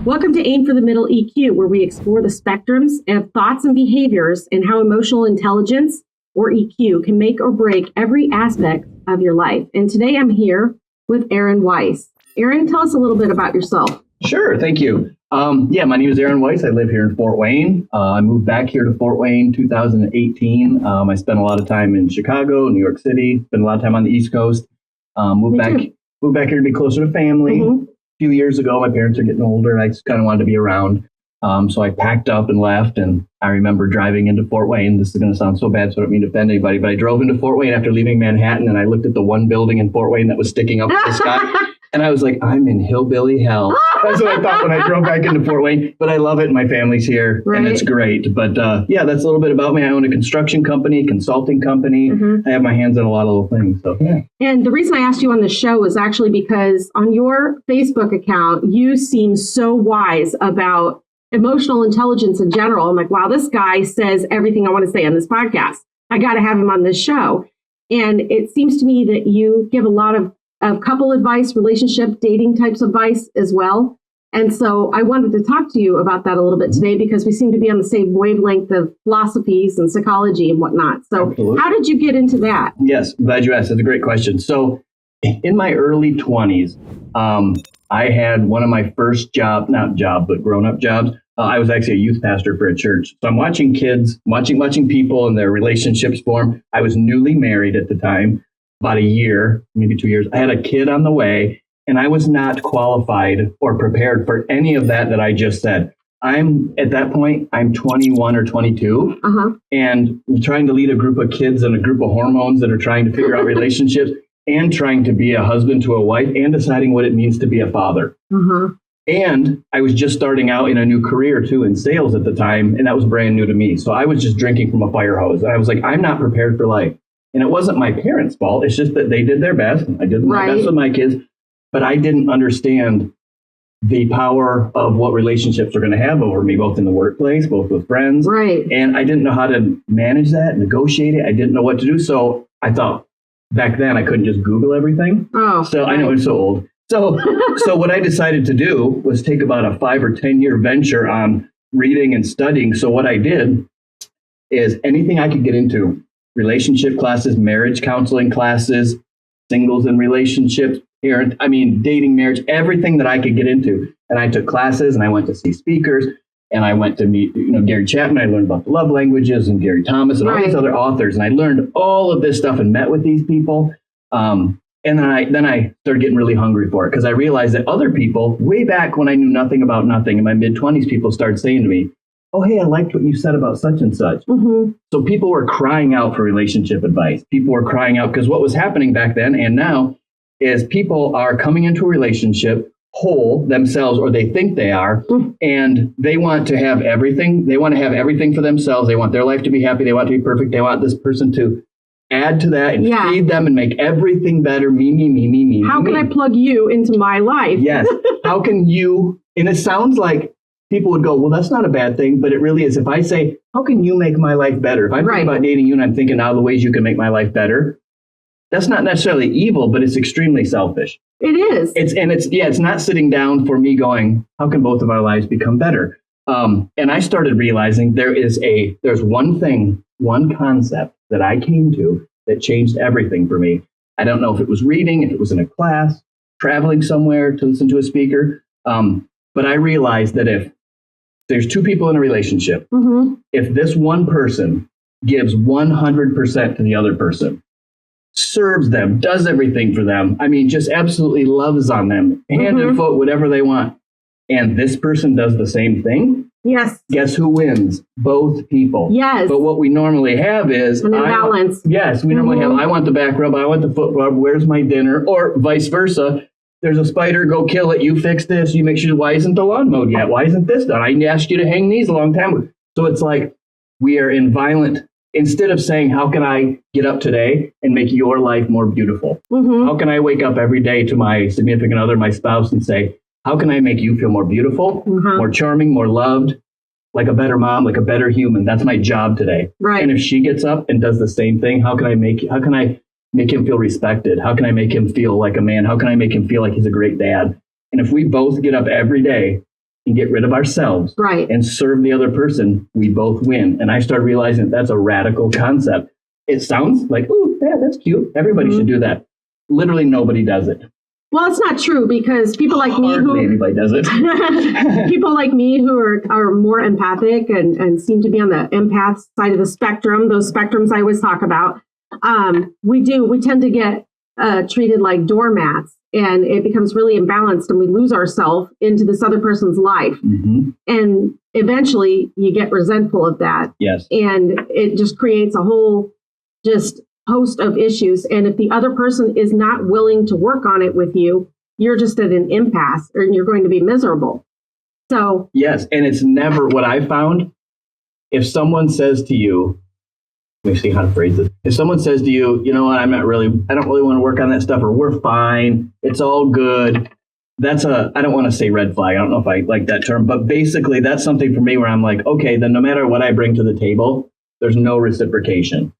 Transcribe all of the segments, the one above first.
Welcome to Aim for the Middle EQ, where we explore the spectrums of thoughts and behaviors and how emotional intelligence, or EQ, can make or break every aspect of your life. And today I'm here with Aaron Weiss. Aaron, tell us a little bit about yourself. Sure, thank you. My name is Aaron Weiss. I live here in Fort Wayne. I moved back here to Fort Wayne 2018. I spent a lot of time in Chicago, New York City, spent a lot of time on the East Coast. Moved back here to be closer to family. A few years ago, my parents are getting older. I just kind of wanted to be around. So I packed up and left. And I remember driving into Fort Wayne. This is going to sound so bad, so I don't mean to offend anybody, but I drove into Fort Wayne after leaving Manhattan, and I looked at the one building in Fort Wayne that was sticking up in the sky. And I was like, I'm in hillbilly hell. That's what I thought when I drove back into Fort Wayne. But I love it. My family's here, and it's great. But that's a little bit about me. I own a construction company, consulting company. I have my hands in a lot of little things. So yeah. And the reason I asked you on the show is actually because on your Facebook account, you seem so wise about emotional intelligence in general. I'm like, wow, this guy says everything I want to say on this podcast. I got to have him on this show. And it seems to me that you give a lot of couple advice, relationship, dating types of advice as well. And so I wanted to talk to you about that a little bit today because we seem to be on the same wavelength of philosophies and psychology and whatnot. So Absolutely. How did you get into that? Yes, glad you asked. That's a great question. So in my early 20s, I had one of my first but grown-up jobs. I was actually a youth pastor for a church. So I'm watching kids, watching people and their relationships form. I was newly married at the time. About a year, maybe 2 years, I had a kid on the way, and I was not qualified or prepared for any of that I just said. At that point, I'm 21 or 22, and I'm trying to lead a group of kids and a group of hormones that are trying to figure out relationships and trying to be a husband to a wife and deciding what it means to be a father. And I was just starting out in a new career, too, in sales at the time, and that was brand new to me. So I was just drinking from a fire hose. And I was like, I'm not prepared for life. And it wasn't my parents' fault. It's just that they did their best. I did my best with my kids. But I didn't understand the power of what relationships are going to have over me, both in the workplace, both with friends. And I didn't know how to manage that, negotiate it. I didn't know what to do. So I thought back then I couldn't just Google everything. I know it's so old. So what I decided to do was take about a 5 or 10 year venture on reading and studying. So what I did is anything I could get into. Relationship classes, marriage counseling classes, singles and relationships, dating, marriage, everything that I could get into. And I took classes and I went to see speakers and I went to meet, Gary Chapman. I learned about the love languages and Gary Thomas and all these other authors. And I learned all of this stuff and met with these people. And then I started getting really hungry for it because I realized that other people, way back when I knew nothing about nothing, in my mid-20s, people started saying to me, oh, hey, I liked what you said about such and such. So people were crying out for relationship advice. People were crying out because what was happening back then and now is people are coming into a relationship whole themselves, or they think they are, and they want to have everything. They want to have everything for themselves. They want their life to be happy. They want to be perfect. They want this person to add to that and feed them and make everything better. Me. How can I plug you into my life? Yes. How can you? And it sounds like people would go, well, that's not a bad thing, but it really is. If I say, how can you make my life better? If I'm thinking about dating you and I'm thinking all the ways you can make my life better, that's not necessarily evil, but it's extremely selfish. It is. It's not sitting down for me going, how can both of our lives become better? And I started realizing there's one concept that I came to that changed everything for me. I don't know if it was reading, if it was in a class, traveling somewhere to listen to a speaker. But I realized that if there's two people in a relationship, if this one person gives 100% to the other person, serves them, does everything for them, just absolutely loves on them, hand and foot, whatever they want, and this person does the same thing, guess who wins? Both people. But what we normally have is an imbalance. We normally have, I want the back rub, I want the foot rub, where's my dinner? Or vice versa. There's a spider, go kill it. You fix this. You make sure, why isn't the lawn mowed yet? Why isn't this done? I asked you to hang these a long time ago. So it's like we are in violent, instead of saying, how can I get up today and make your life more beautiful? How can I wake up every day to my significant other, my spouse, and say, how can I make you feel more beautiful, more charming, more loved, like a better mom, like a better human? That's my job today. And if she gets up and does the same thing, how can I make him feel respected? How can I make him feel like a man? How can I make him feel like he's a great dad? And if we both get up every day and get rid of ourselves Right. and serve the other person, we both win. And I started realizing that's a radical concept. It sounds like, oh, yeah, that's cute. Everybody should do that. Literally nobody does it. Well, it's not true because people like me Hardly anybody does it. people like me who are more empathic and seem to be on the empath side of the spectrum, those spectrums I always talk about, we tend to get treated like doormats, and it becomes really imbalanced and we lose ourselves into this other person's life. Mm-hmm. And eventually you get resentful of that. Yes. And it just creates a whole just host of issues. And if the other person is not willing to work on it with you, you're just at an impasse and you're going to be miserable. So yes, and it's never what I found. If someone says to you, let me see how to phrase this. If someone says to you, you know what, I don't really want to work on that stuff, or we're fine, it's all good. That's I don't want to say red flag. I don't know if I like that term, but basically that's something for me where I'm like, okay, then no matter what I bring to the table, there's no reciprocation.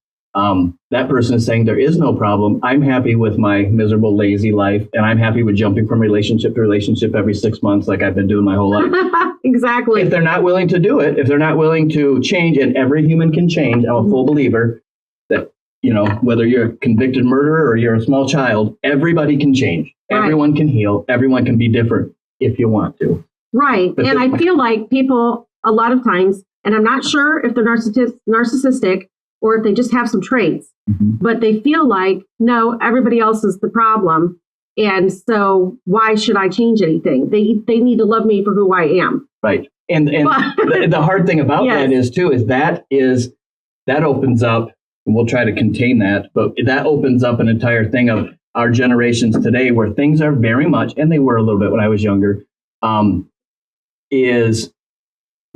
That person is saying there is no problem. I'm happy with my miserable, lazy life, and I'm happy with jumping from relationship to relationship every 6 months like I've been doing my whole life. Exactly. If they're not willing to do it, if they're not willing to change, and every human can change, I'm a full believer that, whether you're a convicted murderer or you're a small child, everybody can change. Right. Everyone can heal. Everyone can be different if you want to. Right. But and I feel like people, a lot of times, and I'm not sure if they're narcissistic or if they just have some traits, but they feel like, no, everybody else is the problem. And so why should I change anything? They need to love me for who I am. Right. And the hard thing about that is that opens up, and we'll try to contain that, but that opens up an entire thing of our generations today where things are very much, and they were a little bit when I was younger,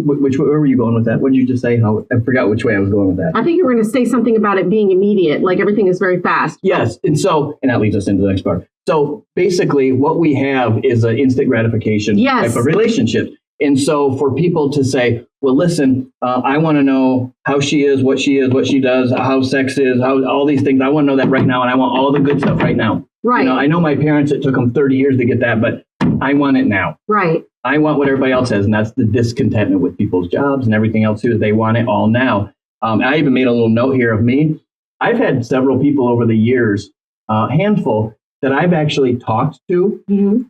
where were you going with that? What did you just say? I forgot which way I was going with that. I think you were going to say something about it being immediate, like everything is very fast. Yes. And that leads us into the next part. So basically what we have is an instant gratification type of relationship. And so for people to say, well, listen, I want to know how she is, what she does, how sex is, how all these things. I want to know that right now. And I want all the good stuff right now. Right. I know my parents, it took them 30 years to get that, but I want it now. Right. I want what everybody else has. And that's the discontentment with people's jobs and everything else too. They want it all now. I even made a little note here of me. I've had several people over the years, handful, that I've actually talked to. Mm-hmm.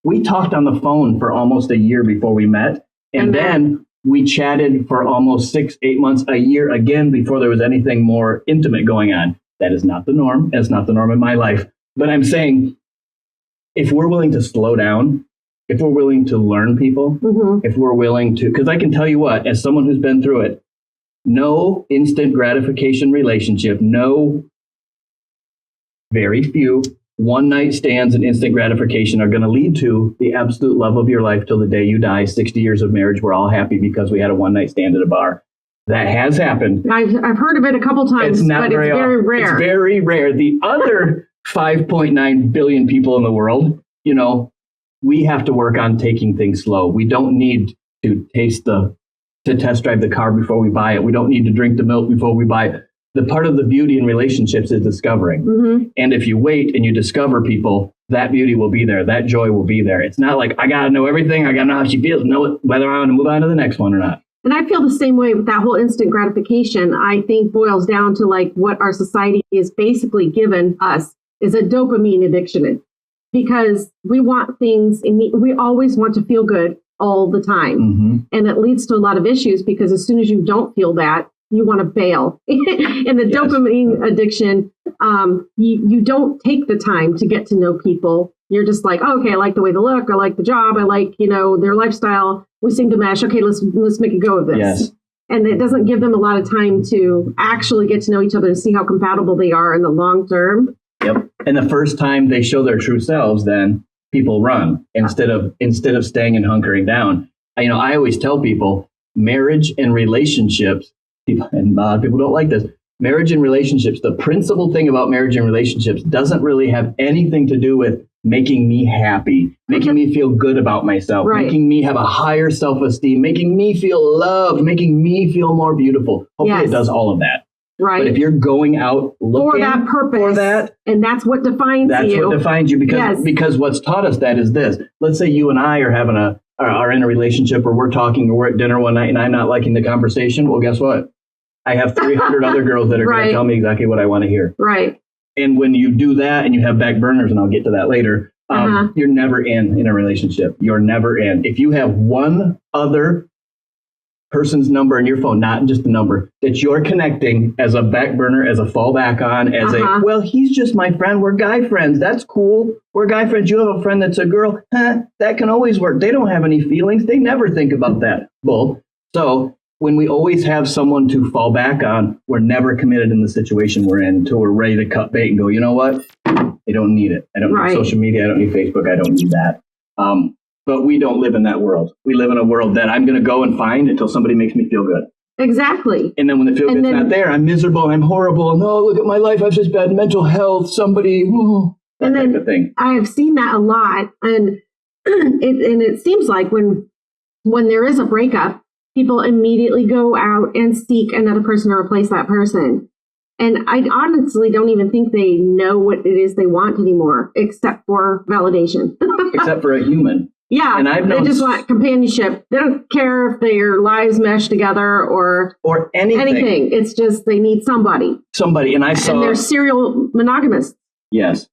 We talked on the phone for almost a year before we met. And then we chatted for almost 6-8 months, a year again, before there was anything more intimate going on. That is not the norm. It's not the norm in my life. But I'm saying, if we're willing to slow down, if we're willing to learn people, if we're willing to, because I can tell you what, as someone who's been through it, no instant gratification relationship, very few one-night stands and instant gratification are going to lead to the absolute love of your life till the day you die. 60 years of marriage, we're all happy because we had a one-night stand at a bar. That has happened. I've heard of it a couple times, but it's very rare. It's very rare. The other 5.9 billion people in the world, we have to work on taking things slow. We don't need to test drive the car before we buy it. We don't need to drink the milk before we buy it. The part of the beauty in relationships is discovering. Mm-hmm. And if you wait and you discover people, that beauty will be there. That joy will be there. It's not like, I got to know everything. I got to know how she feels, know whether I want to move on to the next one or not. And I feel the same way with that whole instant gratification. I think boils down to like what our society is basically given us is a dopamine addiction. Because we want things, we always want to feel good all the time. Mm-hmm. And it leads to a lot of issues because as soon as you don't feel that, you want to bail. And the dopamine addiction, you don't take the time to get to know people. You're just like, oh, okay, I like the way they look. I like the job. I like, their lifestyle. We seem to mesh. Okay, let's make a go of this. Yes. And it doesn't give them a lot of time to actually get to know each other and see how compatible they are in the long term. Yep. And the first time they show their true selves, then people run instead of staying and hunkering down. I always tell people marriage and relationships, and a lot of people don't like this. Marriage and relationships, the principal thing about marriage and relationships doesn't really have anything to do with making me happy, making me feel good about myself, making me have a higher self-esteem, making me feel loved, making me feel more beautiful. Hopefully it does all of that. Right. But if you're going out looking for that purpose, and that's what defines you. That's what defines you because what's taught us that is this. Let's say you and I are having a are in a relationship, or we're talking, or we're at dinner one night and I'm not liking the conversation, well, guess what? I have 300 other girls that are going to tell me exactly what I want to hear. Right. And when you do that and you have back burners, and I'll get to that later, you're never in a relationship. You're never in. If you have one other person's number in your phone, not just the number, that you're connecting as a back burner, as a fallback on, as well, he's just my friend. We're guy friends. That's cool. We're guy friends. You have a friend that's a girl. That can always work. They don't have any feelings. They never think about that. Bull. So when we always have someone to fall back on, we're never committed in the situation we're in until we're ready to cut bait and go, you know what? I don't need it. I don't need social media. I don't need Facebook. I don't need that. But we don't live in that world. We live in a world that I'm going to go and find until somebody makes me feel good. Exactly. And then when the feel good's not there, I'm miserable. I'm horrible. No, look at my life. I've just bad mental health. Somebody, that type of thing. I have seen that a lot. And it seems like when there is a breakup, people immediately go out and seek another person to replace that person. And I honestly don't even think they know what it is they want anymore, except for validation. Except for a human. Yeah, and they just want companionship. They don't care if their lives mesh together or anything. It's just they need somebody. And I saw. And they're serial monogamists. Yes.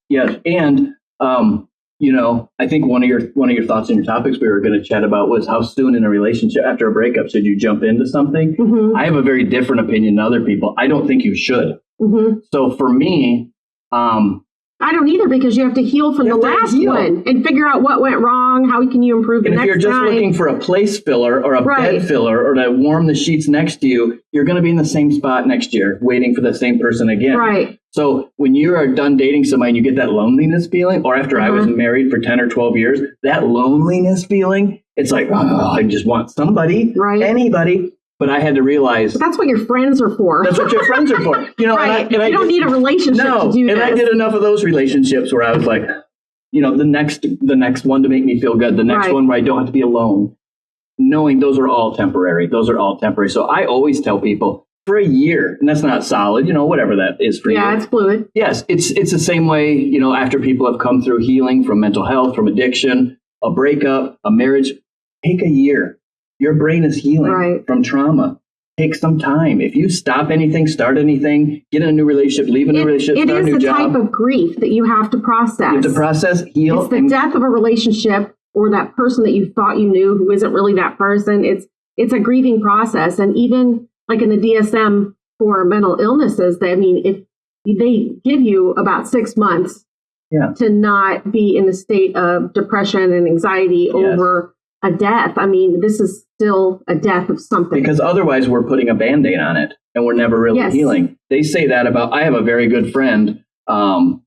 And I think one of your thoughts and your topics we were going to chat about was how soon in a relationship after a breakup should you jump into something. Mm-hmm. I have a very different opinion than other people. I don't think you should. Mm-hmm. So for me, I don't either, because you have to heal from the last one and figure out what went wrong. How can you improve the next time? And if you're just looking for a place filler or a bed filler or to warm the sheets next to you, you're going to be in the same spot next year, waiting for the same person again. Right. So when you are done dating somebody and you get that loneliness feeling, or after I was married for 10 or 12 years, that loneliness feeling, it's like, I just want somebody, anybody. But I had to realize. But that's what your friends are for. That's what your friends are for. You don't need a relationship to do this. And I did enough of those relationships where I was like, the next one to make me feel good, the next one where I don't have to be alone, knowing those are all temporary. So I always tell people for a year, and that's not solid, whatever that is for you. Yeah, it's fluid. Yes, it's the same way, after people have come through healing from mental health, from addiction, a breakup, a marriage, take a year. Your brain is healing from trauma. Take some time. If you stop anything, start anything, get in a new relationship, leave a new relationship, start a new job. It is a type of grief that you have to process. You have to process, heal. It's the death of a relationship or that person that you thought you knew who isn't really that person. It's a grieving process. And even like in the DSM for mental illnesses, if they give you about 6 months to not be in a state of depression and anxiety over a death. This is still a death of something. Because otherwise we're putting a Band-Aid on it and we're never really healing. They say that about, I have a very good friend. I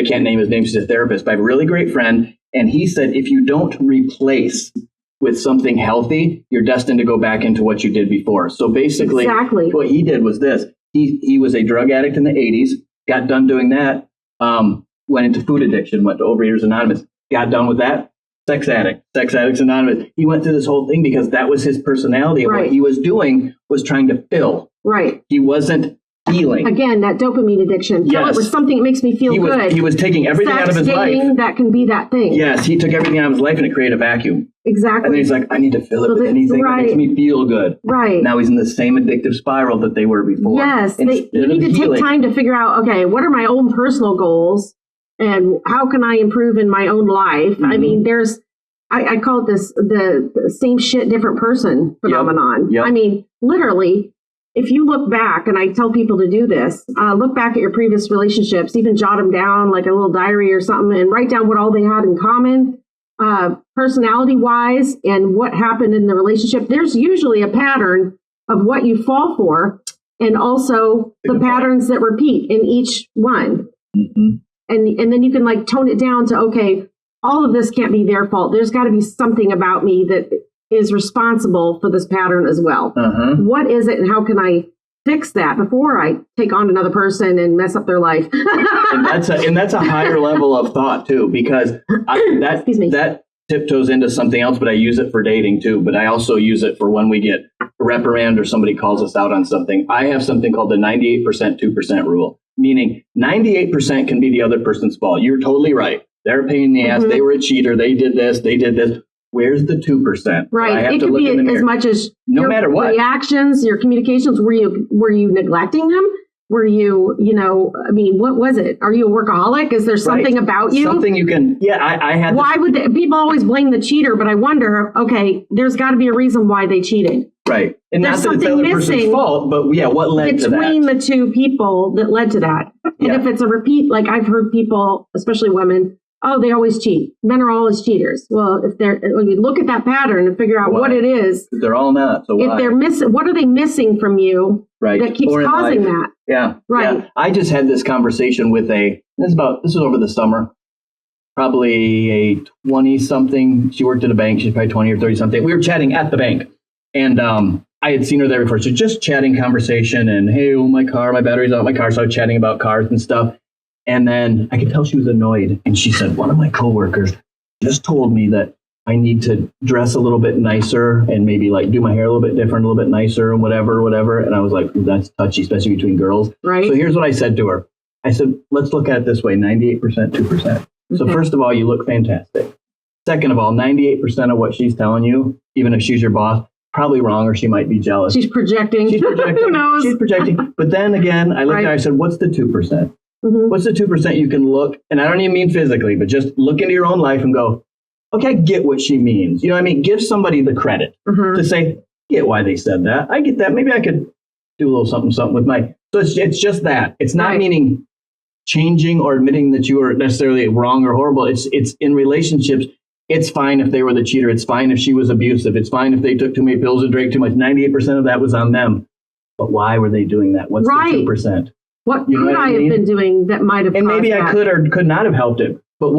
can't name his name. He's a therapist, but I have a really great friend. And he said, if you don't replace with something healthy, you're destined to go back into what you did before. So basically what he did was this. He was a drug addict in the 80s, got done doing that, went into food addiction, went to Overeaters Anonymous, got done with that. Sex Addicts Anonymous. He went through this whole thing because that was his personality. And what he was doing was trying to fill. Right. He wasn't healing. Again, that dopamine addiction. Fill it with something that makes me feel good. He was taking everything out of his life. That can be that thing. Yes, he took everything out of his life and it created a vacuum. Exactly. And then he's like, I need to fill it with anything that makes me feel good. Right. Now he's in the same addictive spiral that they were before. Yes. You need to take time to figure out, okay, what are my own personal goals and how can I improve in my own life? Mm-hmm. I call it the same shit, different person phenomenon. Yep. Literally, if you look back, and I tell people to do this, look back at your previous relationships, even jot them down like a little diary or something, and write down what all they had in common, personality-wise, and what happened in the relationship. There's usually a pattern of what you fall for, and also the patterns that repeat in each one. Mm-hmm. And then you can tone it down to, okay, all of this can't be their fault. There's got to be something about me that is responsible for this pattern as well. Uh-huh. What is it and how can I fix that before I take on another person and mess up their life? and that's a higher level of thought too, because that tiptoes into something else, but I use it for dating too. But I also use it for when we get a reprimand or somebody calls us out on something. I have something called the 98%, 2% rule, meaning 98% can be the other person's fault. You're totally right. They're a pain in the ass. Mm-hmm. They were a cheater. They did this. where's the 2%? Right. It could be as much as no your matter what reactions, your communications. Were you neglecting them? Were you, what was it? Are you a workaholic? Is there something about you? Something you can, I had. Why would people always blame the cheater? But I wonder, okay, there's got to be a reason why they cheated. Right. And there's not that it's the other person's fault, but what led to that? Between the two people that led to that. And if it's a repeat, like I've heard people, especially women, they always cheat. Men are always cheaters. Well, if you look at that pattern and figure out what it is. They're all not. So if they're missing, what are they missing from you that keeps causing that? Yeah. Right. Yeah. I just had this conversation with this was over the summer, probably a 20-something. She worked at a bank. She's probably 20 or 30-something. We were chatting at the bank. And I had seen her there before. So just chatting conversation and, hey, my battery's out my car. So I was chatting about cars and stuff. And then I could tell she was annoyed. And she said, one of my coworkers just told me that I need to dress a little bit nicer and maybe like do my hair a little bit different, a little bit nicer and whatever. And I was like, that's touchy, especially between girls. Right. So here's what I said to her. I said, let's look at it this way, 98%, 2%. So first of all, you look fantastic. Second of all, 98% of what she's telling you, even if she's your boss, probably wrong, or she might be jealous. She's projecting. Who knows? She's projecting. But then again, I looked at her, I said, what's the 2%? What's the 2% you can look, and I don't even mean physically, but just look into your own life and go, okay, I get what she means. You know what I mean? Give somebody the credit to say, I get why they said that. I get that. Maybe I could do a little something with my, so it's just that. It's not meaning changing or admitting that you are necessarily wrong or horrible. It's in relationships. It's fine if they were the cheater. It's fine if she was abusive. It's fine if they took too many pills or drank too much. 98% of that was on them. But why were they doing that? What's the 2%? What could I have been doing that might have caused that? And maybe I could or could not have helped it. But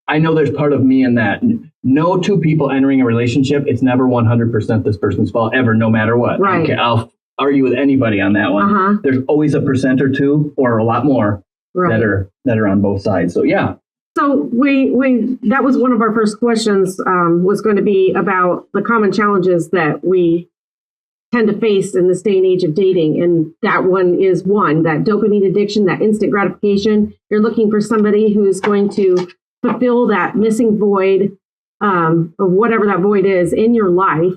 I know there's part of me in that. No two people entering a relationship, it's never 100% this person's fault ever, no matter what. Right. Okay, I'll argue with anybody on that one. There's always a % or two or a lot more that are on both sides. So yeah. So we that was one of our first questions was going to be about the common challenges that we tend to face in this day and age of dating. And that one is that dopamine addiction, that instant gratification. You're looking for somebody who's going to fulfill that missing void or whatever that void is in your life,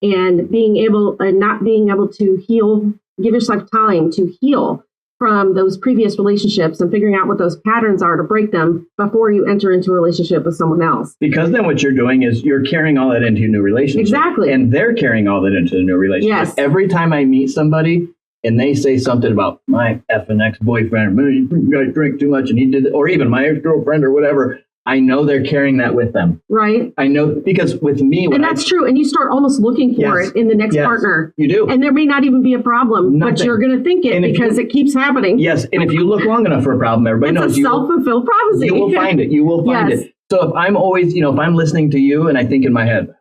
and not being able to heal, give yourself time to heal from those previous relationships and figuring out what those patterns are to break them before you enter into a relationship with someone else. Because then what you're doing is you're carrying all that into your new relationship. Exactly. And they're carrying all that into the new relationship. Yes. Every time I meet somebody and they say something about my effing ex-boyfriend, you guys drink too much and he did it, or even my ex-girlfriend or whatever, I know they're carrying that with them. Right. I know, because with me... And that's true. And you start almost looking for it in the next partner. You do. And there may not even be a problem, but you're going to think it because it keeps happening. Yes. And if you look long enough for a problem, everybody knows it's a self-fulfilled prophecy. You will find it. You will find it. So if I'm always, if I'm listening to you and I think in my head,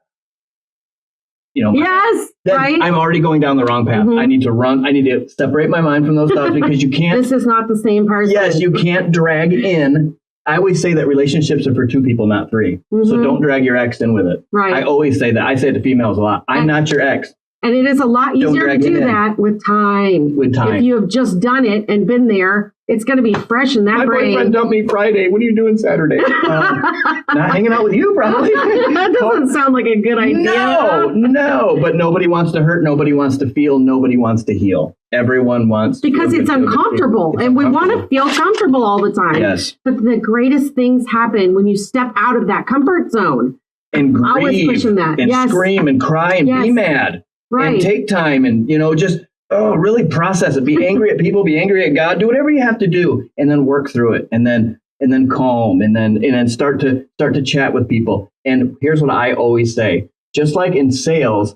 then I'm already going down the wrong path. I need to run. I need to separate my mind from those thoughts because you can't... This is not the same person. Yes, you can't drag in... I always say that relationships are for two people, not three. So don't drag your ex in with it. Right. I always say that. I say it to females a lot. I'm not your ex. And it is a lot easier to do that with time. If you have just done it and been there, it's going to be fresh in that brain. My boyfriend dumped me Friday. What are you doing Saturday? Not hanging out with you, probably. That doesn't sound like a good idea. No. But nobody wants to hurt. Nobody wants to feel. Nobody wants to heal. Everyone wants to. Because it's uncomfortable. And we want to feel comfortable all the time. Yes. But the greatest things happen when you step out of that comfort zone. And grieve. Always pushing that. And scream and cry and be mad. Right. And take time and, just, really process it. Be angry at people, be angry at God, do whatever you have to do, and then work through it. And then calm and then start to chat with people. And here's what I always say, just like in sales,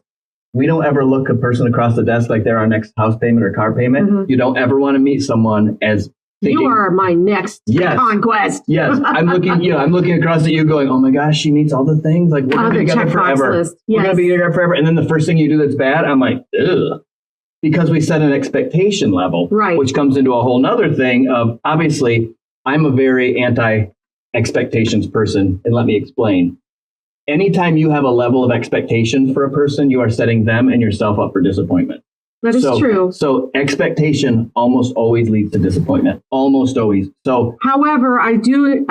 we don't ever look a person across the desk like they're our next house payment or car payment. You don't ever want to meet someone as thinking, you are my next conquest. Yes. I'm looking across at you going, oh my gosh, she meets all the things. Like, we're going to be together forever. We're going to be together forever. And then the first thing you do that's bad, I'm like, ugh. Because we set an expectation level, which comes into a whole nother thing of, obviously, I'm a very anti-expectations person. And let me explain. Anytime you have a level of expectation for a person, you are setting them and yourself up for disappointment. That is true. So expectation almost always leads to disappointment. Almost always. So, however, I do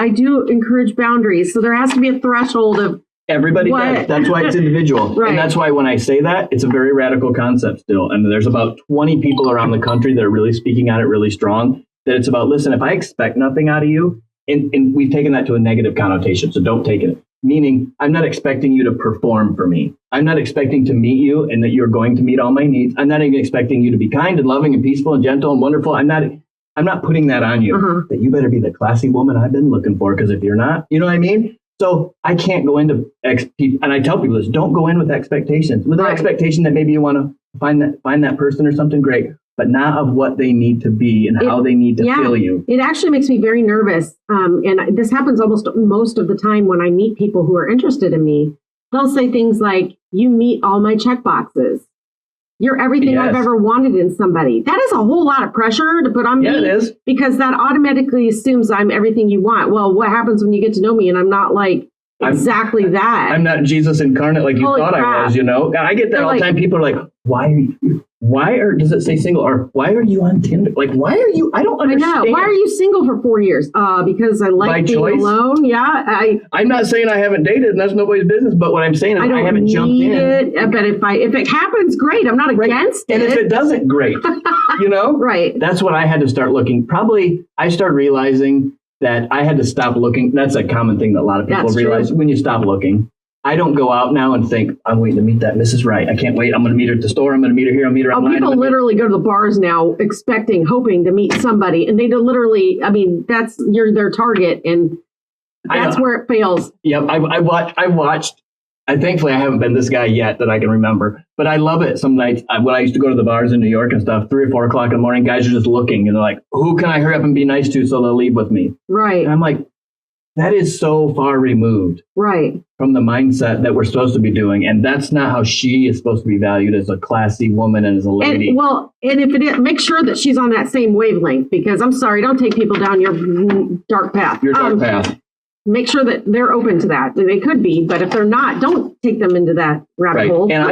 encourage boundaries. So there has to be a threshold of Everybody What? does. That's why it's individual. Right. And that's why when I say that, it's a very radical concept still. And there's about 20 people around the country that are really speaking on it really strong, that it's about, listen, if I expect nothing out of you, and we've taken that to a negative connotation, so don't take it. Meaning, I'm not expecting you to perform for me. I'm not expecting to meet you and that you're going to meet all my needs. I'm not even expecting you to be kind and loving and peaceful and gentle and wonderful. I'm not putting that on you. That you better be the classy woman I've been looking for, because if you're not, you know what I mean? So I can't go into and I tell people this: don't go in with expectations. With an expectation that maybe you want to find that person or something, great, but not of what they need to be and how they need to feel you. It actually makes me very nervous. And this happens most of the time when I meet people who are interested in me. They'll say things like, you meet all my check boxes. You're everything I've ever wanted in somebody. That is a whole lot of pressure to put on me. Yeah, it is. Because that automatically assumes I'm everything you want. Well, what happens when you get to know me and I'm not like exactly that? I'm not Jesus incarnate like you thought I was, you know? I get that all the time. People are like, does it say single? Or why are you on Tinder? Like, why are you? I don't understand. I know. Why are you single for 4 years? Because I like being alone. Yeah. I'm not saying I haven't dated, and that's nobody's business. But what I'm saying is I haven't jumped in. But if it happens, great. I'm not against it. And if it doesn't, great. You know? Right. That's what I had to start looking. Probably I started realizing that I had to stop looking. That's a common thing that a lot of people realize when you stop looking. I don't go out now and think, I'm waiting to meet that Mrs. Right. I can't wait. I'm going to meet her at the store. I'm going to meet her here. I'll meet her online. People literally go to the bars now hoping to meet somebody. And they literally, you're their target. And that's where it fails. Yep. I watched. Thankfully, I haven't been this guy yet that I can remember. But I love it some nights. When I used to go to the bars in New York and stuff, 3 or 4 o'clock in the morning, guys are just looking. And they're like, who can I hurry up and be nice to so they'll leave with me? Right. And I'm like, that is so far removed from the mindset that we're supposed to be doing. And that's not how she is supposed to be valued as a classy woman and as a lady. And if it is, make sure that she's on that same wavelength, because I'm sorry, don't take people down your dark path. Your dark path. Make sure that they're open to that. They could be, but if they're not, don't take them into that rabbit hole. And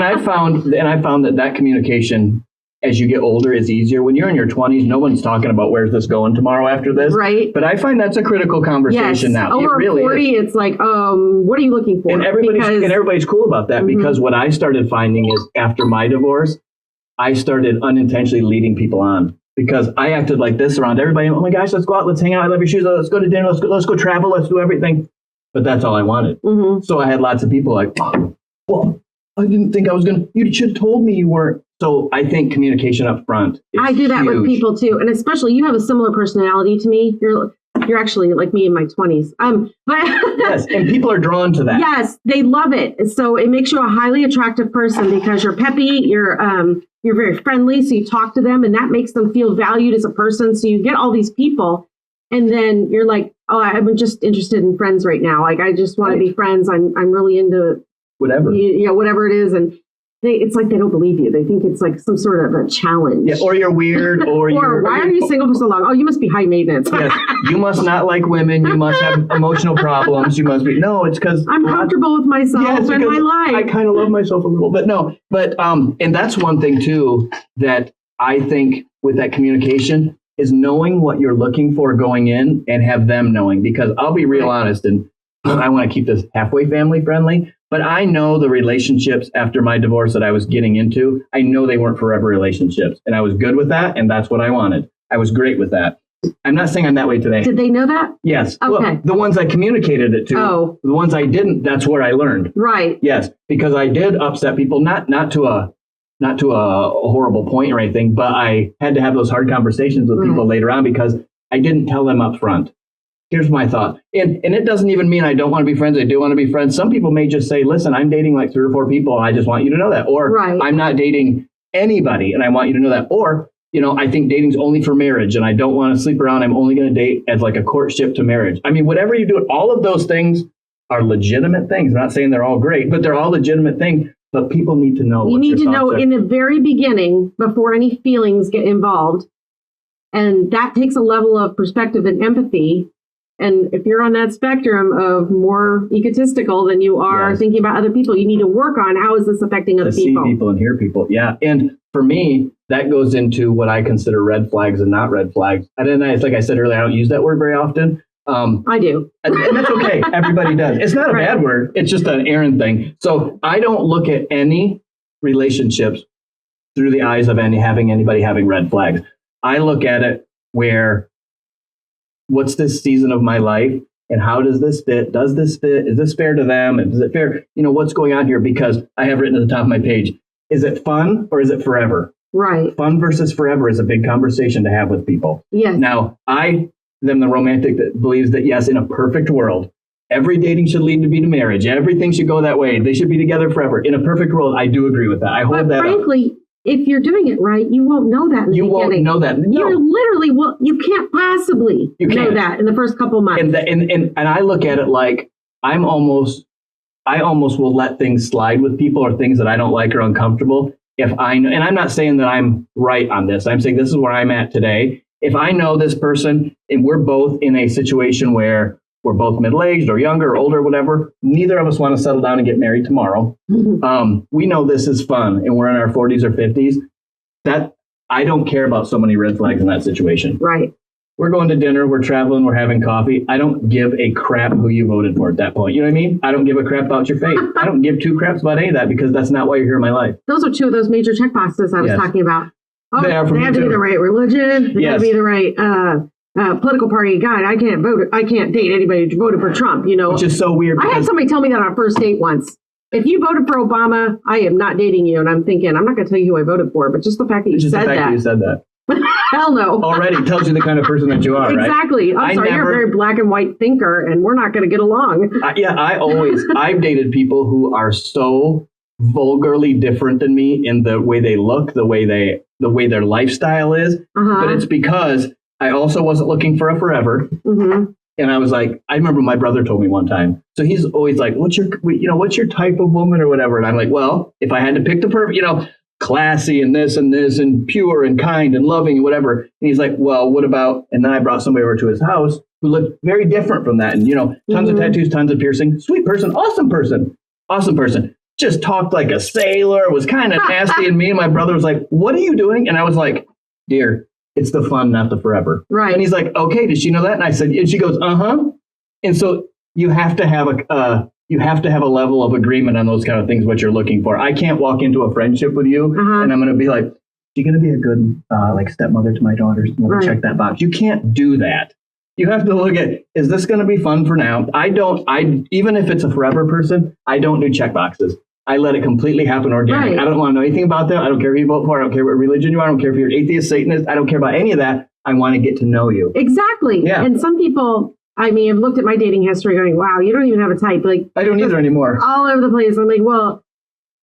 I found that communication, as you get older, is easier. When you're in your 20s, no one's talking about where's this going tomorrow after this. Right. But I find that's a critical conversation now. Over really 40, it's like, what are you looking for? And everybody's cool about that, because what I started finding is after my divorce, I started unintentionally leading people on, because I acted like this around everybody. Oh my gosh, let's go out, let's hang out. I love your shoes. Let's go to dinner. Let's go travel. Let's do everything. But that's all I wanted. So I had lots of people like, well, I didn't think I was going to, you should have told me you weren't. So I think communication up front is I do that huge. with people too. And especially you have a similar personality to me. You're actually like me in my 20s. But yes, and people are drawn to that. Yes, they love it. So it makes you a highly attractive person because you're peppy, you're very friendly, so you talk to them and that makes them feel valued as a person. So you get all these people and then you're like, oh, I'm just interested in friends right now. Like I just want to be friends. I'm really into whatever. Whatever it is. And it's like they don't believe you. They think it's like some sort of a challenge. Yeah, or you're weird, or why are you single for so long? Oh, you must be high maintenance. Yes, you must not like women. You must have emotional problems. You must be. No, it's because I'm comfortable with myself and my life. I kind of love myself a little bit. And that's one thing too that I think with that communication is knowing what you're looking for going in and have them knowing. Because I'll be real honest, and I want to keep this halfway family friendly. But I know the relationships after my divorce that I was getting into, I know they weren't forever relationships. And I was good with that. And that's what I wanted. I was great with that. I'm not saying I'm that way today. Did they know that? Yes. Okay. Well, the ones I communicated it to, the ones I didn't, that's where I learned. Right. Yes. Because I did upset people, not to a horrible point or anything, but I had to have those hard conversations with people later on because I didn't tell them up front. Here's my thought. And it doesn't even mean I don't want to be friends. I do want to be friends. Some people may just say, listen, I'm dating like 3 or 4 people. And I just want you to know that. Or I'm not dating anybody and I want you to know that. Or, I think dating's only for marriage and I don't want to sleep around. I'm only going to date as like a courtship to marriage. I mean, whatever you do, all of those things are legitimate things. I'm not saying they're all great, but they're all legitimate things. But people need to know. You need to know in the very beginning before any feelings get involved. And that takes a level of perspective and empathy. And if you're on that spectrum of more egotistical than you are thinking about other people, you need to work on how is this affecting other people. See people and hear people. Yeah. And for me, that goes into what I consider red flags and not red flags. And then, like I said earlier, I don't use that word very often. I do. And that's okay. Everybody does. It's not a bad word. It's just an Aaron thing. So I don't look at any relationships through the eyes of anybody having red flags. I look at it where, what's this season of my life and how does this fit? Does this fit? Is this fair to them? Is it fair? What's going on here? Because I have written at the top of my page, is it fun or is it forever? Right. Fun versus forever is a big conversation to have with people. Yes. Now, I am the romantic that believes that, yes, in a perfect world, every dating should lead to marriage. Everything should go that way. They should be together forever. In a perfect world, I do agree with that. I hold that up. Frankly, if you're doing it right, you won't know that in the beginning. You won't know that. No. You're literally, you can't possibly know that in the first couple of months. And I look at it like I almost will let things slide with people or things that I don't like or uncomfortable. If I know, and I'm not saying that I'm right on this. I'm saying this is where I'm at today. If I know this person and we're both in a situation where we're both middle-aged or younger or older or whatever, neither of us want to settle down and get married tomorrow. We know this is fun and we're in our 40s or 50s. That I don't care about so many red flags in that situation. Right. We're going to dinner, we're traveling, we're having coffee. I don't give a crap who you voted for at that point. You know what I mean? I don't give a crap about your faith. I don't give two craps about any of that because that's not why you're here in my life. Those are two of those major check boxes I was talking about. Oh, they have to be the right religion. They have to be the right political party. God, I can't vote. I can't date anybody who voted for Trump. Which is so weird. I had somebody tell me that on a first date once. If you voted for Obama, I am not dating you. And I'm thinking, I'm not going to tell you who I voted for, but just the fact that you said that. Hell no. Already tells you the kind of person that you are, right? Exactly. I'm sorry, you're a very black and white thinker, and we're not going to get along. I've dated people who are so vulgarly different than me in the way they look, the way their lifestyle is. But it's because I also wasn't looking for a forever. And I was like, I remember my brother told me one time. So he's always like, what's your type of woman or whatever? And I'm like, well, if I had to pick the perfect, classy and this and pure and kind and loving and whatever. And he's like, well, what about, and then I brought somebody over to his house who looked very different from that. And, tons of tattoos, tons of piercing, sweet person, awesome person. Just talked like a sailor, was kind of nasty. And me and my brother was like, what are you doing? And I was like, dear, it's the fun, not the forever. Right. And he's like, okay, did she know that? And I said, and she goes, And so you have to have a level of agreement on those kind of things, what you're looking for. I can't walk into a friendship with you and I'm going to be like, you're going to be a good stepmother to my daughters. Check that box. You can't do that. You have to look at, is this going to be fun for now? Even if it's a forever person, I don't do check boxes. I let it completely happen organic. Right. I don't want to know anything about them. I don't care who you vote for. I don't care what religion you are. I don't care if you're atheist, Satanist. I don't care about any of that. I want to get to know you. Exactly. Yeah. And some people, I've looked at my dating history going, wow, you don't even have a type. Like, I don't either anymore. All over the place. I'm like, well,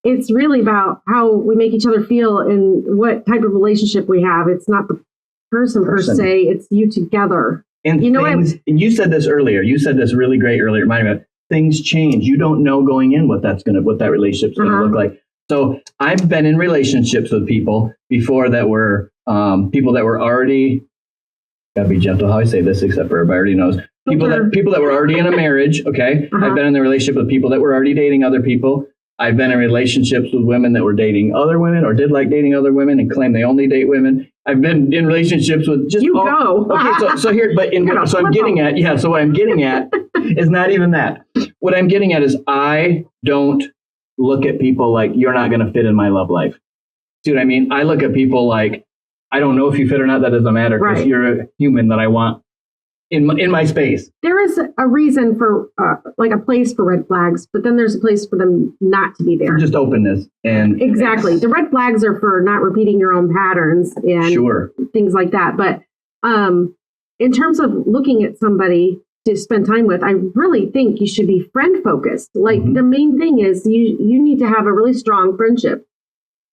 it's really about how we make each other feel and what type of relationship we have. It's not the person per se. It's you together. And and you said this earlier. You said this really great earlier. Reminding me, things change. You don't know going in what that relationship's going to look like. So I've been in relationships with people before that were people that were already. Gotta be gentle how I say this, except for everybody already knows. People that were already in a marriage. Okay, I've been in the relationship with people that were already dating other people. I've been in relationships with women that were dating other women or did like dating other women and claim they only date women. I've been in relationships with just Okay, so here, but so I'm getting at so what I'm getting at is not even that. What I'm getting at is I don't look at people like you're not going to fit in my love life. See what I mean? I look at people like I don't know if you fit or not. That doesn't matter because you're a human that I want in my space. There is a reason for like a place for red flags, but then there's a place for them not to be there. For just openness and exactly. The red flags are for not repeating your own patterns and things like that. But in terms of looking at somebody to spend time with, I really think you should be friend focused. Like the main thing is you need to have a really strong friendship.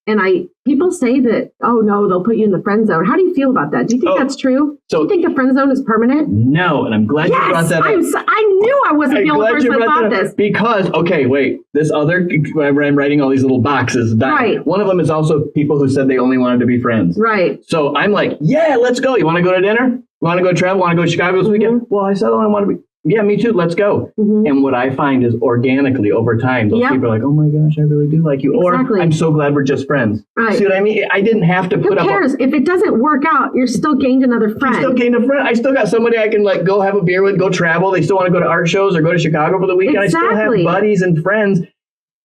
And people say that, oh no, they'll put you in the friend zone. How do you feel about that? Do you think that's true? Do you think the friend zone is permanent? No, and I'm glad you brought that up. I knew I wasn't the only person that thought this. Because, this other, I'm writing all these little boxes down. Right. One of them is also people who said they only wanted to be friends. Right. So I'm like, yeah, let's go. You want to go to dinner? You want to go travel? Want to go to Chicago this weekend? Well, I said I want to be. yeah, me too. Let's go. Mm-hmm. And what I find is organically over time, those people are like, oh my gosh, I really do like you. Exactly. Or I'm so glad we're just friends. Right. See what I mean? I didn't have to put up. Who cares? If it doesn't work out, you're still gained another friend. You still gained a friend. I still got somebody I can like go have a beer with, go travel. They still want to go to art shows or go to Chicago for the weekend. Exactly. I still have buddies and friends.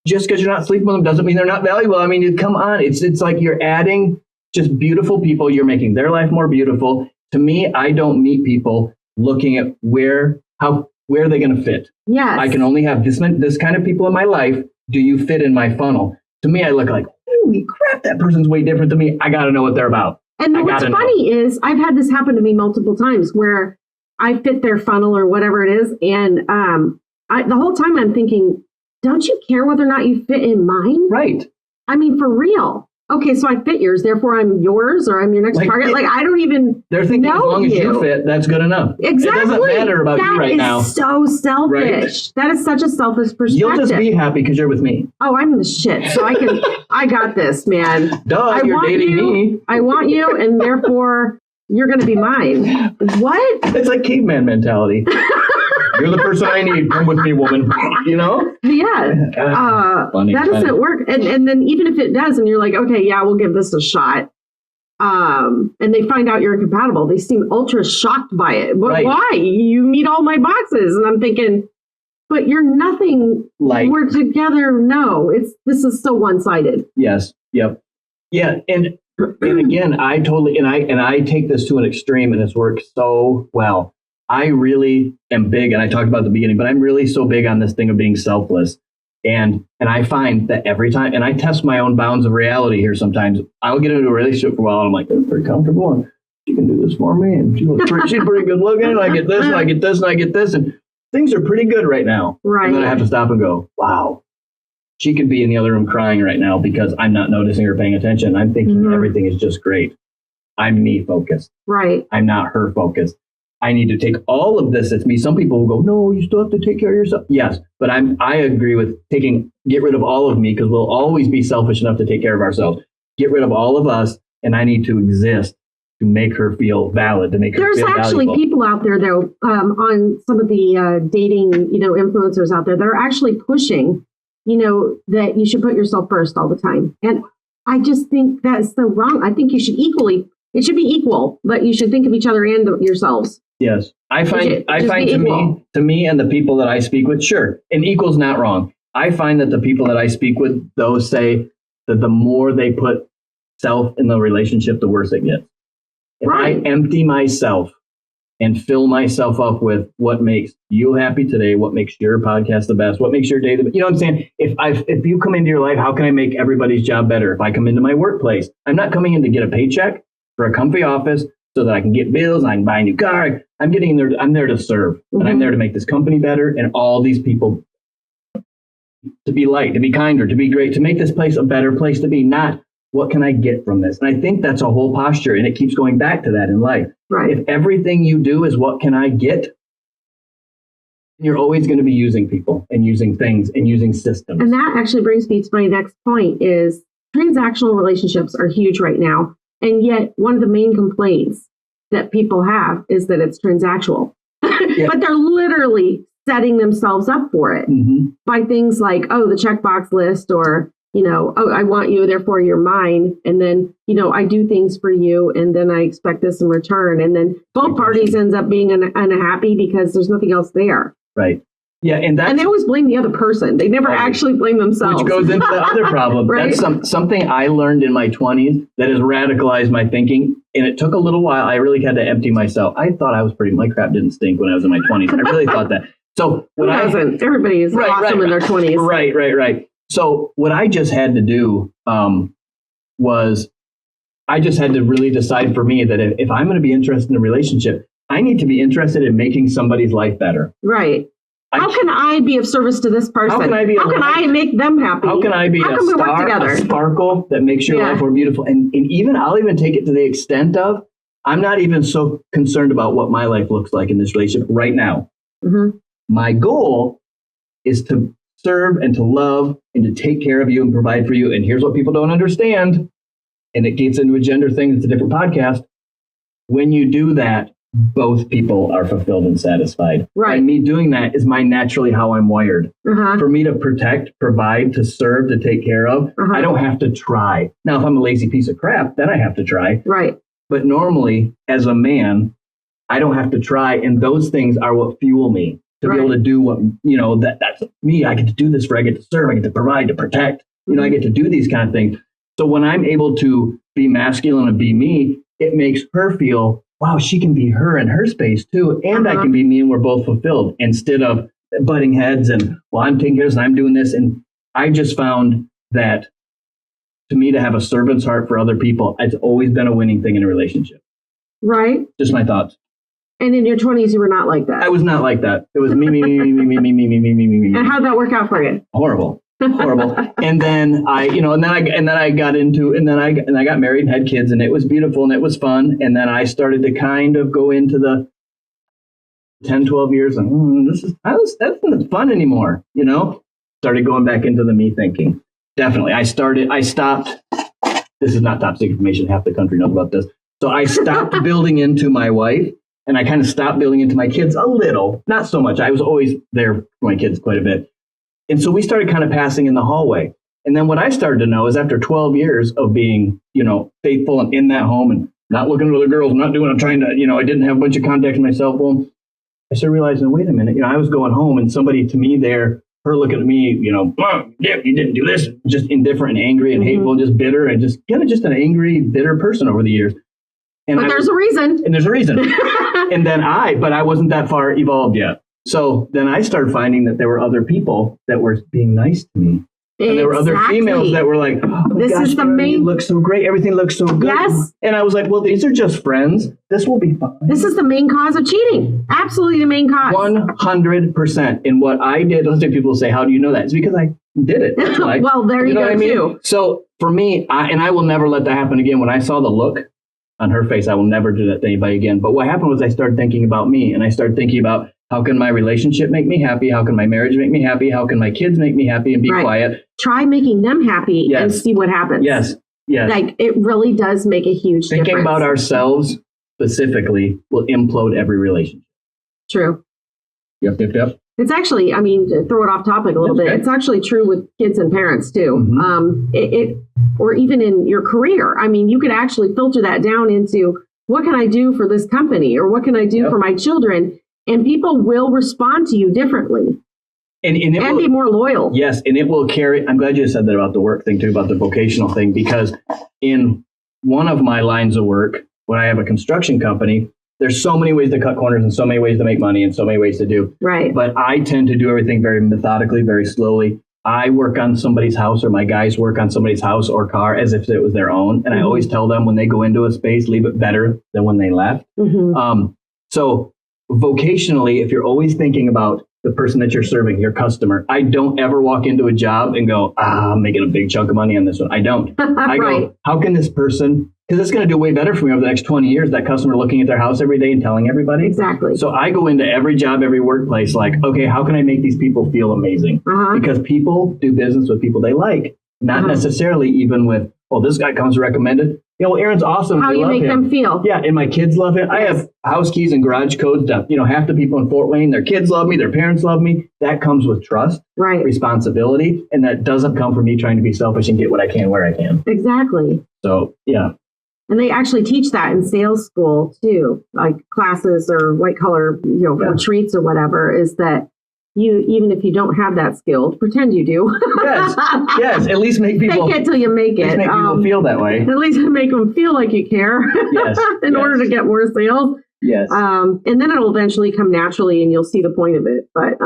Just because you're not sleeping with them doesn't mean they're not valuable. I mean, come on. It's like you're adding just beautiful people. You're making their life more beautiful. To me, I don't meet people looking at where are they going to fit. Yes. I can only have this kind of people in my life. Do you fit in my funnel? To me, I look like, holy crap, that person's way different than me. I got to know what they're about. And what's funny is I've had this happen to me multiple times where I fit their funnel or whatever it is. And the whole time I'm thinking, don't you care whether or not you fit in mine? Right. I mean, for real. Okay, so I fit yours, therefore I'm yours or I'm your next target. Like, I don't even They're thinking as long as you fit, that's good enough. Exactly. It doesn't matter about you right now. That is so selfish. Right? That is such a selfish perspective. You'll just be happy because you're with me. Oh, I'm the shit. So I got this, man. Duh, you're dating me. I want you, and therefore you're going to be mine. What? It's like caveman mentality. You're the person I need. Come with me, woman. You know? Yeah. Funny, that doesn't work. And then even if it does, and you're like, okay, yeah, we'll give this a shot. And they find out you're incompatible. They seem ultra shocked by it. But right. Why? You meet all my boxes. And I'm thinking, but you're nothing. Like, we're together. No, this is so one-sided. Yes. Yep. Yeah. And again, I take this to an extreme, and it's worked so well. I really am big, and I talked about at the beginning, but I'm really so big on this thing of being selfless. And I find that every time, and I test my own bounds of reality here sometimes, I'll get into a relationship for a while, and I'm like, I'm pretty comfortable, and she can do this for me, and she's pretty good looking, and I get this, and I get this, and I get this, and things are pretty good right now. Right. And then I have to stop and go, wow, she could be in the other room crying right now because I'm not noticing or paying attention. I'm thinking everything is just great. I'm me focused. Right. I'm not her focused. I need to take all of this. It's me. Some people will go, no, you still have to take care of yourself. Yes, but I agree with get rid of all of me, because we'll always be selfish enough to take care of ourselves. Get rid of all of us, and I need to exist to make her feel valid, to make her feel valuable. There's actually people out there, though, on some of the dating, influencers out there, that are actually pushing, that you should put yourself first all the time. And I just think that's so wrong. I think it should be equal, but you should think of each other and yourselves. Yes. I find to me and the people that I speak with, sure, and equal's not wrong. I find that the people that I speak with, those say that the more they put self in the relationship, the worse it gets. If I empty myself and fill myself up with what makes you happy today, what makes your podcast the best, what makes your day the best, you know what I'm saying? If you come into your life, how can I make everybody's job better? If I come into my workplace, I'm not coming in to get a paycheck for a comfy office so that I can get bills and I can buy a new car. I'm there to serve, and I'm there to make this company better and all these people to be light, to be kinder, to be great, to make this place a better place to be, not what can I get from this? And I think that's a whole posture, and it keeps going back to that in life. Right. If everything you do is what can I get, you're always going to be using people and using things and using systems. And that actually brings me to my next point is transactional relationships are huge right now. And yet one of the main complaints that people have is that it's transactional. Yeah. But they're literally setting themselves up for it by things like, the checkbox list, or, I want you, therefore you're mine. And then, I do things for you, and then I expect this in return. And then both parties ends up being unhappy because there's nothing else there. Right. Yeah. And they always blame the other person. They never actually blame themselves. Which goes into the other problem. Right? That's something I learned in my 20s that has radicalized my thinking. And it took a little while. I really had to empty myself. I thought I was my crap didn't stink when I was in my 20s. I really thought that. So everybody is awesome in their 20s. Right. So what I just had to do was I just had to really decide for me that if I'm going to be interested in a relationship, I need to be interested in making somebody's life better. Right. How can I be of service to this person? How can I make them happy? How can I be a sparkle that makes your life more beautiful? And I'll even take it to the extent of, I'm not even so concerned about what my life looks like in this relationship right now. Mm-hmm. My goal is to serve and to love and to take care of you and provide for you. And here's what people don't understand. And it gets into a gender thing. It's a different podcast. When you do that, both people are fulfilled and satisfied. Right. And me doing that is naturally how I'm wired. For me to protect, provide, to serve, to take care of, I don't have to try. Now, if I'm a lazy piece of crap, then I have to try. Right. But normally, as a man, I don't have to try. And those things are what fuel me to be able to do what, that's me. I get to do this where I get to serve, I get to provide, to protect. I get to do these kind of things. So when I'm able to be masculine and be me, it makes her feel, wow, she can be her in her space too. And I can be me and we're both fulfilled instead of butting heads and, well, I'm taking care of this and I'm doing this. And I just found that to me, to have a servant's heart for other people, it's always been a winning thing in a relationship. Right. Just my thoughts. And in your 20s, you were not like that. I was not like that. It was me. And how'd that work out for you? Horrible. And then I got married and had kids, and it was beautiful and it was fun. And then I started to kind of go into the 10, 12 years and that's not fun anymore. Started going back into the me thinking. Definitely. I stopped. This is not top secret information. Half the country knows about this. So I stopped building into my wife, and I kind of stopped building into my kids a little, not so much. I was always there for my kids quite a bit. And so we started kind of passing in the hallway. And then what I started to know is after 12 years of being, faithful and in that home and not looking at other girls, I didn't have a bunch of contacts in my cell phone. I started realizing, wait a minute, I was going home and somebody to me there, her looking at me, Mom, you didn't do this, just indifferent and angry and hateful, and just bitter and just just an angry, bitter person over the years. But there's a reason. And there's a reason. And then I wasn't that far evolved yet. So then I started finding that there were other people that were being nice to me. And there were other females that were like, oh my this gosh, is the main. You look so great. Everything looks so good. Yes. And I was like, well, these are just friends. This will be fine. This is the main cause of cheating. Absolutely the main cause. 100%. And what I did, let's say people say, how do you know that? It's because I did it. That's why. Well, there you go, too. So for me, I will never let that happen again. When I saw the look on her face, I will never do that to anybody again. But what happened was I started thinking about me, and I started thinking about, how can my relationship make me happy? How can my marriage make me happy? How can my kids make me happy and be quiet? Try making them happy and see what happens. Yes. Like, it really does make a huge difference. Thinking about ourselves specifically will implode every relationship. True. Yep. It's actually, to throw it off topic a little bit, it's actually true with kids and parents too. Or even in your career. You could actually filter that down into, what can I do for this company? Or what can I do for my children? And people will respond to you differently and be more loyal. Yes, and it will carry. I'm glad you said that about the work thing too, about the vocational thing, because in one of my lines of work, when I have a construction company, there's so many ways to cut corners and so many ways to make money and so many ways to do. Right. But I tend to do everything very methodically, very slowly. I work on somebody's house, or my guys work on somebody's house or car as if it was their own. And I always tell them, when they go into a space, leave it better than when they left. So vocationally, if you're always thinking about the person that you're serving, your customer, I don't ever walk into a job and go, I'm making a big chunk of money on this one. I don't. I go, how can this person, because it's going to do way better for me over the next 20 years, that customer looking at their house every day and telling everybody. Exactly. So I go into every job, every workplace, like, okay, how can I make these people feel amazing? Because people do business with people they like, not necessarily even with, well, this guy comes recommended. Aaron's awesome. How you make them feel. Yeah, and my kids love him. I have house keys and garage codes that, half the people in Fort Wayne, their kids love me, their parents love me. That comes with trust, responsibility, and that doesn't come from me trying to be selfish and get what I can where I can. Exactly. So, yeah. And they actually teach that in sales school too, like classes or white collar, retreats or whatever, is that you, even if you don't have that skill, pretend you do. Yes. At least make people fake it till you make it. Make people feel that way. At least make them feel like you care. In order to get more sales. Yes. And then it'll eventually come naturally, and you'll see the point of it. But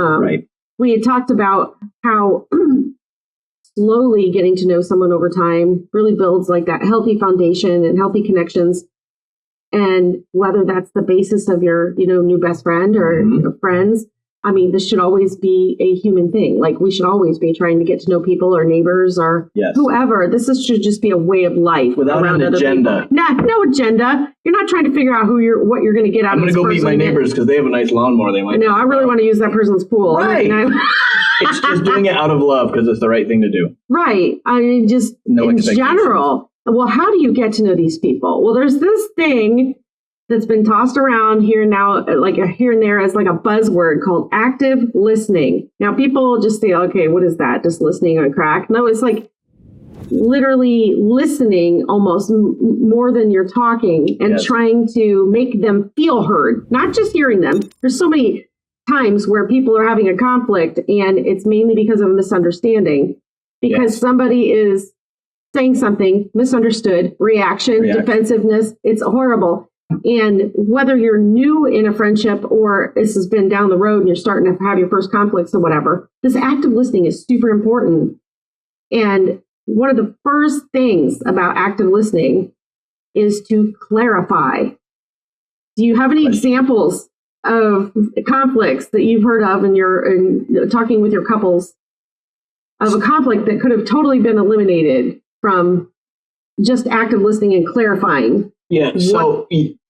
we had talked about how slowly getting to know someone over time really builds like that healthy foundation and healthy connections. And whether that's the basis of your, new best friend or friends. This should always be a human thing. Like, we should always be trying to get to know people or neighbors or whoever. Should just be a way of life. Without an agenda. No agenda. You're not trying to figure out what you're going to get out of this person. I'm going to go meet my neighbors because they have a nice lawnmower. They might. No, I really want to use that person's pool. Right. It's just doing it out of love because it's the right thing to do. Right. Just in general. Well, how do you get to know these people? Well, there's this thing that's been tossed around here and now, like here and there as like a buzzword called active listening. Now people just say, okay, what is that? Just listening on crack? No, it's like literally listening almost more than you're talking and trying to make them feel heard, not just hearing them. There's so many times where people are having a conflict and it's mainly because of a misunderstanding, because somebody is saying something misunderstood, reaction, defensiveness. It's horrible. And whether you're new in a friendship or this has been down the road and you're starting to have your first conflicts or whatever, this active listening is super important. And one of the first things about active listening is to clarify. Do you have any examples of conflicts that you've heard of in talking with your couples of a conflict that could have totally been eliminated from just active listening and clarifying what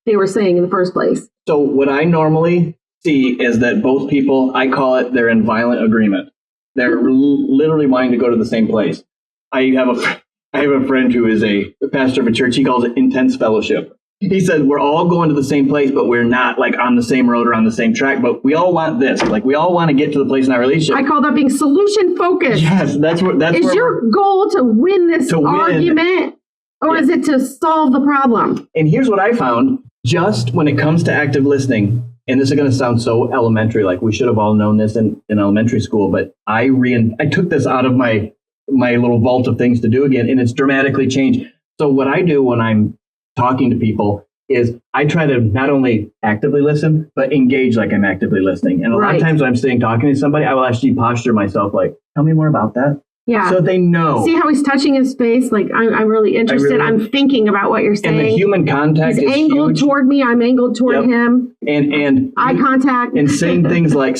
they were saying in the first place? So what I normally see is that both people, I call it, they're in violent agreement. They're literally wanting to go to the same place. I have a friend who is a pastor of a church. He calls it intense fellowship. He said, we're all going to the same place, but we're not like on the same road or on the same track. But we all want this. Like we all want to get to the place in our relationship. I call that being solution focused. Yes, that's is your goal to win this argument, or is it to solve the problem? And here's what I found: just when it comes to active listening, and this is going to sound so elementary, like we should have all known this in elementary school, but I took this out of my little vault of things to do again, and it's dramatically changed. So what I do when I'm talking to people is I try to not only actively listen, but engage like I'm actively listening. And a lot of times when I'm sitting talking to somebody, I will actually posture myself like, tell me more about that. Yeah. So they know. See how he's touching his face? Like, I'm really interested. I'm thinking about what you're saying. And the human contact he's is angled huge. toward me. I'm angled toward him. And eye contact. And saying things like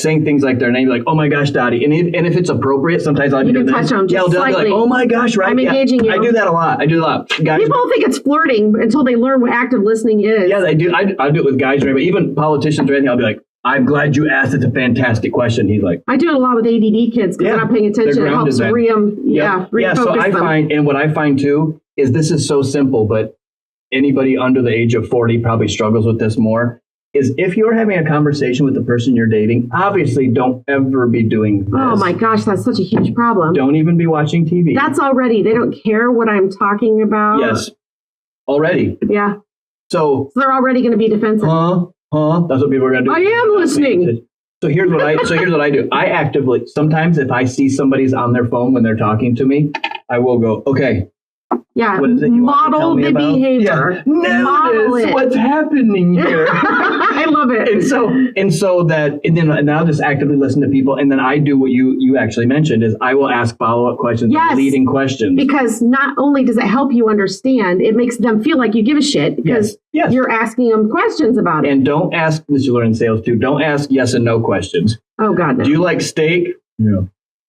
their name, like, oh my gosh, Dotty. And if it's appropriate, sometimes I'll be doing touch them just I'll be like, oh my gosh, right? I'm engaging you. I do that a lot. Guys, people think it's flirting until they learn what active listening is. Yeah, I do. I do it with guys, right? But even politicians or anything, I'll be like, I'm glad you asked. It's a fantastic question. He's like, I do it a lot with ADD kids because they're not paying attention. It helps refocus so I them. find, and what I find too, is this is so simple, but anybody under the age of 40 probably struggles with this more, is if you're having a conversation with the person you're dating, obviously don't ever be doing this. Oh my gosh, that's such a huge problem. Don't even be watching TV. That's already, they don't care what I'm talking about. Yes, already. Yeah. So they're already going to be defensive. That's what people are going to do. I am listening. So here's what I do. I actively, sometimes if I see somebody's on their phone when they're talking to me, I will go, okay. Yeah, what is it you model the behavior. Yeah. Notice what's happening here. I love it. And then I'll just actively listen to people, and then I do what you actually mentioned is I will ask follow-up questions, leading questions. Because not only does it help you understand, it makes them feel like you give a shit because you're asking them questions about it. And don't ask, this you learn in sales too, don't ask yes and no questions. Oh God, no. Do you like steak? Yeah.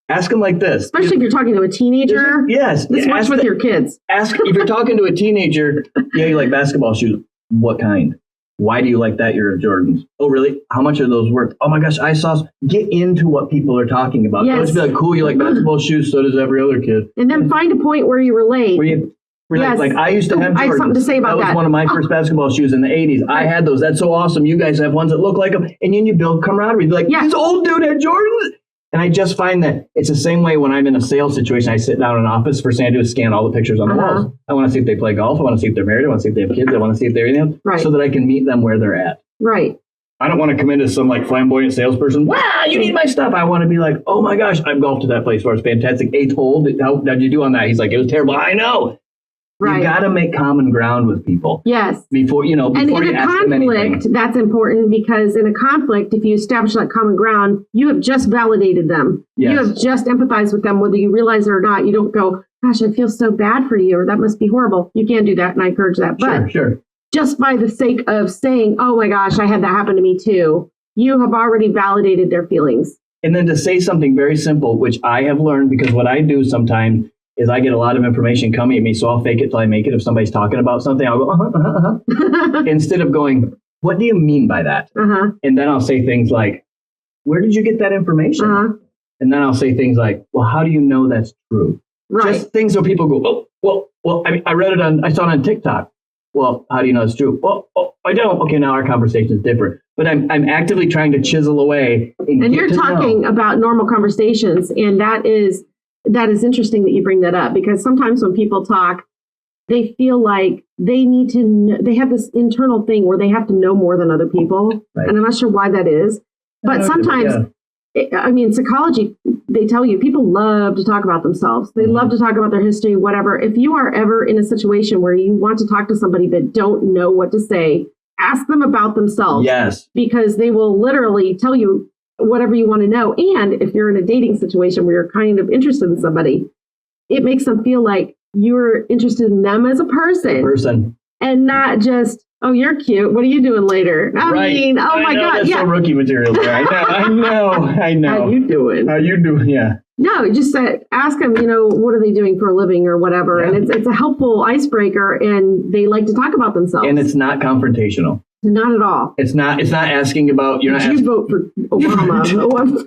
Ask them like this. Especially if you're talking to a teenager. Yes. This works with your kids. Ask if you're talking to a teenager, you like basketball shoes. What kind? Why do you like that? You're Jordans. Oh, really? How much are those worth? Oh my gosh, I saw. Get into what people are talking about. Don't just be like, cool, you like basketball shoes, so does every other kid. And then find a point where you relate. Like I used to have Jordans. I have something to say about that. That was one of my first basketball shoes in the 80s. I had those. That's so awesome. You guys have ones that look like them. And then you build camaraderie. Like, this old dude had Jordans. And I just find that it's the same way when I'm in a sales situation. I sit down in an office. First thing I do is scan all the pictures on the walls. I want to see if they play golf. I want to see if they're married. I want to see if they have kids. I want to see if they're anything else. Right. So that I can meet them where they're at. Right. I don't want to come into some like flamboyant salesperson. Wow, you need my stuff. I want to be like, oh my gosh, I've golfed to that place where it's fantastic. Hey, how did you do on that? He's like, it was terrible. I know. Right. You got to make common ground with people. Yes. Before you ask them anything. And in a conflict, that's important because in a conflict, if you establish that common ground, you have just validated them. Yes. You have just empathized with them, whether you realize it or not. You don't go, gosh, I feel so bad for you, or that must be horrible. You can do that, and I encourage that. But just by the sake of saying, oh my gosh, I had that happen to me too, you have already validated their feelings. And then to say something very simple, which I have learned, because what I do sometimes is I get a lot of information coming at me, so I'll fake it till I make it. If somebody's talking about something, I'll go, instead of going, what do you mean by that? And then I'll say things like, where did you get that information? And then I'll say things like, well, how do you know that's true? Right. Just things where people go, I read it I saw it on TikTok. Well, how do you know it's true? Well, I don't. Okay, now our conversation is different. But I'm actively trying to chisel away. And you're talking about normal conversations, and that is interesting that you bring that up, because sometimes when people talk, they feel like they need to know, they have this internal thing where they have to know more than other people. Right. And I'm not sure why that is. But sometimes, I mean, psychology, they tell you people love to talk about themselves. They love to talk about their history, whatever. If you are ever in a situation where you want to talk to somebody but don't know what to say, ask them about themselves. Yes. Because they will literally tell you whatever you want to know. And if you're in a dating situation where you're kind of interested in somebody, it makes them feel like you're interested in them as a person. And not just, oh, you're cute. What are you doing later? I mean, oh my God. That's some rookie material there. I know. How you doing? Yeah. No, just ask them, what are they doing for a living or whatever. Yeah. And it's a helpful icebreaker, and they like to talk about themselves. And it's not confrontational. Not at all. It's not asking about, you vote for Obama.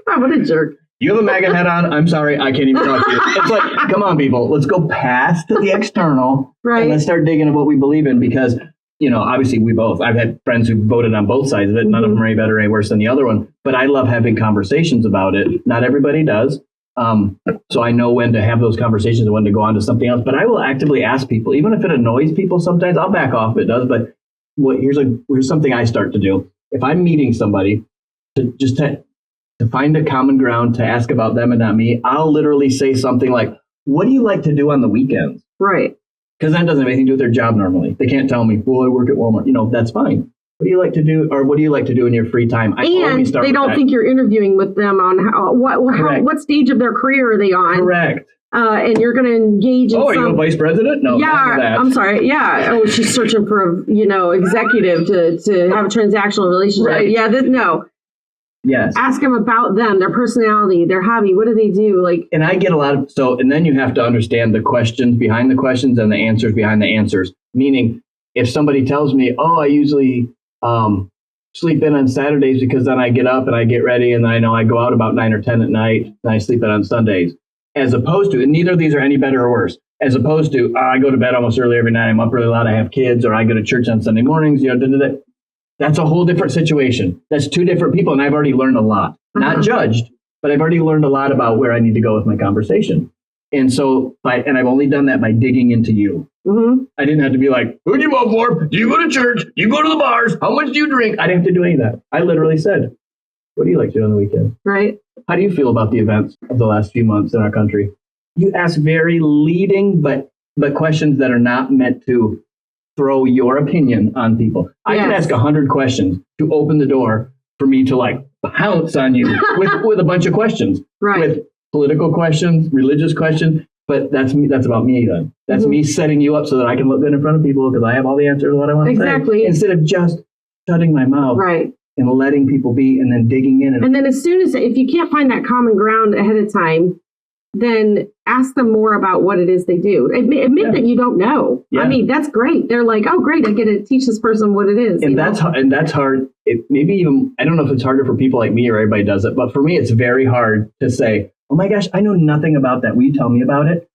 God, what a jerk. You have a MAGA hat on. I'm sorry, I can't even talk to you. It's like, come on, people. Let's go past the external, right? And let's start digging at what we believe in, because, obviously I've had friends who voted on both sides of it. None of them are any better or any worse than the other one. But I love having conversations about it. Not everybody does. So I know when to have those conversations and when to go on to something else. But I will actively ask people, even if it annoys people sometimes. I'll back off if it does. But here's something I start to do. If I'm meeting somebody, to find a common ground, to ask about them and not me, I'll literally say something like, what do you like to do on the weekends? Right. Because that doesn't have anything to do with their job normally. They can't tell me, well, I work at Walmart. That's fine. What do you like to do? Or what do you like to do in your free time? And they don't think you're interviewing with them on what stage of their career are they on? Correct. And you're going to engage in are you a vice president? No. Yeah, I'm sorry. Yeah. Oh, she's searching for executive to have a transactional relationship. Right. Yeah. No. Yes. Ask them about them, their personality, their hobby. What do they do? And I get a lot of, and then you have to understand the questions behind the questions and the answers behind the answers. Meaning, if somebody tells me, oh, I usually sleep in on Saturdays because then I get up and I get ready and I know I go out about 9 or 10 at night and I sleep in on Sundays. As opposed to, and neither of these are any better or worse, as opposed to, I go to bed almost early every night, I'm up really late, I have kids, or I go to church on Sunday mornings, That's a whole different situation. That's two different people, and I've already learned a lot. Not judged, but I've already learned a lot about where I need to go with my conversation. And so, and I've only done that by digging into you. Mm-hmm. I didn't have to be like, who do you vote for? Do you go to church? Do you go to the bars? How much do you drink? I didn't have to do any of that. I literally said, what do you like to do on the weekend? Right. How do you feel about the events of the last few months in our country? You ask very leading, but questions that are not meant to throw your opinion on people. I can ask 100 questions to open the door for me to pounce on you with a bunch of questions, right? With political questions, religious questions. But that's me. That's about me then. That's me setting you up so that I can look good in front of people because I have all the answers to what I want to say. Exactly. Instead of just shutting my mouth. Right. And letting people be and then digging in. And then as soon as, if you can't find that common ground ahead of time, then ask them more about what it is they do. Admit that you don't know. Yeah. I mean, that's great. They're like, oh, great, I get to teach this person what it is. And that's hard. Maybe even, I don't know if it's harder for people like me or everybody does it, but for me, it's very hard to say, oh my gosh, I know nothing about that. Will you tell me about it?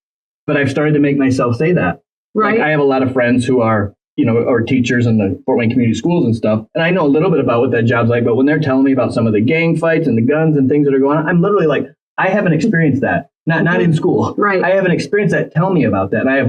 But I've started to make myself say that. Right. I have a lot of friends who are, or teachers in the Fort Wayne community schools and stuff. And I know a little bit about what that job's like, but when they're telling me about some of the gang fights and the guns and things that are going on, I'm literally like, I haven't experienced that. Not in school. Right. I haven't experienced that. Tell me about that. And I have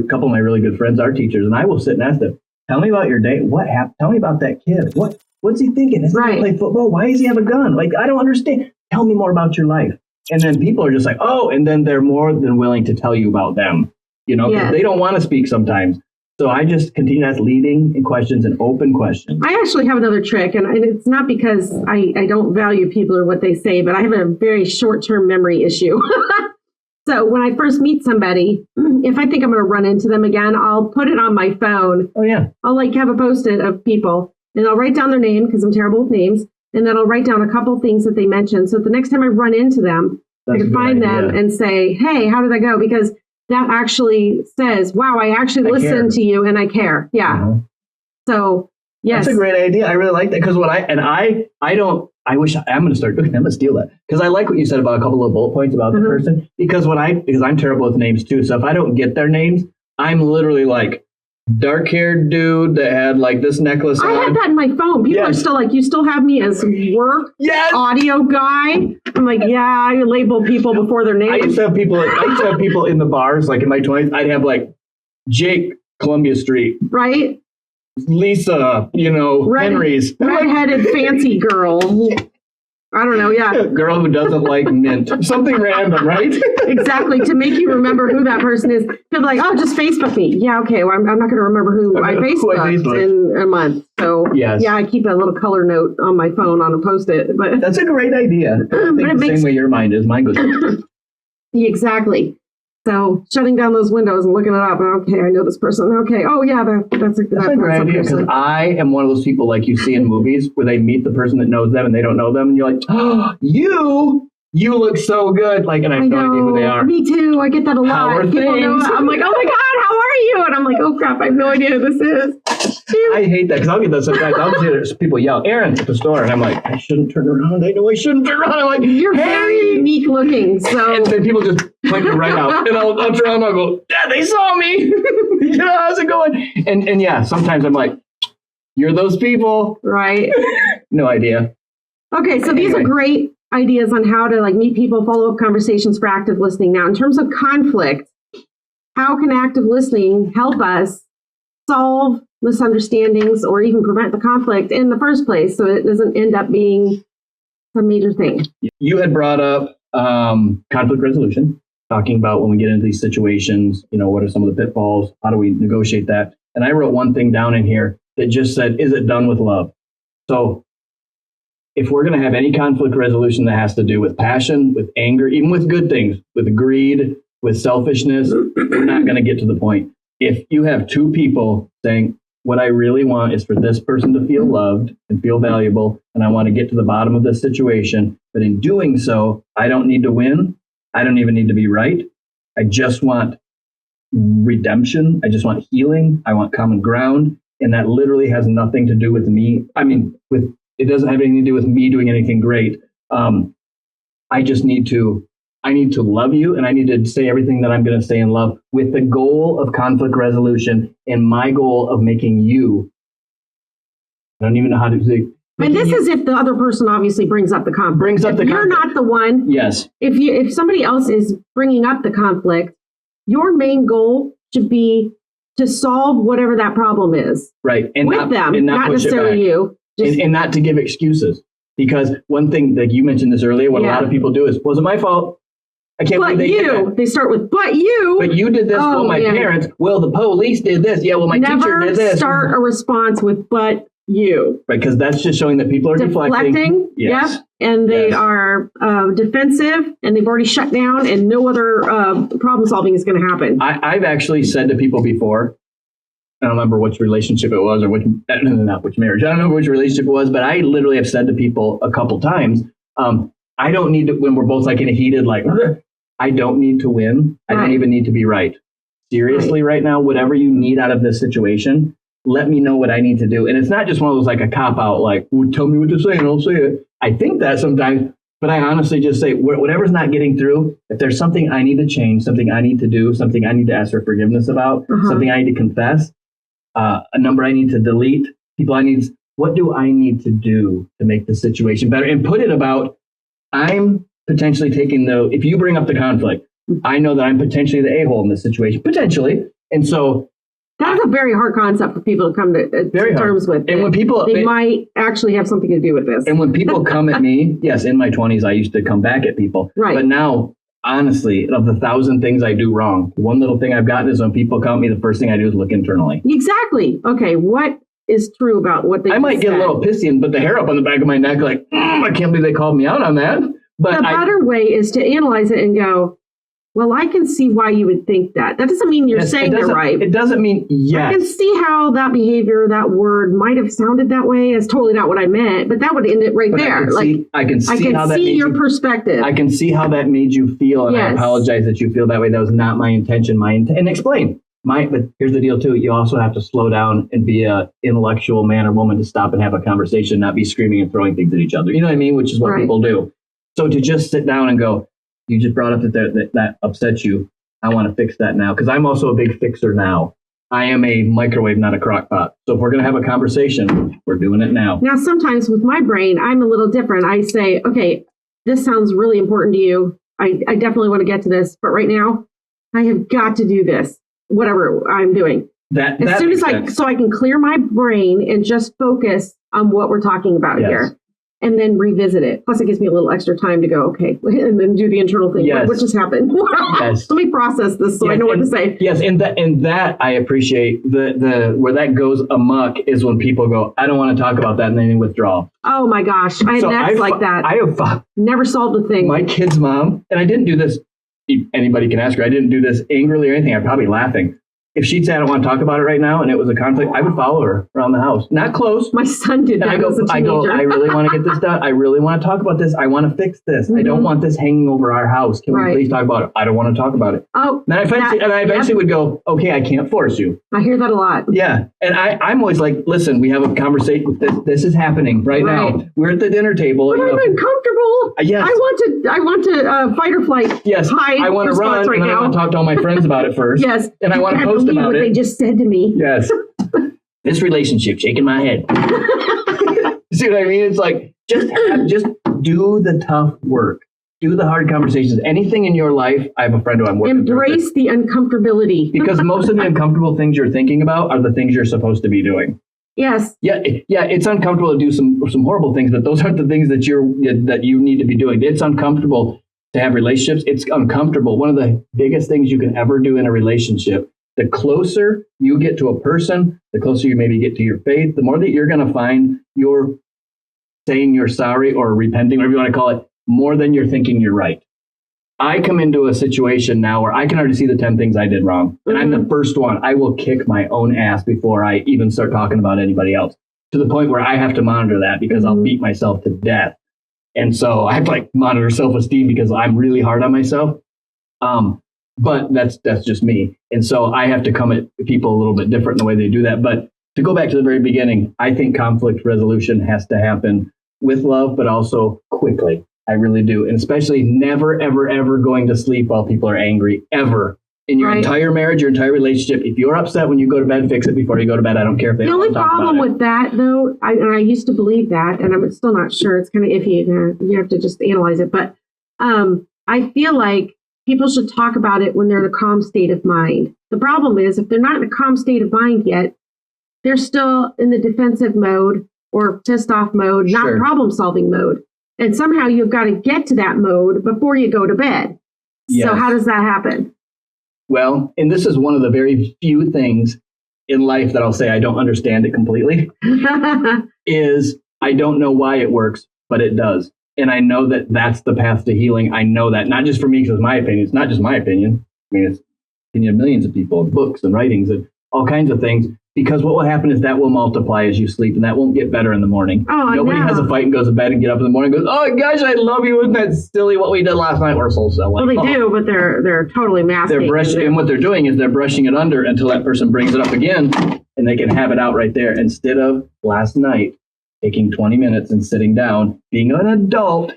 couple of my really good friends are teachers, and I will sit and ask them, tell me about your day. What happened? Tell me about that kid. What's he thinking? Is he going to play football? Why does he have a gun? I don't understand. Tell me more about your life. And then people are just like, oh, and then they're more than willing to tell you about them, because they don't want to speak sometimes. So I just continue to ask leading questions and open questions. I actually have another trick, and it's not because I don't value people or what they say, but I have a very short-term memory issue. So when I first meet somebody, if I think I'm going to run into them again, I'll put it on my phone. Oh, yeah. I'll have a Post-it of people, and I'll write down their name because I'm terrible with names, and then I'll write down a couple things that they mentioned. So the next time I run into them, I can find them and say, hey, how did that go? Because that actually says, wow, I actually listened to you and I care. Yeah. Uh-huh. So, yes. That's a great idea. I really like that because I wish I'm going to start doing that. I'm going to steal that because I like what you said about a couple of bullet points about the person because I'm terrible with names too. So if I don't get their names, I'm literally like dark-haired dude that had like this necklace I on. had that in my phone. People are still like, you still have me as work audio guy? I'm like, yeah, I label people before their names. I used to have people in the bars, like in my 20s. I'd have like Jake, Columbia Street. Right? Lisa, Henry's. Redheaded fancy girl. I don't know, yeah. Girl who doesn't like mint. Something random, right? Exactly, to make you remember who that person is. People are like, oh, just Facebook me. Yeah, okay, well, I'm not going to remember who I Facebooked in a month. So, yes. Yeah, I keep a little color note on my phone on a Post-it. But that's a great idea. I think the same way your mind is. Mine goes. Exactly. So shutting down those windows and looking it up. Okay, I know this person. Okay. Oh, yeah, that's a great idea. Because I am one of those people like you see in movies where they meet the person that knows them and they don't know them. And you're like, oh, you look so good. Like, and I have no idea who they are. Me too. I get that a lot. How are things? I'm like, oh my God, how are you? And I'm like, oh crap, I have no idea who this is. I hate that because I'll get that sometimes. I'll hear people yell, Aaron, at the store. And I'm like, I shouldn't turn around. I know I shouldn't turn around. I'm like, you're very unique looking. So. And then people just point me right out. And I'll turn around and I'll go, Dad, they saw me. How's it going? And yeah, sometimes I'm like, you're those people. Right. No idea. Okay, so these are great ideas on how to meet people, follow up conversations for active listening. Now, in terms of conflict, how can active listening help us solve misunderstandings or even prevent the conflict in the first place so it doesn't end up being a major thing? You had brought up conflict resolution, talking about when we get into these situations, what are some of the pitfalls? How do we negotiate that? And I wrote one thing down in here that just said, is it done with love? So if we're going to have any conflict resolution that has to do with passion, with anger, even with good things, with greed, with selfishness, we're not going to get to the point. If you have two people saying, what I really want is for this person to feel loved and feel valuable, and I want to get to the bottom of this situation, but in doing so, I don't need to win. I don't even need to be right. I just want redemption. I just want healing. I want common ground. And that literally has nothing to do with me. It doesn't have anything to do with me doing anything great. I need to love you, and I need to say everything that I'm going to say in love with the goal of conflict resolution and my goal of making you. I don't even know how to say. And this is if the other person obviously brings up the conflict. You're not the one. Yes. If somebody else is bringing up the conflict, your main goal should be to solve whatever that problem is. Right. And with them, and not necessarily you. And not to give excuses. Because one thing, like you mentioned this earlier, what a lot of people do is, wasn't my fault. I can't believe they did that. They start with, but you. But you did this. Well, my parents. Well, the police did this. Yeah, well, my teacher did this. Never start a response with, but you. Right, because that's just showing that people are deflecting. Yes. Yep. And they are defensive, and they've already shut down, and no other problem solving is going to happen. I've actually said to people before, I don't remember which relationship it was or not which marriage. I don't know which relationship it was, but I literally have said to people a couple times, I don't need to, when we're both like in a heated, like, I don't need to win. I don't even need to be right. Seriously, right now, whatever you need out of this situation, let me know what I need to do. And it's not just one of those like a cop out, like, well, tell me what to say and I'll say it. I think that sometimes, but I honestly just say, whatever's not getting through, if there's something I need to change, something I need to do, something I need to ask for forgiveness about, something I need to confess, a number I need to delete, what do I need to do to make the situation better? And put it about, I'm potentially if you bring up the conflict, I know that I'm potentially the a-hole in this situation, potentially. And so that's a very hard concept for people to come to terms with. And when they might actually have something to do with this. And when people come at me, yes, in my 20s, I used to come back at people. Right. But now, honestly, of the 1,000 things I do wrong, one little thing I've gotten is when people come at me, the first thing I do is look internally. Exactly. Okay, what is true about what they I might get a little pissy and put the hair up on the back of my neck like, I can't believe they called me out on that. But the better way is to analyze it and go, well, I can see why you would think that. That doesn't mean you're saying they're right. It doesn't mean yes. I can see how that behavior, that word might have sounded that way. It's totally not what I meant, but that would end it right there. I can see your perspective. I can see how that made you feel, and I apologize that you feel that way. That was not my intention. And explain. But here's the deal too. You also have to slow down and be an intellectual man or woman to stop and have a conversation, not be screaming and throwing things at each other. You know what I mean? Which is what people do. So to just sit down and go, you just brought up that upsets you. I want to fix that now. Because I'm also a big fixer now. I am a microwave, not a crock pot. So if we're going to have a conversation, we're doing it now. Now, sometimes with my brain, I'm a little different. I say, okay, this sounds really important to you. I definitely want to get to this. But right now, I have got to do this, whatever I'm doing. As soon as I can clear my brain and just focus on what we're talking about here. And then revisit it. Plus, it gives me a little extra time to go, okay, and then do the internal thing. Yes. What just happened? Let me process this so I know what to say. Yes, and that I appreciate. The where that goes amok is when people go, I don't want to talk about that, and then they withdraw. Oh my gosh, I had next like that. I have never solved a thing. My kid's mom, and I didn't do this. Anybody can ask her. I didn't do this angrily or anything. I'm probably laughing. If she'd say, I don't want to talk about it right now, and it was a conflict, I would follow her around the house. Not close. My son did that as a teenager. I really want to get this done. I really want to talk about this. I want to fix this. I don't want this hanging over our house. Can we please talk about it? I don't want to talk about it. Oh. And I eventually would go, okay, I can't force you. I hear that a lot. Yeah. And I'm always like, listen, we have a conversation. This is happening right now. We're at the dinner table. But I'm uncomfortable. Yes. I want to fight or flight. Yes. I want to run and I want to talk to all my friends about it first. Yes. And I want to post about what it. They just said to me. Yes. This relationship, shaking my head. See what I mean? It's like, just do the tough work. Do the hard conversations. Anything in your life, I have a friend who I'm working with. Embrace the uncomfortability. Because most of the uncomfortable things you're thinking about are the things you're supposed to be doing. Yes. Yeah, it's uncomfortable to do some horrible things, but those aren't the things that you need to be doing. It's uncomfortable to have relationships. It's uncomfortable. One of the biggest things you can ever do in a relationship, the closer you get to a person, the closer you maybe get to your faith, the more that you're going to find you're saying you're sorry or repenting, whatever you want to call it, more than you're thinking you're right. I come into a situation now where I can already see the 10 things I did wrong. And I'm the first one. I will kick my own ass before I even start talking about anybody else, to the point where I have to monitor that because I'll beat myself to death. And so I have to monitor self-esteem because I'm really hard on myself. But that's just me. And so I have to come at people a little bit different in the way they do that. But to go back to the very beginning, I think conflict resolution has to happen with love, but also quickly. I really do. And especially never, ever, ever going to sleep while people are angry, ever. In your entire marriage, your entire relationship, if you're upset when you go to bed, fix it before you go to bed. I don't care if they don't want to talk about it. The only problem with that, though, I used to believe that, and I'm still not sure. It's kind of iffy. You have to just analyze it. But I feel like people should talk about it when they're in a calm state of mind. The problem is, if they're not in a calm state of mind yet, they're still in the defensive mode or pissed off mode, not problem solving mode. And somehow you've got to get to that mode before you go to bed. Yes. So how does that happen? Well, and this is one of the very few things in life that I'll say I don't understand it completely, is I don't know why it works, but it does. And I know that that's the path to healing. I know that, not just for me, because it's my opinion. It's not just my opinion. I mean, it's the opinion of millions of people, and books and writings and all kinds of things. Because what will happen is that will multiply as you sleep, and that won't get better in the morning. Nobody has a fight and goes to bed and get up in the morning and goes, oh gosh, I love you. Isn't that silly what we did last night? We're so silly. Well, they do, but they're totally masking. They're brushing, and what they're doing is they're brushing it under until that person brings it up again, and they can have it out right there. Instead of last night taking 20 minutes and sitting down, being an adult,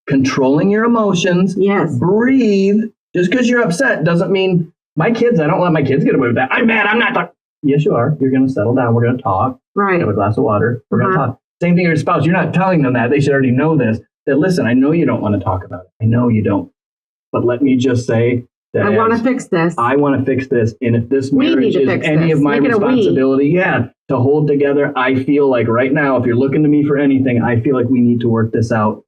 controlling your emotions. Yes. Breathe. Just because you're upset doesn't mean I don't let my kids get away with that. I'm mad. I'm not talking. Yes, you are. You're going to settle down. We're going to talk. Right. Have a glass of water. We're going to talk. Same thing with your spouse. You're not telling them that. They should already know this. That, listen, I know you don't want to talk about it. I know you don't. But let me just say that I want to fix this. I want to fix this. And if this marriage is any of my responsibility, to hold together, I feel like right now, if you're looking to me for anything, I feel like we need to work this out.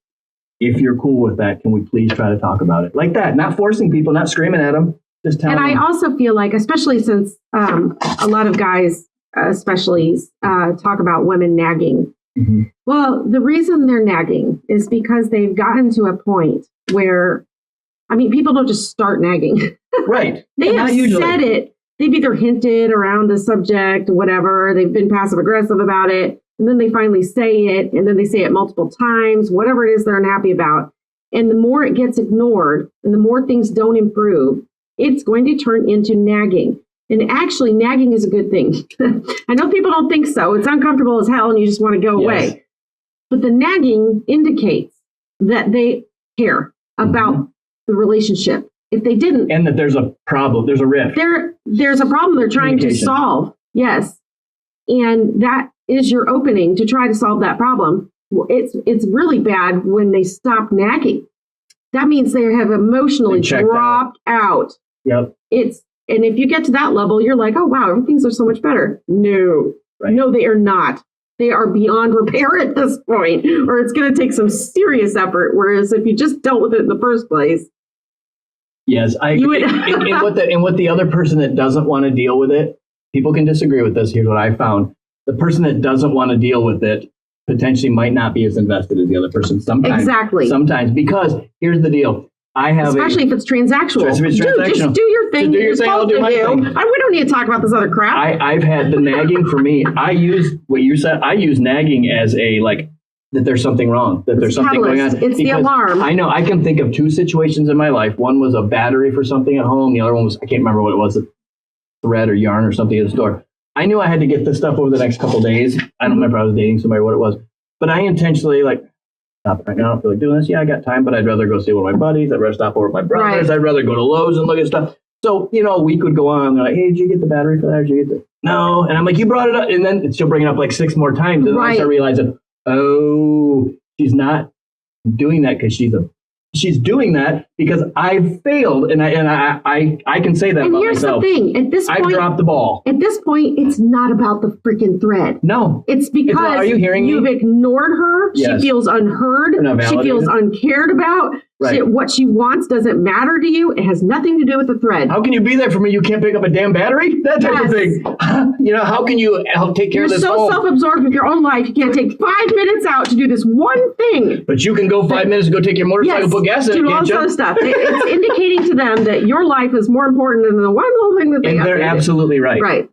If you're cool with that, can we please try to talk about it? Like that. Not forcing people, not screaming at them. And I also feel like, especially since a lot of guys, especially, talk about women nagging. Mm-hmm. Well, the reason they're nagging is because they've gotten to a point where, people don't just start nagging. Right. They have said it. They've either hinted around the subject, whatever. They've been passive aggressive about it. And then they finally say it. And then they say it multiple times, whatever it is they're unhappy about. And the more it gets ignored and the more things don't improve, it's going to turn into nagging. And actually, nagging is a good thing. I know people don't think so. It's uncomfortable as hell and you just want to go away. But the nagging indicates that they care about the relationship if they didn't. And that there's a problem, there's a rift. There's a problem they're trying to solve. Yes. And that is your opening to try to solve that problem. It's really bad when they stop nagging. That means they have emotionally dropped out. Yep. And if you get to that level, you're like, oh, wow, things are so much better. No, no, they are not. They are beyond repair at this point, or it's going to take some serious effort. Whereas if you just dealt with it in the first place. Yes, I agree. And what the other person that doesn't want to deal with it, people can disagree with this. Here's what I found. The person that doesn't want to deal with it potentially might not be as invested as the other person sometimes. Exactly. Sometimes, because here's the deal. Especially if it's transactional. Dude, just do your thing. Do your thing, I'll do my thing. We don't need to talk about this other crap. I've had the nagging for me. I use what you said. I use nagging as a that there's something wrong, that there's something going on. It's the alarm. I know. I can think of two situations in my life. One was a battery for something at home. The other one was, I can't remember what it was, a thread or yarn or something at the store. I knew I had to get this stuff over the next couple of days. I don't remember if I was dating somebody or what it was. But I intentionally stop right now. I don't feel like doing this. Yeah, I got time, but I'd rather go see one of my buddies. I'd rather stop over at my brother's. Right. I'd rather go to Lowe's and look at stuff. So, a week would go on. They're like, hey, did you get the battery for that? Did you get the... No. And I'm like, you brought it up. And then she'll bring it up 6 more times. And then I start realizing, oh, she's not doing that because she's doing that because I failed. And I can say that and about here's myself. The thing. At this point, I've dropped the ball. At this point, it's not about the freaking thread. No. It's because are you hearing you've ignored her. Yes. She feels unheard. She feels uncared about. Right. What she wants doesn't matter to you. It has nothing to do with the thread. How can you be there for me? You can't pick up a damn battery? That type of thing. How can you help take care of this You're so self-absorbed with your own life. You can't take 5 minutes out to do this one thing. But you can go 5 minutes and go take your motorcycle, put gas in it, do all sort of stuff. It's indicating to them that your life is more important than the one little thing that they have. And they're absolutely right. Right.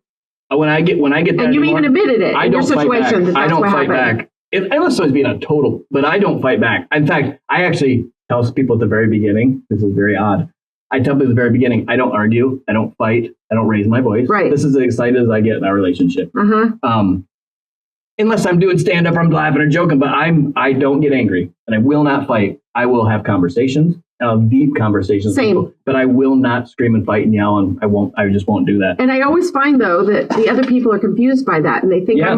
When I get that, and you even admitted it. I don't fight back. I don't fight back. Unless someone's being a total, but I don't fight back. In fact, I actually tell people at the very beginning, this is very odd. I tell people at the very beginning, I don't argue, I don't fight, I don't raise my voice. Right. This is as excited as I get in our relationship. Unless I'm doing stand up, I'm laughing or joking, but I don't get angry and I will not fight. I will have conversations. Deep conversations. Same. But I will not scream and fight and yell, and I just won't do that. And I always find though that the other people are confused by that, and they think I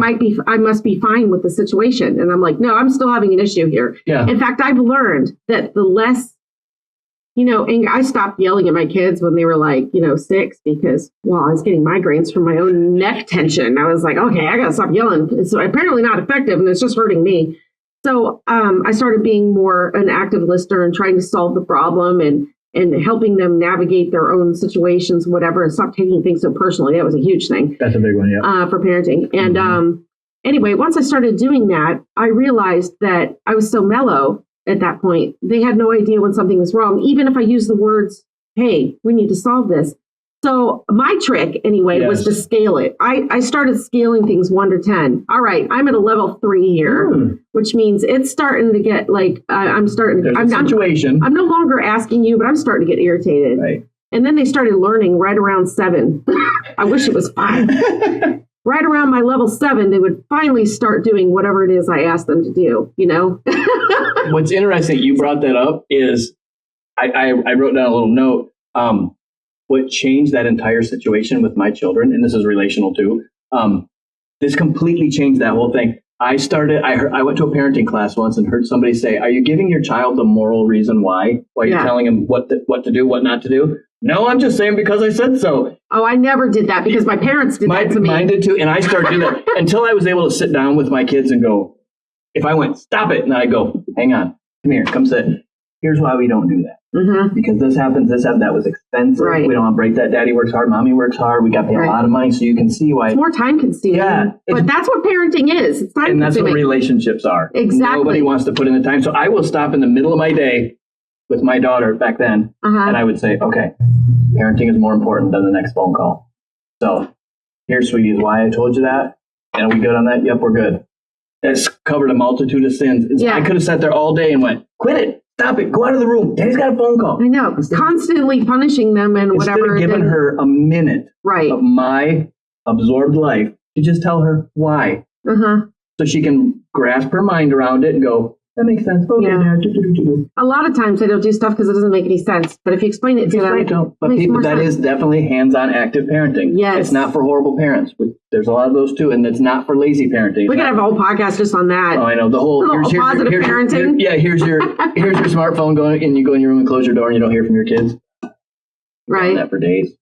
must be fine with the situation, and I'm like, no, I'm still having an issue here. Yeah. In fact, I've learned that the less, I stopped yelling at my kids when they were 6 because, I was getting migraines from my own neck tension. I was like, okay, I gotta stop yelling. It's apparently not effective, and it's just hurting me. So I started being more an active listener and trying to solve the problem and helping them navigate their own situations, whatever, and stop taking things so personally. That was a huge thing. That's a big one, yeah. For parenting. And anyway, once I started doing that, I realized that I was so mellow at that point. They had no idea when something was wrong, even if I used the words, hey, we need to solve this. So my trick, anyway, was to scale it. I started scaling things 1 to 10. All right, I'm at a level 3 here, which means it's starting to get I'm no longer asking you, but I'm starting to get irritated. Right. And then they started learning right around 7. I wish it was 5. Right around my level 7, they would finally start doing whatever it is I asked them to do, What's interesting, you brought that up, is I wrote down a little note. What changed that entire situation with my children, and this is relational too, this completely changed that whole thing. I went to a parenting class once and heard somebody say, are you giving your child the moral reason why you're telling him what to do, what not to do? No, I'm just saying because I said so. Oh, I never did that because my parents did that to me. Mine did too, and I started doing that until I was able to sit down with my kids and go, if I went, stop it, and I go, hang on, come here, come sit. Here's why we don't do that. Because this happens, that was expensive. Right. We don't want to break that. Daddy works hard. Mommy works hard. We got to pay a lot of money, so you can see why. It's more time consuming. Yeah. But that's what parenting is. It's time consuming. And that's what relationships are. Exactly. Nobody wants to put in the time. So I will stop in the middle of my day with my daughter back then, and I would say, okay, parenting is more important than the next phone call. So here, sweetie, is why I told you that. And are we good on that? Yep, we're good. It's covered a multitude of sins. I could have sat there all day and went, quit it. Stop it. Go out of the room. Daddy's got a phone call. I know. Constantly punishing them and whatever. Instead of giving her a minute of my absorbed life to just tell her why. So she can grasp her mind around it and go, That makes sense. Okay, Yeah. Dad. Do. A lot of times they don't do stuff because it doesn't make any sense. But if you explain it to them, But people, that is definitely hands-on active parenting. Yes. It's not for horrible parents. There's a lot of those too, and it's not for lazy parenting. We could have a whole podcast just on that. Oh, I know the whole Positive parenting. Here's your smartphone going, and you go in your room and close your door, and you don't hear from your kids. Right. That for days.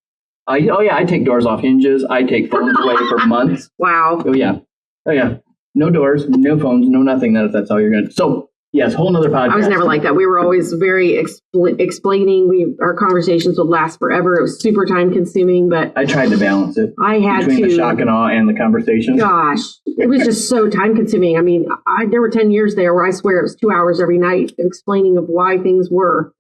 I take doors off hinges. I take phones away for months. Wow. Oh yeah. No doors, no phones, no nothing. That's all you're gonna. So yes, whole nother podcast. I was never like that. We were always very explaining. Our conversations would last forever. It was super time consuming, but I tried to balance it. I had between to. the shock and awe and the conversation. Gosh, it was just so time consuming. I mean, there were 10 years there where I swear it was 2 hours every night explaining of why things were.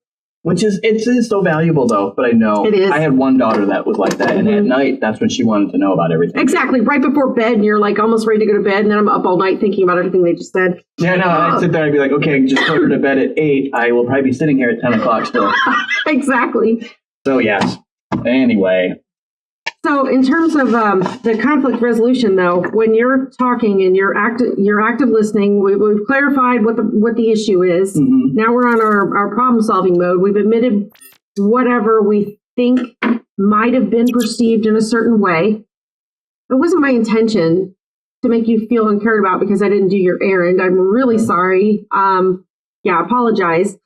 Which is so valuable though. But I know it is. I had one daughter that was like that, and at night that's when she wanted to know about everything. Exactly, right before bed, and you're like almost ready to go to bed, and then I'm up all night thinking about everything they just said. Yeah, no, I'd sit there and be like, okay, just put her to bed at 8. I will probably be sitting here at 10 o'clock still. Exactly. So yes. Anyway. So in terms of the conflict resolution, though, when you're talking and you're active listening, we've clarified what the issue is. Mm-hmm. Now we're on our problem solving mode. We've admitted whatever we think might have been perceived in a certain way. It wasn't my intention to make you feel uncared about because I didn't do your errand. I'm really sorry. Apologize.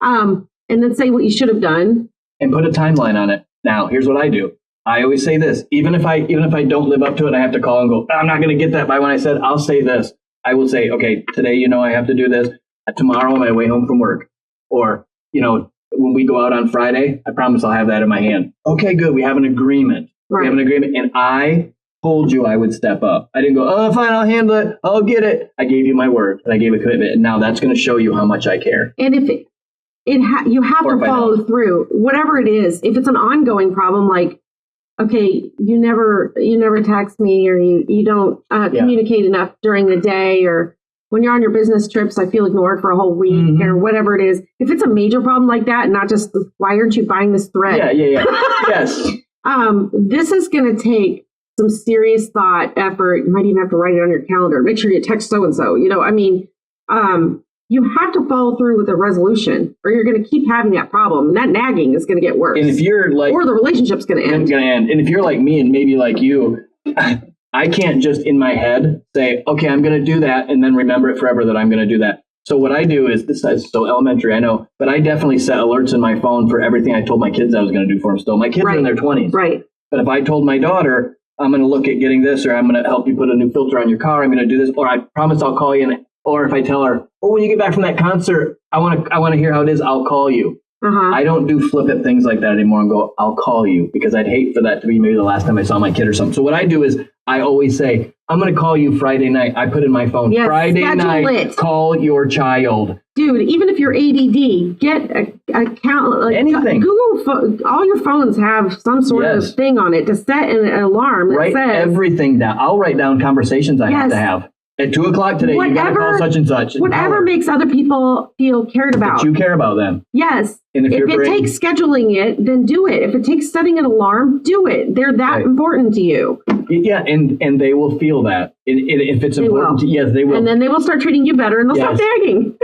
And then say what you should have done. And put a timeline on it. Now, here's what I do. I always say this, even if I don't live up to it, I have to call and go, I'm not going to get that by when I said, I'll say this. I will say, okay, today, I have to do this. Tomorrow on my way home from work. Or, when we go out on Friday, I promise I'll have that in my hand. Okay, good. We have an agreement. Right. We have an agreement. And I told you I would step up. I didn't go, oh, fine, I'll handle it. I'll get it. I gave you my word and I gave a commitment. And now that's going to show you how much I care. And if you have to follow through, whatever it is. If it's an ongoing problem, like, okay, you never text me, or you don't communicate enough during the day, or when you're on your business trips, I feel ignored for a whole week, or whatever it is. If it's a major problem like that, and not just why aren't you buying this thread? Yeah. Yes. This is going to take some serious thought, effort. You might even have to write it on your calendar. Make sure you text so and so. You have to follow through with a resolution, or you're going to keep having that problem. And that nagging is going to get worse. And if you're like, or the relationship's going to end. And if you're like me and maybe like you, I can't just in my head say, okay, I'm going to do that, and then remember it forever that I'm going to do that. So what I do is, this is so elementary, I know, but I definitely set alerts in my phone for everything I told my kids I was going to do for them still. My kids are in their 20s. Right. But if I told my daughter, I'm going to look at getting this, or I'm going to help you put a new filter on your car, I'm going to do this, or I promise I'll call you. Or if I tell her, when you get back from that concert, I want to hear how it is, I'll call you. I don't do flippant things like that anymore and go, I'll call you, because I'd hate for that to be maybe the last time I saw my kid or something. So what I do is I always say, I'm going to call you Friday night. I put in my phone, Friday night, call your child. Dude, even if you're ADD, get a count, like anything. Google, all your phones have some sort of thing on it to set an alarm that write says everything down. I'll write down conversations I have to have. At 2:00 today, you got to call such and such. Whatever makes other people feel cared about. That you care about them. Yes. And if it takes scheduling it, then do it. If it takes setting an alarm, do it. They're that important to you. Yeah, and they will feel that. If it's important to you, yes, they will. And then they will start treating you better, and they'll stop nagging.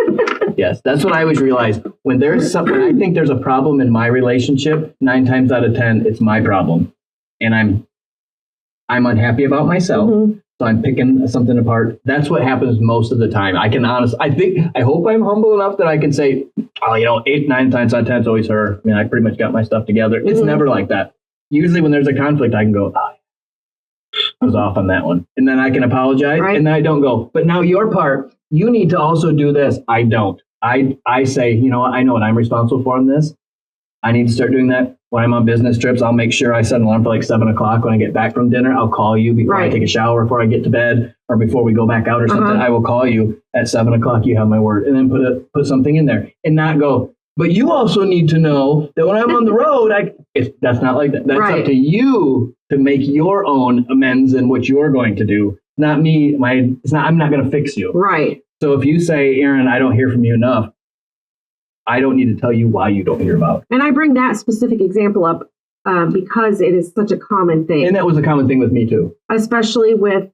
Yes, that's what I always realize. When I think there's a problem in my relationship, 9 times out of 10, it's my problem. And I'm unhappy about myself. So I'm picking something apart. That's what happens most of the time. I hope I'm humble enough that I can say, 8, 9 times out of 10, it's always her. I mean, I pretty much got my stuff together. It's never like that. Usually when there's a conflict, I can go, I was off on that one. And then I can apologize. Right. And then I don't go, but now your part, you need to also do this. I don't. I say, I know what I'm responsible for in this. I need to start doing that. When I'm on business trips, I'll make sure I set an alarm for like 7 o'clock. When I get back from dinner, I'll call you before I take a shower, before I get to bed, or before we go back out or something. I will call you at 7 o'clock. You have my word. And then put something in there and not go, but you also need to know that when I'm on the road, that's not like that. That's up to you to make your own amends in what you're going to do. Not me. I'm not going to fix you. Right. So if you say, Aaron, I don't hear from you enough, I don't need to tell you why you don't hear about it. And I bring that specific example up because it is such a common thing. And that was a common thing with me too. Especially with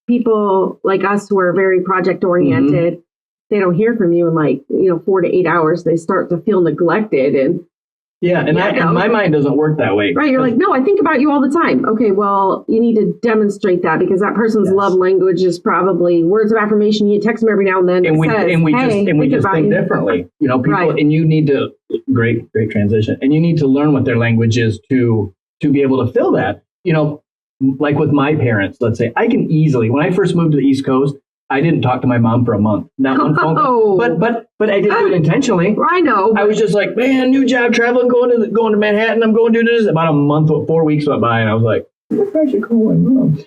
people like us who are very project oriented. they don't hear from you in like, 4 to 8 hours, they start to feel neglected. And and my mind doesn't work that way. Right. You're like, no, I think about you all the time. Okay, well, you need to demonstrate that because that person's love language is probably words of affirmation. You text them every now and then. And we just think differently. People, right. And you need to, great transition. And you need to learn what their language is to be able to fill that. Like with my parents, let's say, I can easily, when I first moved to the East Coast, I didn't talk to my mom for a month. Not one phone call. But I didn't do it intentionally. I know. I was just like, man, new job, traveling, going to Manhattan. I'm going to do this. About a month, 4 weeks went by, and I was like, I should call my mom.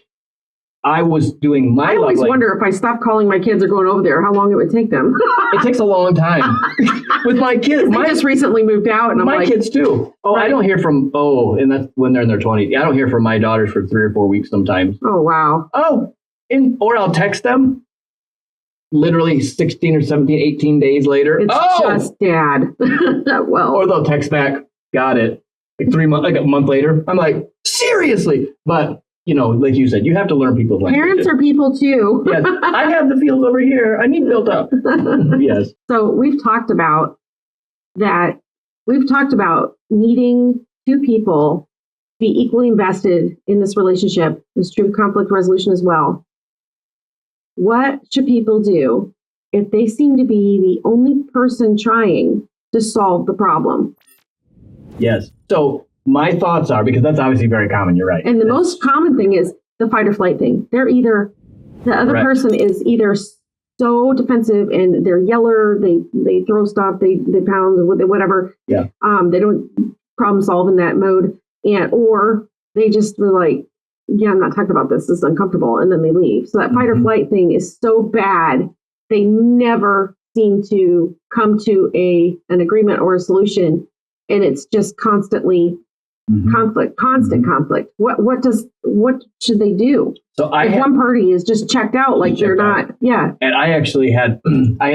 I was doing my. I always wonder if I stopped calling my kids or going over there, how long it would take them. It takes a long time with my kids. They just recently moved out, and my kids too. Oh, right. I don't hear from. And that's when they're in their 20s. I don't hear from my daughters for 3 or 4 weeks sometimes. Oh wow. Or I'll text them. Literally 16 or 17, 18 days later. It's just dad. Well, or they'll text back, got it. Like 3 months, like a month later. I'm like, seriously? But, like you said, you have to learn people's language. Parents are people too. Yes. I have the fields over here. I need built up. Yes. So we've talked about that. We've talked about needing two people to be equally invested in this relationship. It's true of conflict resolution as well. What should people do if they seem to be the only person trying to solve the problem? Yes. So my thoughts are, because that's obviously very common, you're right. And the most common thing is the fight or flight thing. The other person is either so defensive and they're yeller, they throw stuff, they pound, whatever. Yeah. They don't problem solve in that mode. Or they just were like, yeah, I'm not talking about this. This is uncomfortable. And then they leave. So that fight or flight thing is so bad. They never seem to come to an agreement or a solution. And it's just constantly constant conflict. What should they do? So one party is just checked out, like they're not. Yeah. And I actually had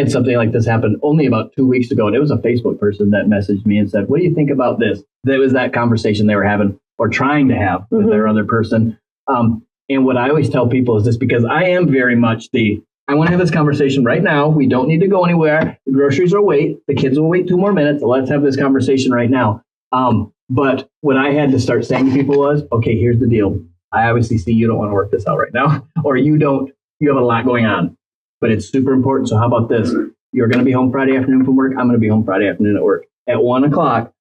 something like this happen only about 2 weeks ago. And it was a Facebook person that messaged me and said, what do you think about this? That was that conversation they were having or trying to have with their other person. And what I always tell people is this, because I am very much I want to have this conversation right now. We don't need to go anywhere. The groceries will wait. The kids will wait 2 more minutes. Let's have this conversation right now. But what I had to start saying to people was, okay, here's the deal. I obviously see you don't want to work this out right now, or you have a lot going on, but it's super important. So how about this? You're going to be home Friday afternoon from work. I'm going to be home Friday afternoon at work. At 1 o'clock,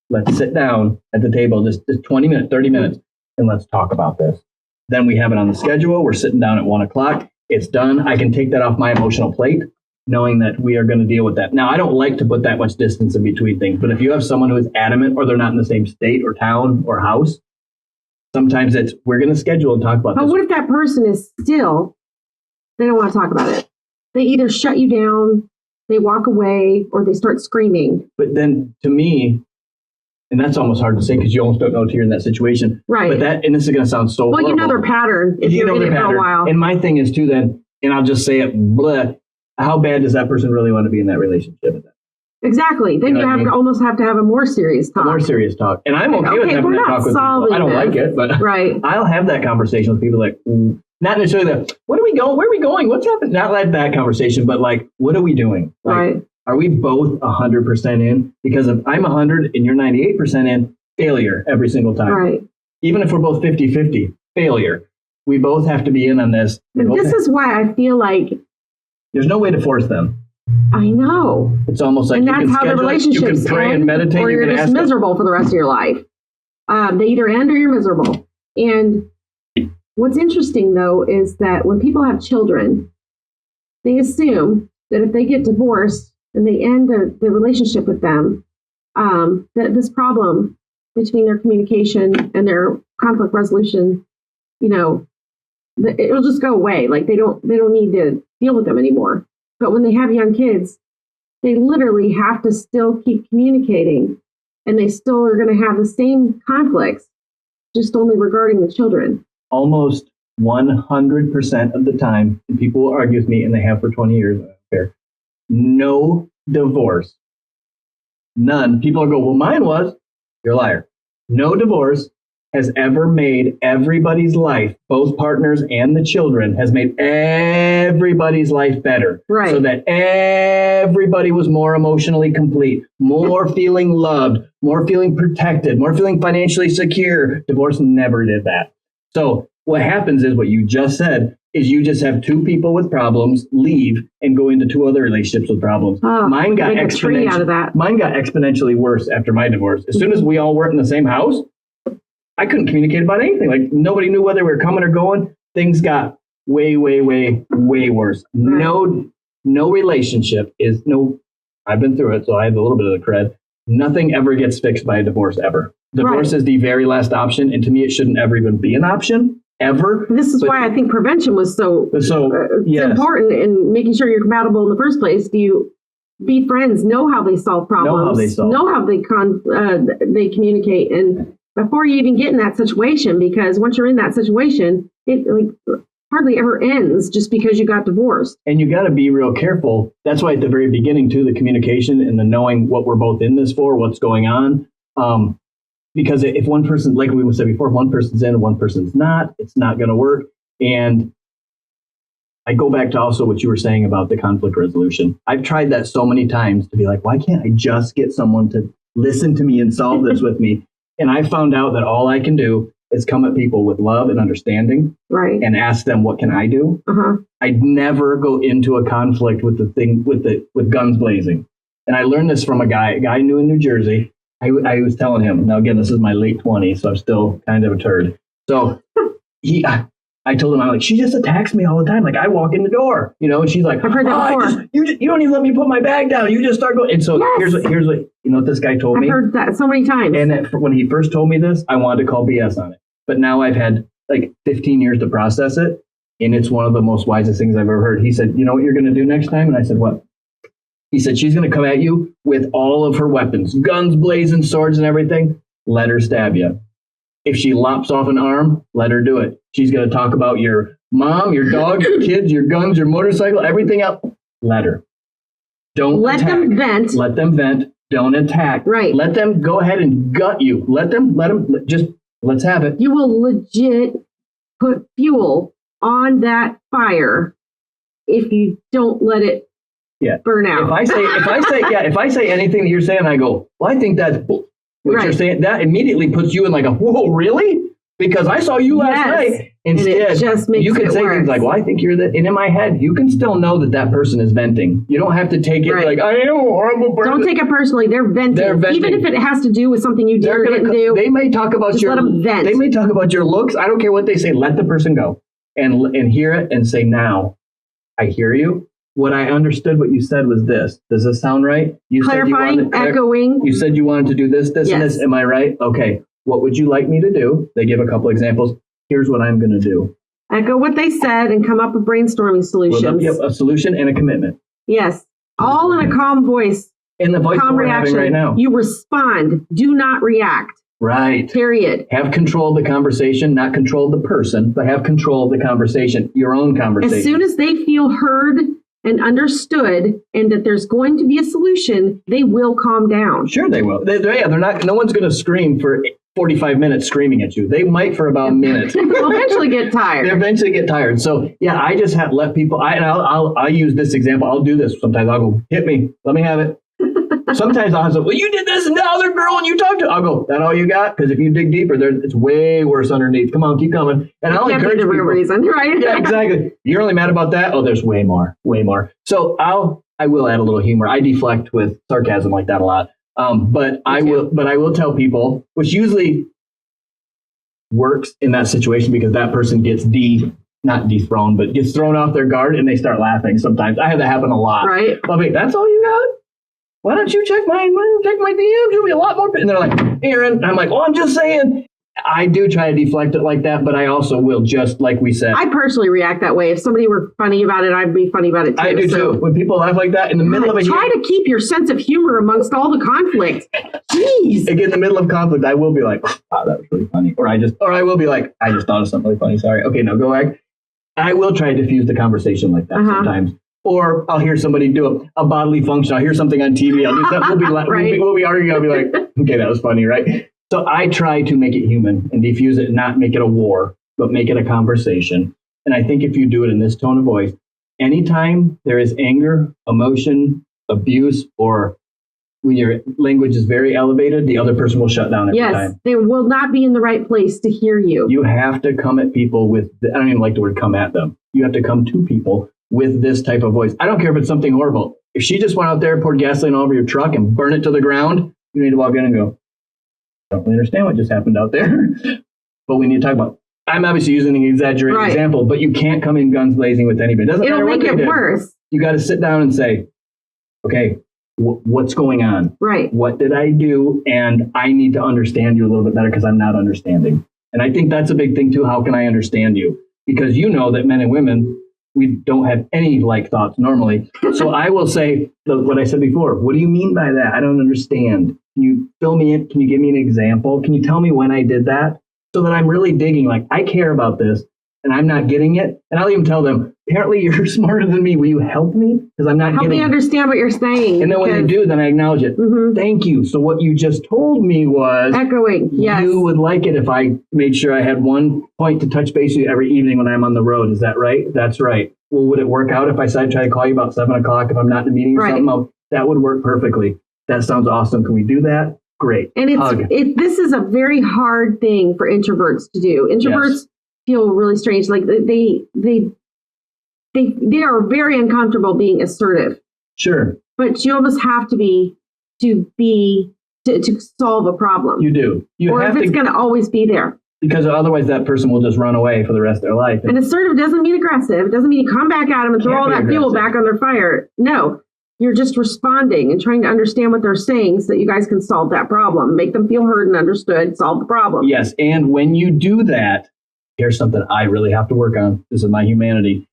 let's sit down at the table, just 20 minutes, 30 minutes, and let's talk about this. Then we have it on the schedule. We're sitting down at 1 o'clock. It's done. I can take that off my emotional plate, knowing that we are going to deal with that. Now, I don't like to put that much distance in between things, but if you have someone who is adamant or they're not in the same state or town or house, sometimes we're going to schedule and talk about this. But what if that person is still, they don't want to talk about it? They either shut you down, they walk away, or they start screaming. But then to me, and that's almost hard to say because you almost don't know until you're in that situation. Right. But and this is going to sound so horrible. You know their pattern if you're in it for a while. And my thing is too then, and I'll just say it, how bad does that person really want to be in that relationship? Exactly. Then you have to almost have to have a more serious talk. And I'm okay with having that talk with people. I don't like it, but I'll have that conversation with people like, not necessarily where are we going? What's happening? Not like that conversation, but like, what are we doing? Like, are we both 100% in? Because if I'm 100 and you're 98% in, failure every single time. Right. Even if we're both 50-50, failure. We both have to be in on this. This is why I feel like there's no way to force them. I know. It's almost like and that's how the relationship ends. You can pray and meditate. Or you're just miserable for the rest of your life. They either end or you're miserable. And what's interesting, though, is that when people have children, they assume that if they get divorced and they end the relationship with them, that this problem between their communication and their conflict resolution, it'll just go away. Like they don't need to deal with them anymore. But when they have young kids, they literally have to still keep communicating, and they still are going to have the same conflicts, just only regarding the children. Almost 100% of the time, and people will argue with me, and they have for 20 years, I don't care. No divorce. None. People will go, well, mine was. You're a liar. No divorce has ever made everybody's life, both partners and the children, has made everybody's life better. Right. So that everybody was more emotionally complete, more feeling loved, more feeling protected, more feeling financially secure. Divorce never did that. So what happens is what you just said is you just have two people with problems leave and go into two other relationships with problems. Mine got exponentially worse after my divorce. As soon as we all weren't in the same house, I couldn't communicate about anything. Like nobody knew whether we were coming or going. Things got way, way, way, way worse. Right. No relationship is I've been through it, so I have a little bit of the cred. Nothing ever gets fixed by a divorce ever. Divorce is the very last option. And to me, it shouldn't ever even be an option. Ever. This is why I think prevention was so important in making sure you're compatible in the first place. Do you be friends, know how they solve problems, know how they communicate, and before you even get in that situation, because once you're in that situation, it hardly ever ends just because you got divorced. And you got to be real careful. That's why at the very beginning too, the communication and the knowing what we're both in this for, what's going on. Because if one person, like we said before, if one person's in and one person's not, it's not going to work. And I go back to also what you were saying about the conflict resolution. I've tried that so many times to be like, why can't I just get someone to listen to me and solve this with me? And I found out that all I can do is come at people with love and understanding, right, and ask them, what can I do? I'd never go into a conflict with with guns blazing. And I learned this from a guy I knew in New Jersey. I was telling him, now again, this is my late 20s, so I'm still kind of a turd. So I told him, I'm like, she just attacks me all the time. Like I walk in the door, and she's like, I've heard that before. You don't even let me put my bag down. You just start going. And so here's what what this guy told me. I've heard that so many times. And when he first told me this, I wanted to call BS on it. But now I've had like 15 years to process it. And it's one of the most wisest things I've ever heard. He said, you know what you're going to do next time? And I said, what? He said, she's going to come at you with all of her weapons, guns blazing, swords and everything. Let her stab you. If she lops off an arm, let her do it. She's going to talk about your mom, your dog, your kids, your guns, your motorcycle, everything else. Let her. Don't let them vent. Let them vent. Don't attack. Right. Let them go ahead and gut you. Let them just let's have it. You will legit put fuel on that fire if you don't let it burn out. If I say anything that you're saying, I go, well, I think that's what you're saying. That immediately puts you in like a, whoa, really? Because I saw you last night. Instead, you can say things like, well, I think you're that. And in my head, you can still know that person is venting. You don't have to take it like, I know. Don't take it personally. They're venting. Even if it has to do with something you did or didn't do. They may talk about let them vent. They may talk about your looks. I don't care what they say. Let the person go and hear it and say, now, I hear you. What I understood what you said was this. Does this sound right? Clarifying, echoing. You said you wanted to do this, and this. Am I right? Okay. What would you like me to do? They give a couple examples. Here's what I'm going to do. Echo what they said and come up with brainstorming solutions. A solution and a commitment. Yes. All in a calm voice. In the voice we're having right now. You respond. Do not react. Right. Period. Have control of the conversation, not control of the person, but have control of the conversation, your own conversation. As soon as they feel heard and understood and that there's going to be a solution, they will calm down. Sure they will. They're not. No one's going to scream for 45 minutes screaming at you. They might for about a minute. They'll eventually get tired. They eventually get tired. So yeah, I just have let people. I'll use this example. I'll do this sometimes. I'll go, hit me. Let me have it. Sometimes I'll say, well, you did this and the other girl and you talked to. I'll go, that all you got? Because if you dig deeper, it's way worse underneath. Come on, keep coming. And I'll encourage people. The real reason, right? Yeah, exactly. You're only mad about that? Oh, there's way more. So I will add a little humor. I deflect with sarcasm like that a lot. But I will tell people, which usually works in that situation because that person gets not dethroned, but gets thrown off their guard and they start laughing sometimes. I have that happen a lot. Right. I'll be, that's all you got? Why don't you check my DMs? You'll be a lot more. And they're like, Aaron. And I'm like, well, I'm just saying. I do try to deflect it like that, but I also will just like we said. I personally react that way. If somebody were funny about it, I'd be funny about it too. I do too. When people laugh like that in the middle of a try to keep your sense of humor amongst all the conflict. Jeez. Again, in the middle of conflict, I will be like, wow, that was really funny. Or I will be like, I just thought of something really funny. Sorry. Okay, now go back. I will try to diffuse the conversation like that sometimes. Or I'll hear somebody do a bodily function. I'll hear something on TV. I'll do something. We'll be arguing. I'll be like, okay, that was funny, right? So I try to make it human and diffuse it, not make it a war, but make it a conversation. And I think if you do it in this tone of voice, anytime there is anger, emotion, abuse, or when your language is very elevated, the other person will shut down every time. They will not be in the right place to hear you. You have to come at people with, I don't even like the word come at them. You have to come to people with this type of voice. I don't care if it's something horrible. If she just went out there, poured gasoline all over your truck and burned it to the ground, you need to walk in and go, I don't really understand what just happened out there. But we need to talk about, I'm obviously using an exaggerated example, but you can't come in guns blazing with anybody. It'll make it worse. You got to sit down and say, okay, what's going on? Right. What did I do? And I need to understand you a little bit better because I'm not understanding. And I think that's a big thing too. How can I understand you? Because you know that men and women, we don't have any like thoughts normally. So I will say what I said before. What do you mean by that? I don't understand. Can you fill me in? Can you give me an example? Can you tell me when I did that? So that I'm really digging, like, I care about this and I'm not getting it. And I'll even tell them, apparently you're smarter than me. Will you help me? Because I'm not getting it. Help me understand what you're saying. And then when they do, then I acknowledge it. Mm-hmm. Thank you. So what you just told me was echoing. Yes. You would like it if I made sure I had one point to touch base with you every evening when I'm on the road. Is that right? That's right. Well, would it work out if I said I'd try to call you about 7 o'clock if I'm not in a meeting or something? Oh, that would work perfectly. That sounds awesome. Can we do that? Great. And this is a very hard thing for introverts to do. Introverts feel really strange. Like they are very uncomfortable being assertive. Sure. But you almost have to to solve a problem. You do. Or if it's going to always be there. Because otherwise that person will just run away for the rest of their life. And assertive doesn't mean aggressive. It doesn't mean you come back at them and throw all that fuel back on their fire. No. You're just responding and trying to understand what they're saying so that you guys can solve that problem. Make them feel heard and understood, solve the problem. Yes, and when you do that, here's something I really have to work on. This is my humanity.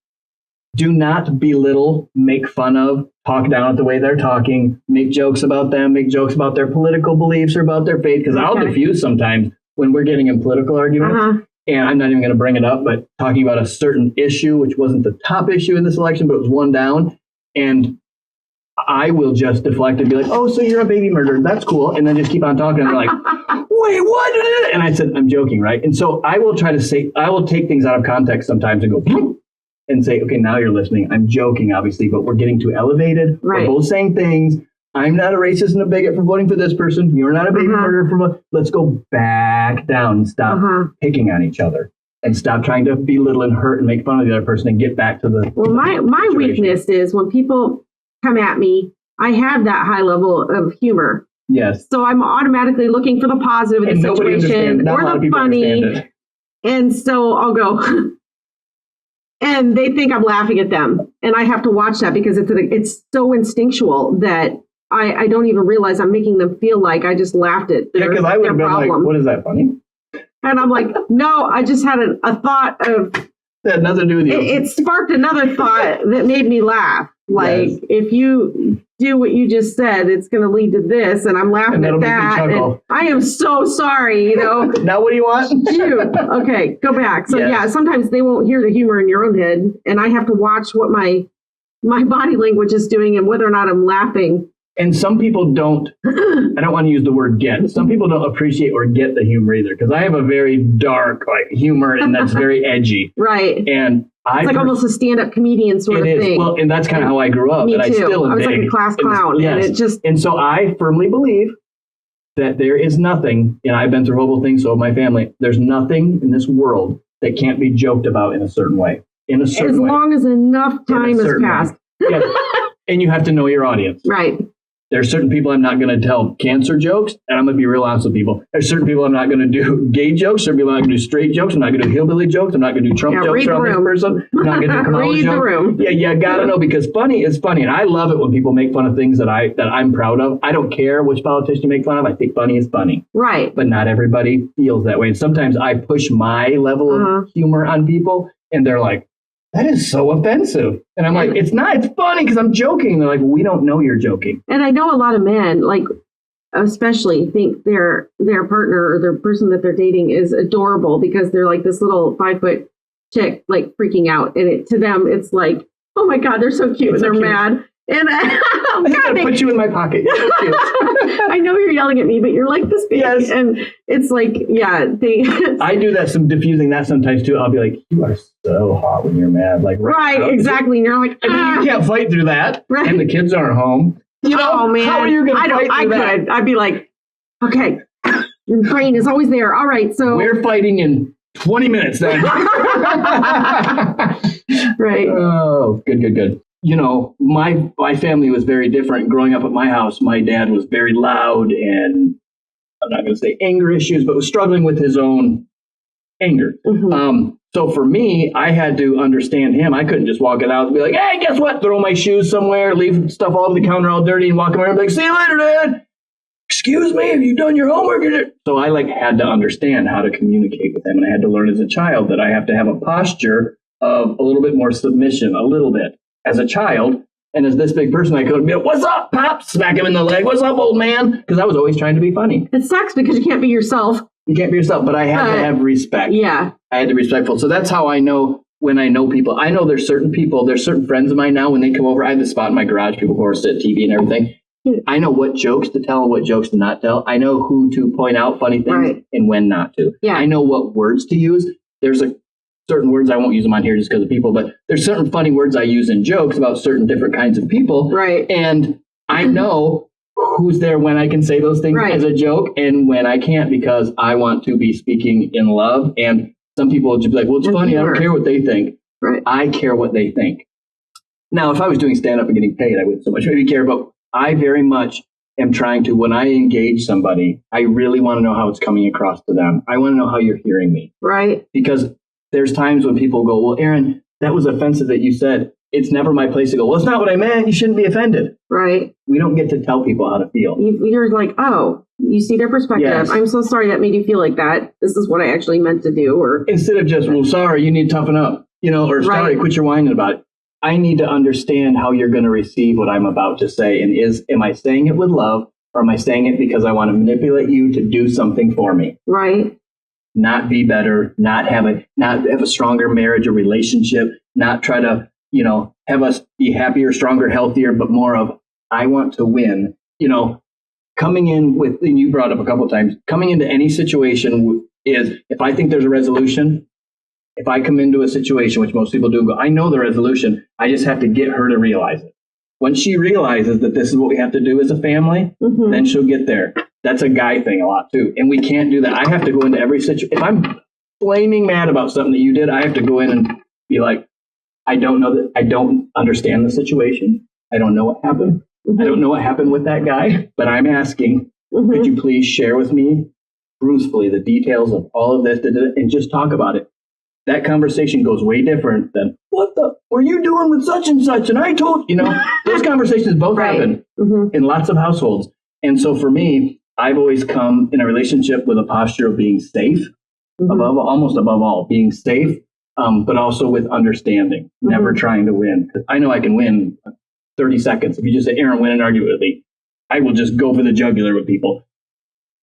Do not belittle, make fun of, talk down at the way they're talking, make jokes about them, make jokes about their political beliefs or about their faith, because I'll diffuse sometimes when we're getting in political arguments. And I'm not even going to bring it up, but talking about a certain issue, which wasn't the top issue in this election, but it was one down. And I will just deflect and be like, oh, so you're a baby murderer. That's cool. And then just keep on talking. And they're like, wait, what? And I said, I'm joking, right? And so I will try to say, I will take things out of context sometimes and go, and say, okay, now you're listening. I'm joking, obviously, but we're getting too elevated. Right. We're both saying things. I'm not a racist and a bigot for voting for this person. You're not a baby murderer for let's go back down and stop picking on each other. And stop trying to belittle and hurt and make fun of the other person and get back to the my weakness is when people come at me, I have that high level of humor. Yes. So I'm automatically looking for the positive in the situation or the funny. And so I'll go, and they think I'm laughing at them. And I have to watch that because it's so instinctual that I don't even realize I'm making them feel like I just laughed at their because I would have been like, what is that, funny? And I'm like, no, I just had a thought of... That had nothing to do with you. It sparked another thought that made me laugh. Like, if you do what you just said, it's going to lead to this, and I'm laughing at that. And I am so sorry, you know. Now what do you want? Okay, go back. So sometimes they won't hear the humor in your own head, and I have to watch what my body language is doing and whether or not I'm laughing. And some people don't, I don't want to use the word get, some people don't appreciate or get the humor either, because I have a very dark humor and that's very edgy. Right. And it's like almost a stand-up comedian sort of thing. Well, and that's kind of how I grew up. Me and too. I was like a class clown. And so I firmly believe that there is nothing, and I've been through horrible things, so have my family, there's nothing in this world that can't be joked about in a certain way. As long as enough time has passed. Yes. And you have to know your audience. Right. There's certain people I'm not going to tell cancer jokes, and I'm going to be real honest with people. There's certain people I'm not going to do gay jokes. Certain people I'm not going to do straight jokes. I'm not going to do hillbilly jokes. I'm not going to do Trump jokes around this person. I'm not going to do Kamala jokes. The room. Yeah, you got to know, because funny is funny, and I love it when people make fun of things that I'm proud of. I don't care which politician you make fun of. I think funny is funny. Right. But not everybody feels that way. And sometimes I push my level of humor on people, and they're like, that is so offensive. And I'm like, it's not, it's funny because I'm joking. They're like, we don't know you're joking. And I know a lot of men, like, especially think their partner or their person that they're dating is adorable because they're like this little 5-foot chick, like freaking out. And to them, it's like, oh my God, they're so cute. And they're mad. And I think I'll put you in my pocket. You're so cute. I know you're yelling at me, but you're like this big. Yes. And it's like, yeah, I do that, some diffusing that sometimes too. I'll be like, you are so hot when you're mad. Like, right, exactly. And you're like, I mean, you can't fight through that. Right. And the kids aren't home. You know, oh, man. how are you going to fight through that? could. I'd be like, okay, your brain is always there. All right, so. We're fighting in 20 minutes then. Right. Oh, good. You know, my family was very different. Growing up at my house, my dad was very loud and I'm not going to say anger issues, but was struggling with his own anger. Mm-hmm. So for me, I had to understand him. I couldn't just walk it out and be like, hey, guess what? Throw my shoes somewhere, leave stuff all over the counter all dirty and walk around and be like, see you later, Dad. Excuse me, have you done your homework? So I had to understand how to communicate with him. And I had to learn as a child that I have to have a posture of a little bit more submission, a little bit. As a child, and as this big person, I couldn't be like, what's up, Pop? Smack him in the leg. What's up, old man? Because I was always trying to be funny. It sucks because you can't be yourself. You can't be yourself, but I had to have respect. Yeah. I had to be respectful. So that's how I know when I know people. I know there's certain people, there's certain friends of mine now, when they come over, I have this spot in my garage, people who are sit TV and everything. I know what jokes to tell and what jokes to not tell. I know who to point out funny things and when not to. Yeah. I know what words to use. There's certain words, I won't use them on here just because of people, but there's certain funny words I use in jokes about certain different kinds of people. Right. And I know who's there when I can say those things as a joke and when I can't, because I want to be speaking in love. And some people will just be like, well, it's funny. I don't care what they think. Right. I care what they think. Now, if I was doing stand-up and getting paid, I wouldn't so much maybe care, but I very much am trying to, when I engage somebody, I really want to know how it's coming across to them. I want to know how you're hearing me. Right. Because there's times when people go, well, Aaron, that was offensive that you said. It's never my place to go, well, it's not what I meant. You shouldn't be offended. Right. We don't get to tell people how to feel. You're like, oh, you see their perspective. Yes. I'm so sorry that made you feel like that. This is what I actually meant to do. Or instead of just, well, sorry, you need to toughen up, or sorry, quit your whining about it. I need to understand how you're going to receive what I'm about to say. And am I saying it with love, or am I saying it because I want to manipulate you to do something for me? Right. Not be better, not have a stronger marriage or relationship, not try to, have us be happier, stronger, healthier, but more of, I want to win. Coming in with, and you brought up a couple of times, coming into any situation is, if I think there's a resolution, if I come into a situation, which most people do, go, I know the resolution, I just have to get her to realize it. Once she realizes that this is what we have to do as a family, then she'll get there. That's a guy thing a lot too. And we can't do that. I have to go into every situation. If I'm flaming mad about something that you did, I have to go in and be like, I don't know that, I don't understand the situation. I don't know what happened. I don't know what happened with that guy, but I'm asking, could you please share with me truthfully the details of all of this and just talk about it? That conversation goes way different than, what the were you doing with such and such? And I told, those conversations both happen in lots of households. And so for me, I've always come in a relationship with a posture of being safe, almost above all, being safe, but also with understanding, never trying to win. Because I know I can win 30 seconds. If you just say, Aaron, win and argue with me, I will just go for the jugular with people.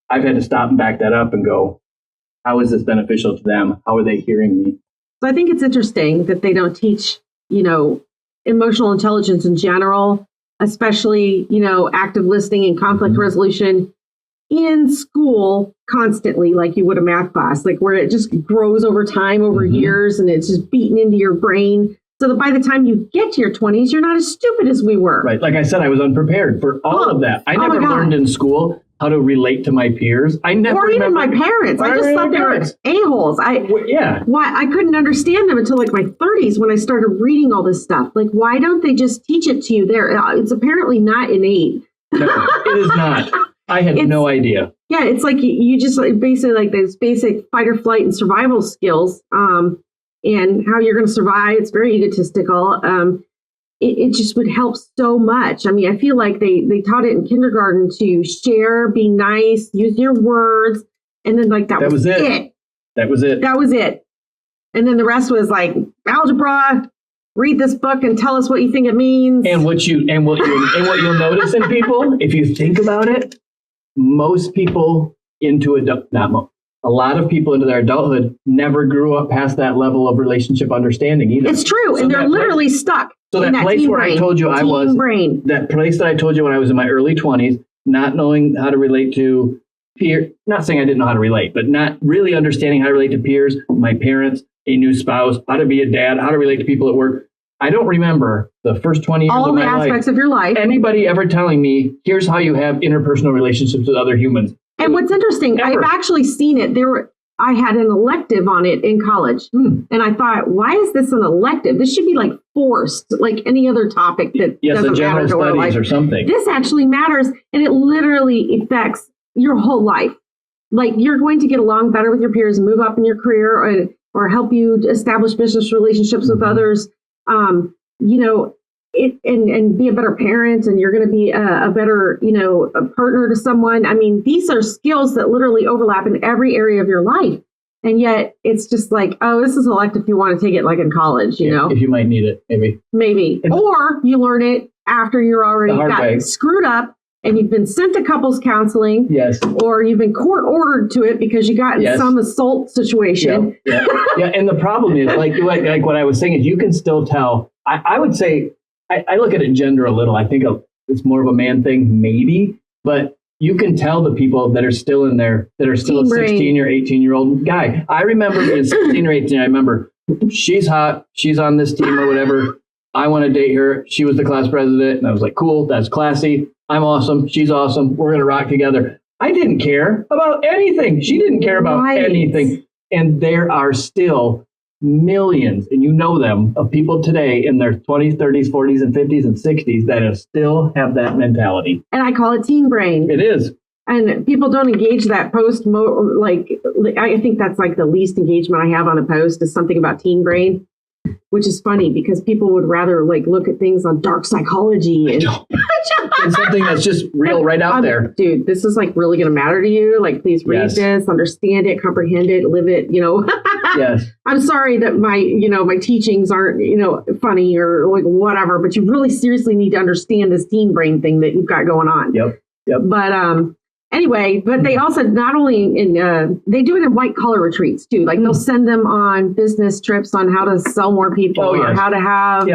I've had to stop and back that up and go, how is this beneficial to them? How are they hearing me? So I think it's interesting that they don't teach, emotional intelligence in general, especially, active listening and conflict resolution in school constantly, like you would a math class, like where it just grows over time, over years, and it's just beaten into your brain. So that by the time you get to your 20s, you're not as stupid as we were. Right. Like I said, I was unprepared for all of that. I never learned in school how to relate to my peers. I never or even my parents. I just thought they were a-holes. I couldn't understand them until like my 30s when I started reading all this stuff. Like, why don't they just teach it to you there? It's apparently not innate. No, it is not. I had no idea. Yeah, it's like you just basically like those basic fight or flight and survival skills and how you're going to survive. It's very egotistical. It just would help so much. I mean, I feel like they taught it in kindergarten to share, be nice, use your words. And then like that was it. That was it. And then the rest was like algebra, read this book and tell us what you think it means. And what you'll notice in people, if you think about it, most people a lot of people into their adulthood never grew up past that level of relationship understanding either. It's true. So and they're literally stuck. So that place where I told you I was, that place that I told you when I was in my early 20s, not knowing how to relate to peer. Not saying I didn't know how to relate, but not really understanding how to relate to peers, my parents, a new spouse, how to be a dad, how to relate to people at work. I don't remember the first 20 years all of the my aspects life, of your life. anybody ever telling me, here's how you have interpersonal relationships with other humans. And what's interesting, Ever. I've actually seen it. I had an elective on it in college. And I thought, why is this an elective? This should be like forced, like any other topic that Yes, the doesn't matter general to our life. studies or something. This actually matters, and it literally affects your whole life. Like, you're going to get along better with your peers and move up in your career, or help you establish business relationships with others. And be a better parent, and you're going to be a better, a partner to someone. I mean, these are skills that literally overlap in every area of your life. And yet it's just like, oh, this is elective if you want to take it like in college, you know? If you might need it, maybe. Maybe. Or you learn it after you're already got screwed up and you've been sent to couples counseling. Yes. Or you've been court ordered to it because you got in some assault situation. Yeah. And the problem is, like what I was saying, is you can still tell. I would say, I look at it gender a little. I think it's more of a man thing, maybe, but you can tell the people that are still in there, that are still a 16 or 18-year-old guy. I remember being 16 or 18. I remember she's hot. She's on this team or whatever. I want to date her. She was the class president. And I was like, cool, that's classy. I'm awesome. She's awesome. We're going to rock together. I didn't care about anything. She didn't care about anything. And there are still millions, and you know them, of people today in their 20s, 30s, 40s, and 50s and 60s that still have that mentality. And I call it teen brain. It is. And people don't engage that post. I think that's like the least engagement I have on a post is something about teen brain, which is funny because people would rather like look at things on dark psychology and something that's just real right out there. Dude, this is like really going to matter to you. Like, please read this, understand it, comprehend it, live it, Yes. I'm sorry that my teachings aren't, funny or like whatever, but you really seriously need to understand this teen brain thing that you've got going on. Yep. But anyway, but they also not only they do it in white collar retreats too. Like they'll send them on business trips on how to sell more people or how to have,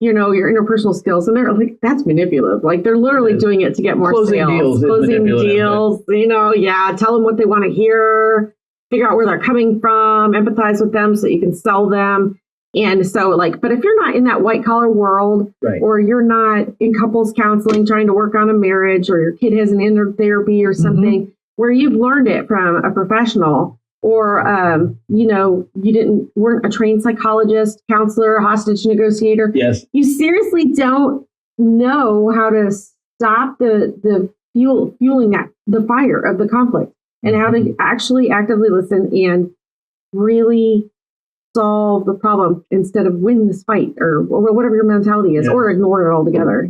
your interpersonal skills. And they're like, that's manipulative. Like they're literally doing it to get more closing sales. Closing deals, tell them what they want to hear, figure out where they're coming from, empathize with them so that you can sell them. And so but if you're not in that white collar world or you're not in couples counseling, trying to work on a marriage, or your kid has an inner therapy or something where you've learned it from a professional, or, you weren't a trained psychologist, counselor, hostage negotiator. Yes. You seriously don't know how to stop the fueling the fire of the conflict, and how to actually actively listen and really solve the problem instead of win this fight or whatever your mentality is, or ignore it altogether,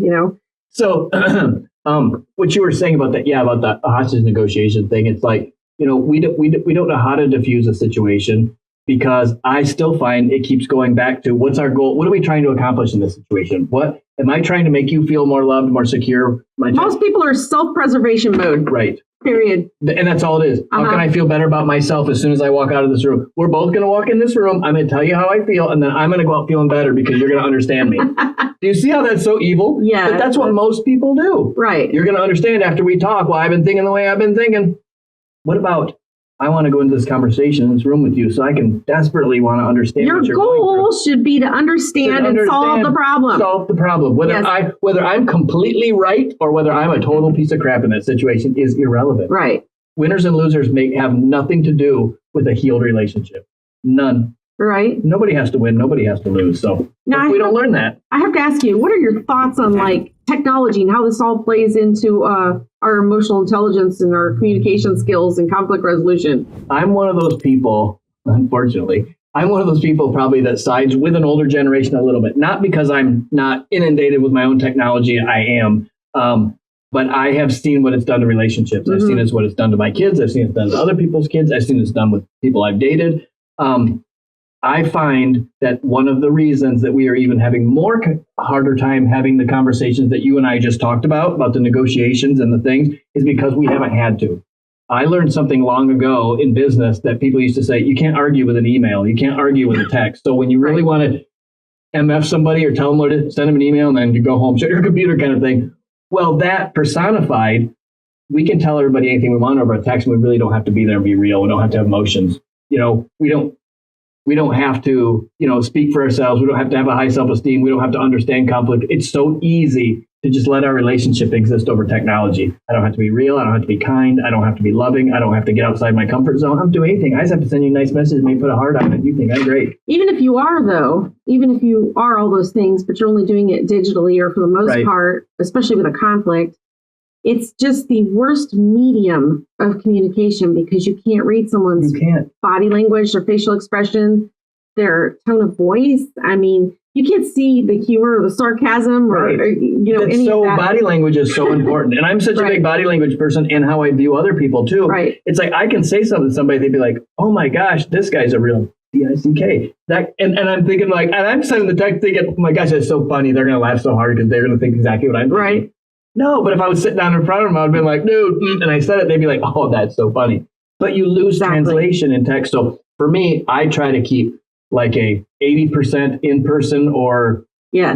So what you were saying about that, about the hostage negotiation thing, it's like, we don't know how to diffuse a situation, because I still find it keeps going back to what's our goal? What are we trying to accomplish in this situation? What am I trying to make you feel more loved, more secure? Most people are self-preservation mode. Right. Period. And that's all it is. How can I feel better about myself as soon as I walk out of this room? We're both going to walk in this room. I'm going to tell you how I feel, and then I'm going to go out feeling better because you're going to understand me. Do you see how that's so evil? Yeah. But that's what most people do. Right. You're going to understand after we talk, well, I've been thinking the way I've been thinking. What about, I want to go into this conversation in this room with you so I can desperately want to understand your what you're goal should be to understand and solve the problem. Solve the problem. Whether I'm completely right or whether I'm a total piece of crap in that situation is irrelevant. Right. Winners and losers have nothing to do with a healed relationship. None. Right. Nobody has to win. Nobody has to lose. So now, we don't learn that. I have to ask you, what are your thoughts on technology and how this all plays into our emotional intelligence and our communication skills and conflict resolution? I'm one of those people, unfortunately. I'm one of those people probably that sides with an older generation a little bit. Not because I'm not inundated with my own technology. I am. But I have seen what it's done to relationships. I've seen what it's done to my kids. I've seen it's done to other people's kids. I've seen it's done with people I've dated. I find that one of the reasons that we are even having harder time having the conversations that you and I just talked about the negotiations and the things, is because we haven't had to. I learned something long ago in business that people used to say, you can't argue with an email. You can't argue with a text. So when you really want to MF somebody or tell them what to send them an email and then you go home, shut your computer kind of thing. Well, that personified we can tell everybody anything we want over a text, and we really don't have to be there and be real. We don't have to have emotions. We don't have to, speak for ourselves. We don't have to have a high self-esteem. We don't have to understand conflict. It's so easy to just let our relationship exist over technology. I don't have to be real. I don't have to be kind. I don't have to be loving. I don't have to get outside my comfort zone. I don't do anything. I just have to send you a nice message, maybe put a heart on it. You think I'm great. Even if you are all those things, but you're only doing it digitally or for the most part, especially with a conflict, it's just the worst medium of communication because you can't read someone's body language, their facial expression, their tone of voice. I mean, you can't see the humor or the sarcasm or any of that. Body language is so important. And I'm such a big body language person and how I view other people too. Right. It's like I can say something to somebody, they'd be like, oh my gosh, this guy's a real DICK. And I'm thinking and I'm sending the text thinking, oh my gosh, that's so funny. They're going to laugh so hard because they're going to think exactly what I'm thinking. Right. No, but if I was sitting down in front of them, I would have been like, dude, and I said it, they'd be like, oh, that's so funny. But you lose translation in text. So for me, I try to keep like a 80% in person or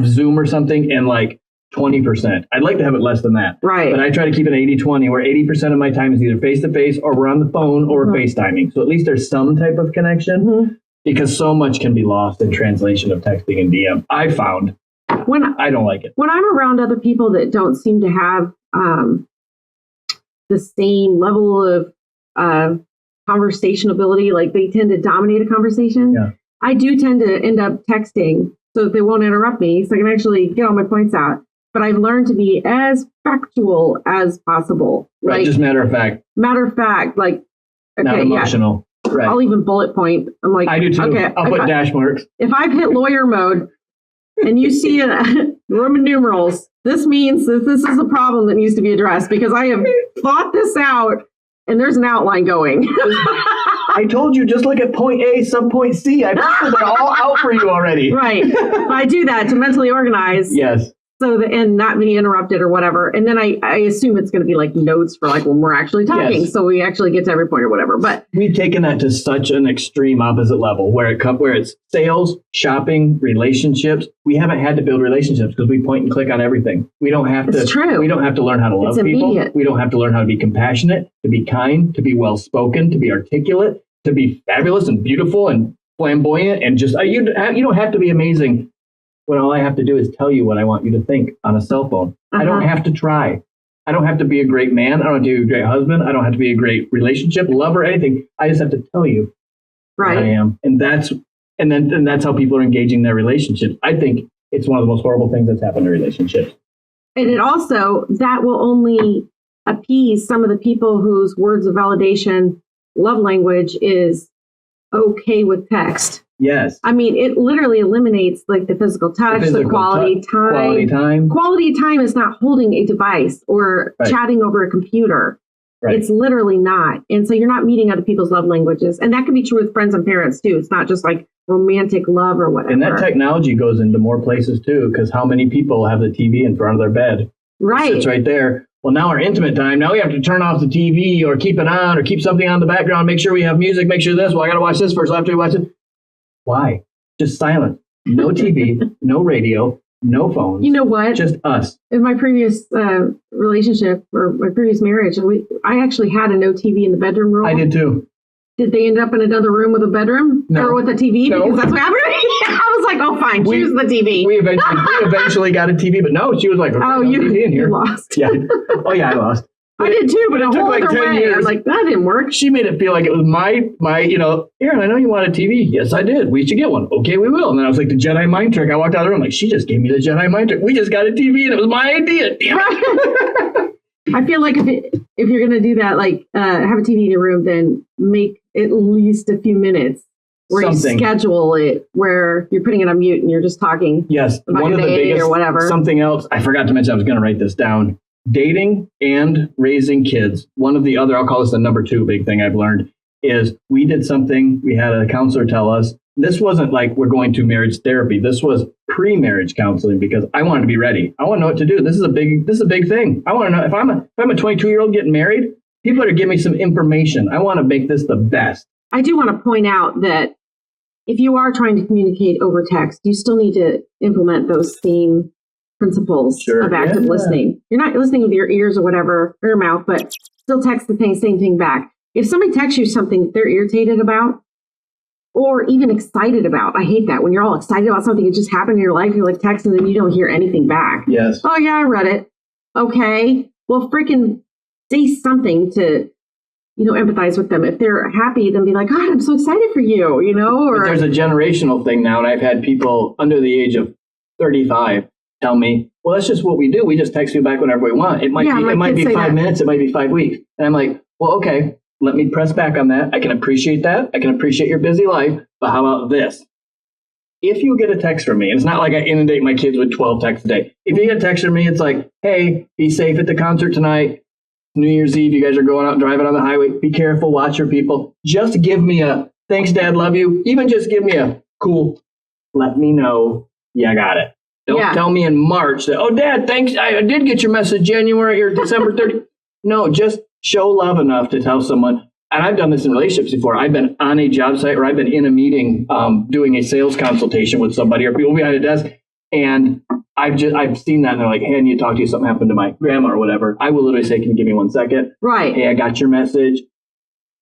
Zoom or something and like 20%. I'd like to have it less than that. Right. But I try to keep it 80-20 where 80% of my time is either face-to-face or we're on the phone or we're FaceTiming. So at least there's some type of connection because so much can be lost in translation of texting and DM. I found. I don't like it. When I'm around other people that don't seem to have the same level of conversation ability, like they tend to dominate a conversation, I do tend to end up texting so that they won't interrupt me so I can actually get all my points out. But I've learned to be as factual as possible. Right, just matter of fact. Matter of fact, like, okay, not emotional. Yeah. Right. I'll even bullet point. I'm like, I do too. Okay, I'll put dash marks. If I've hit lawyer mode, and you see Roman numerals, this means that this is a problem that needs to be addressed because I have thought this out and there's an outline going. I told you, just look at point A, sub point C. I put them all out for you already. Right. I do that to mentally organize. Yes. And not be interrupted or whatever. And then I assume it's going to be like notes for like when we're actually talking. Yes. So we actually get to every point or whatever. But we've taken that to such an extreme opposite level where it's sales, shopping, relationships. We haven't had to build relationships because we point and click on everything. We don't have to. It's true. We don't have to learn how to love people. Immediate. We don't have to learn how to be compassionate, to be kind, to be well spoken, to be articulate, to be fabulous and beautiful and flamboyant and just you don't have to be amazing. When all I have to do is tell you what I want you to think on a cell phone. I don't have to try. I don't have to be a great man. I don't have to be a great husband. I don't have to be a great relationship, lover, anything. I just have to tell you what I am. And that's how people are engaging their relationships. I think it's one of the most horrible things that's happened to relationships. And it also, that will only appease some of the people whose words of validation, love language is okay with text. Yes. I mean, it literally eliminates like the physical touch, the quality time. Quality time is not holding a device or chatting over a computer. Right. It's literally not. And so you're not meeting other people's love languages. And that can be true with friends and parents too. It's not just like romantic love or whatever. And that technology goes into more places too, because how many people have the TV in front of their bed? Right. It sits right there. Well, now our intimate time, now we have to turn off the TV or keep it on or keep something on the background, make sure we have music, make sure this. Well, I got to watch this first after we watch it. Why? Just silent. No TV, no radio, no phones. You know what? Just us. In my previous relationship or my previous marriage, I actually had a no TV in the bedroom rule. I did too. Did they end up in another room with a bedroom or with a TV? No. Because that's what happened. I was like, oh, fine, choose the TV. We eventually got a TV, but no, she was like, oh, you lost. Yeah. Oh, yeah, I lost. I did too, but a whole like other 10 way. years. I'm like, that didn't work. She made it feel like it was my, Aaron, I know you want a TV. Yes, I did. We should get one. Okay, we will. And then I was like, the Jedi mind trick. I walked out of the room like, she just gave me the Jedi mind trick. We just got a TV and it was my idea. Damn it. I feel like if you're going to do that, like have a TV in your room, then make at least a few minutes where you schedule it, where you're putting it on mute and you're just talking. Yes, about one of the biggest, or whatever. Something else, I forgot to mention, I was going to write this down. Dating and raising kids. One of the other, I'll call this the number 2 big thing I've learned is we did something, we had a counselor tell us, this wasn't like we're going to marriage therapy. This was pre-marriage counseling because I wanted to be ready. I want to know what to do. This is a big thing. I want to know if I'm a 22-year-old getting married, people better give me some information. I want to make this the best. I do want to point out that if you are trying to communicate over text, you still need to implement those same principles of active listening. You're not listening with your ears or whatever, or your mouth, but still text the same thing back. If somebody texts you something they're irritated about or even excited about, I hate that. When you're all excited about something that just happened in your life, you're like texting and then you don't hear anything back. Yes. Oh, yeah, I read it. Okay. Well, freaking say something to, empathize with them. If they're happy, then be like, God, I'm so excited for you, Or but there's a generational thing now, and I've had people under the age of 35 tell me, well, that's just what we do. We just text you back whenever we want. It might be 5 minutes. It might be 5 weeks. And I'm like, well, okay, let me press back on that. I can appreciate that. I can appreciate your busy life. But how about this? If you get a text from me, and it's not like I inundate my kids with 12 texts a day. If you get a text from me, it's like, hey, be safe at the concert tonight. New Year's Eve, you guys are going out driving on the highway. Be careful. Watch your people. Just give me a thanks, Dad, love you. Even just give me a cool, let me know. Yeah, I got it. Don't tell me in March that, oh, Dad, thanks. I did get your message January or December 30th. No, just show love enough to tell someone. And I've done this in relationships before. I've been on a job site or I've been in a meeting doing a sales consultation with somebody or people behind a desk. And I've seen that and they're like, hey, I need to talk to you. Something happened to my grandma or whatever. I will literally say, can you give me 1 second? Right. Hey, I got your message.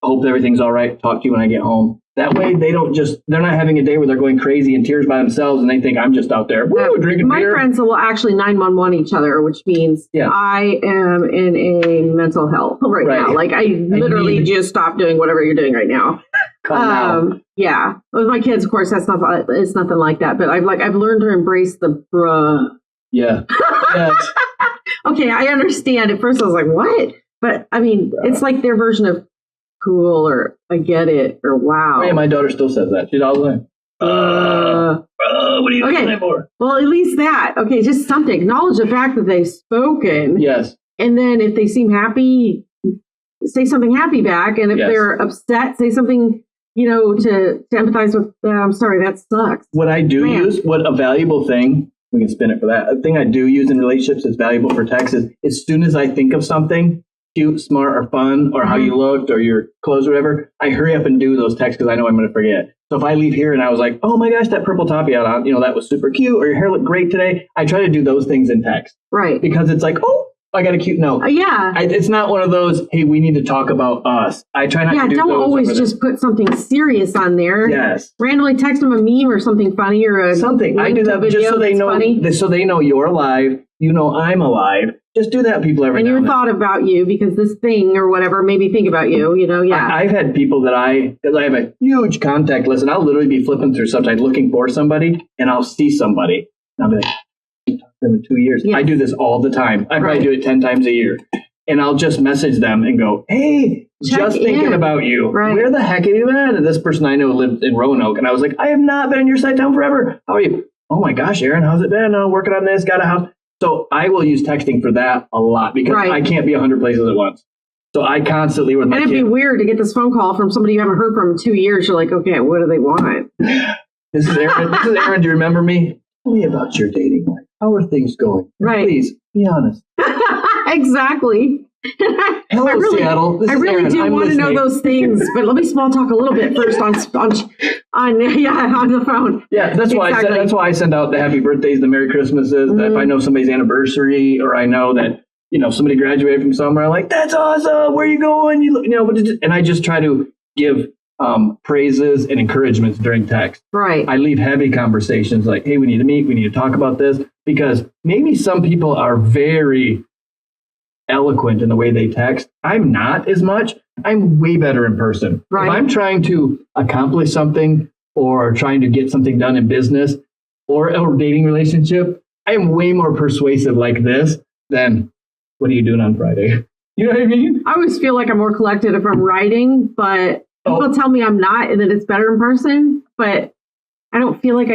Hope everything's all right. Talk to you when I get home. That way they're not having a day where they're going crazy in tears by themselves and they think I'm just out there drinking beer. My friends will actually 911 each other, which means I am in a mental hell right now. Like I literally just stopped doing whatever you're doing right now. Yeah. With my kids, of course, it's nothing like that. But I've learned to embrace the bruh. Yeah. Yes. Okay, I understand. At first I was like, what? But I mean, it's like their version of cool or I get it or wow. Yeah, my daughter still says that. She's always like, what are you doing that for? Well, at least that. Okay, just something. Acknowledge the fact that they've spoken. Yes. And then if they seem happy, say something happy back. And if they're upset, say something, to empathize with them. I'm sorry, that sucks. What I do use, a valuable thing, we can spin it for that. A thing I do use in relationships that's valuable for text is as soon as I think of something, cute, smart, or fun, or how you looked, or your clothes, or whatever, I hurry up and do those texts because I know I'm going to forget. So if I leave here and I was like, oh my gosh, that purple top you had on, that was super cute, or your hair looked great today, I try to do those things in text. Right. Because it's like, oh, I got a cute note. It's not one of those, hey, we need to talk about us. I try not to do those. Yeah, don't always just put something serious on there. Yes. Randomly text them a meme or something funny or something. I do that just so they know. So they know you're alive. I'm alive. Just do that, people, every now and then. And your thought about you because this thing or whatever made me think about you. I've had people that because I have a huge contact list, and I'll literally be flipping through sometimes looking for somebody, and I'll see somebody, and I'll be like, in 2 years. Yes. I do this all the time. I probably do it 10 times a year. And I'll just message them and go, hey, just thinking about you. Right. Where the heck have you been? And this person I know lived in Roanoke. And I was like, I have not been in your side town forever. How are you? Oh my gosh, Aaron, how's it been? Working on this, got a house. So I will use texting for that a lot because I can't be 100 places at once. So I constantly with my And it'd be weird to get this phone call from somebody you haven't heard from in 2 years. You're like, okay, what do they want? This is Aaron. Do you remember me? Tell me about your dating life. How are things going? Right. Please be honest. Exactly. Hello, Seattle. I really do want to know those things, but let me small talk a little bit first on the phone. Yeah, that's why I send out the happy birthdays, the Merry Christmases. If I know somebody's anniversary, or I know that somebody graduated from somewhere, I'm like, that's awesome. Where are you going? And I just try to give praises and encouragements during text. Right. I leave heavy conversations like, hey, we need to meet. We need to talk about this, because maybe some people are very eloquent in the way they text. I'm not as much. I'm way better in person. Right. If I'm trying to accomplish something or trying to get something done in business or a dating relationship, I am way more persuasive like this than, what are you doing on Friday? You know what I mean? I always feel like I'm more collected if I'm writing, but people tell me I'm not and that it's better in person, but I don't feel like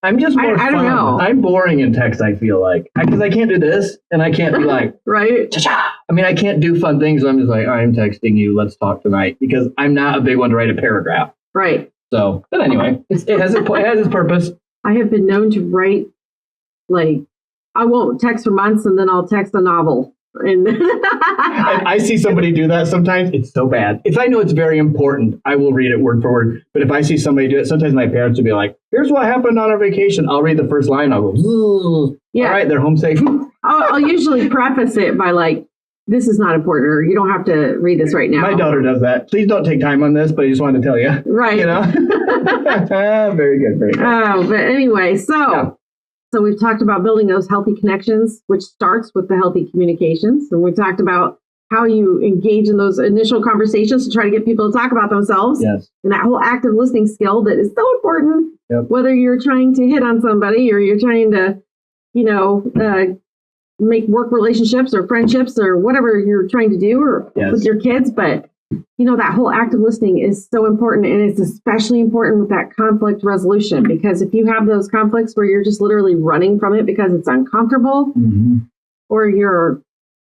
I'm just more fun. I don't know. I'm boring in text, I feel like. Because I can't do this, and I can't be like, right? Cha-cha. I mean, I can't do fun things. I'm just like, I'm texting you, let's talk tonight. Because I'm not a big one to write a paragraph. Right. So, but anyway, it has its purpose. I have been known to write, I won't text for months, and then I'll text a novel. And I I see somebody do that sometimes. It's so bad. If I know it's very important, I will read it word for word. But if I see somebody do it, sometimes my parents will be like, here's what happened on our vacation. I'll read the first line. I'll go, yeah. All right, they're home safe. I'll usually preface it by like, this is not important, or you don't have to read this right now. My daughter does that. Please don't take time on this, but I just wanted to tell you. Right. You know? Very good. Very good. Oh, but anyway, so we've talked about building those healthy connections, which starts with the healthy communications. And we talked about how you engage in those initial conversations to try to get people to talk about themselves. Yes. And that whole active listening skill that is so important, whether you're trying to hit on somebody or you're trying to, make work relationships or friendships or whatever you're trying to do or with your kids. But, that whole active listening is so important. And it's especially important with that conflict resolution, because if you have those conflicts where you're just literally running from it because it's uncomfortable, or you're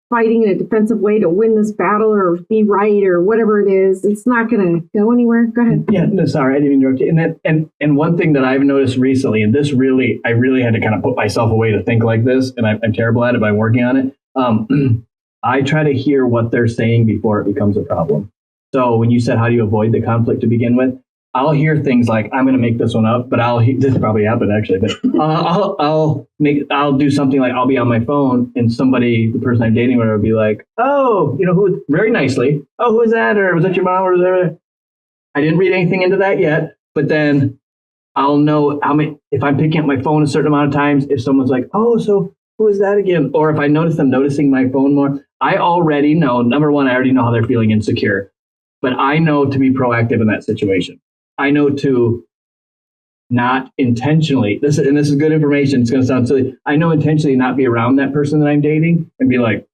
fighting in a defensive way to win this battle or be right or whatever it is, it's not going to go anywhere. Go ahead. Yeah, no, sorry, I didn't interrupt you. And one thing that I've noticed recently, and this really, I really had to kind of put myself away to think like this, and I'm terrible at it, but I'm working on it. I try to hear what they're saying before it becomes a problem. So when you said, how do you avoid the conflict to begin with? I'll hear things like, I'm going to make this one up, but this probably happened actually, but I'll do something like, I'll be on my phone and somebody, the person I'm dating with, will be like, oh, who, very nicely, oh, who is that? Or was that your mom or whatever? I didn't read anything into that yet, but then I'll know if I'm picking up my phone a certain amount of times, if someone's like, oh, so who is that again? Or if I notice them noticing my phone more, I already know, number one, I already know how they're feeling insecure, but I know to be proactive in that situation. I know to not intentionally, this is good information, it's going to sound silly. I know intentionally not be around that person that I'm dating and be like,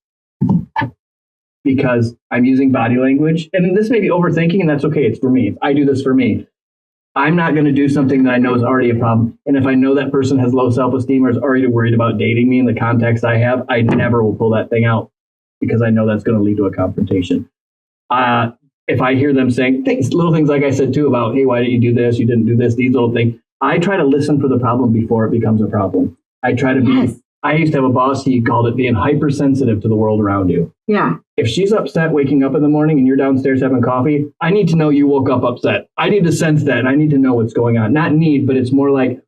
because I'm using body language. And this may be overthinking, and that's okay. It's for me. I do this for me. I'm not going to do something that I know is already a problem. And if I know that person has low self-esteem or is already worried about dating me in the context I have, I never will pull that thing out because I know that's going to lead to a confrontation. If I hear them saying little things like I said too about, hey, why didn't you do this? You didn't do this, these little things. I try to listen for the problem before it becomes a problem. I try to be, I used to have a boss, he called it being hypersensitive to the world around you. Yeah. If she's upset waking up in the morning and you're downstairs having coffee, I need to know you woke up upset. I need to sense that and I need to know what's going on. Not need, but it's more like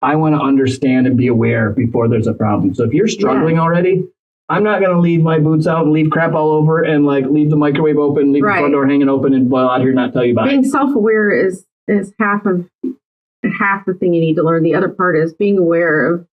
I want to understand and be aware before there's a problem. So if you're struggling already, I'm not going to leave my boots out and leave crap all over and like leave the microwave open, leave the front door hanging open and boil out here and not tell you about it. Being self-aware is half the thing you need to learn. The other part is being aware of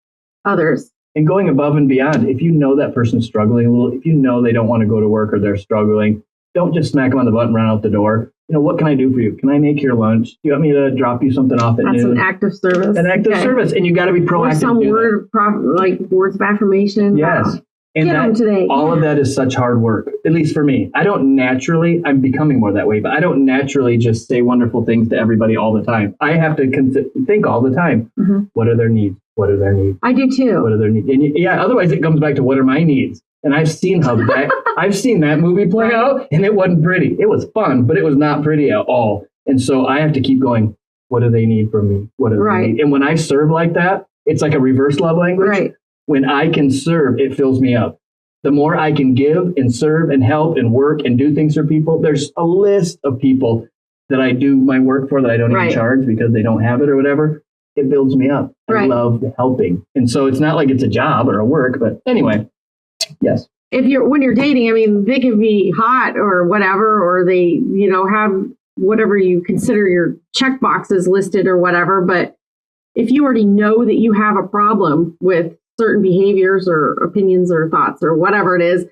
others. And going above and beyond. If you know that person's struggling a little, if you know they don't want to go to work or they're struggling, don't just smack them on the butt and run out the door. What can I do for you? Can I make your lunch? Do you want me to drop you something off at noon? That's an act of service. An act of service. And you got to be proactive. Or some words of affirmation. Yes. And all of that is such hard work, at least for me. I'm becoming more that way, but I don't naturally just say wonderful things to everybody all the time. I have to think all the time. Mm-hmm. What are their needs? What are their needs? I do too. What are their needs? And otherwise it comes back to what are my needs? And I've seen I've seen that movie play out and it wasn't pretty. It was fun, but it was not pretty at all. And so I have to keep going, what do they need from me? What do they need? And when I serve like that, it's like a reverse love language. Right. When I can serve, it fills me up. The more I can give and serve and help and work and do things for people, there's a list of people that I do my work for that I don't even charge because they don't have it or whatever. It builds me up. I love helping. And so it's not like it's a job or a work, but anyway, yes. When you're dating, I mean, they can be hot or whatever, or they, have whatever you consider your check boxes listed or whatever. But if you already know that you have a problem with certain behaviors or opinions or thoughts or whatever it is,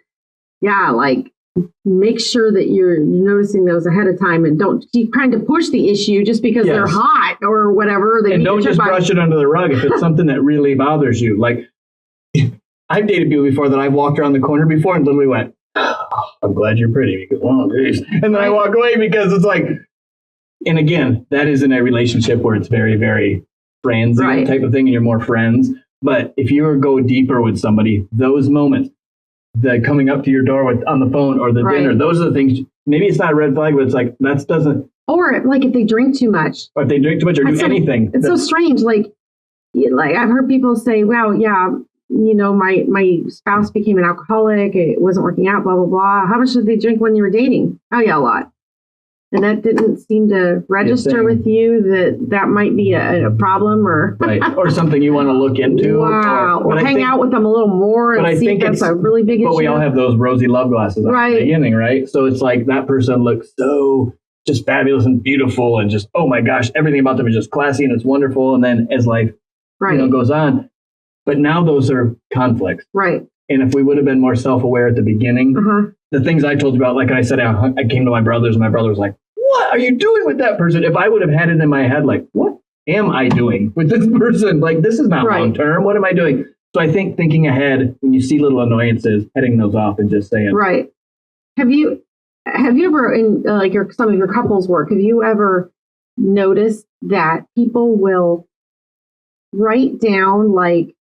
make sure that you're noticing those ahead of time and don't keep trying to push the issue just because they're hot or whatever. And don't just brush it under the rug if it's something that really bothers you. Like, I've dated people before that I've walked around the corner before and literally went, I'm glad you're pretty because, oh, geez. And then I walk away because it's like, and again, that is in a relationship where it's very, very transient type of thing and you're more friends. But if you go deeper with somebody, those moments, the coming up to your door on the phone or the dinner, those are the things. Maybe it's not a red flag, but it's like that doesn't. Or like if they drink too much. Or if they drink too much or do anything. It's so strange. Like I've heard people say, "Well, yeah, my spouse became an alcoholic. It wasn't working out, blah, blah, blah. How much did they drink when you were dating? Oh, yeah, a lot. And that didn't seem to register with you that might be a problem or or something you want to look into. Wow. Or hang out with them a little more and see if that's a really big issue. But we all have those rosy love glasses at the beginning, right? So it's like that person looks so just fabulous and beautiful and just, oh my gosh, everything about them is just classy and it's wonderful. And then as life goes on, but now those are conflicts. Right. And if we would have been more self-aware at the beginning, the things I told you about, like I said, I came to my brothers and my brother was like, what are you doing with that person? If I would have had it in my head, like, what am I doing with this person? Like, this is not long-term. What am I doing? So I think thinking ahead, when you see little annoyances, heading those off and just saying. Right. Have you ever, in some of your couples work, have you ever noticed that people will write down like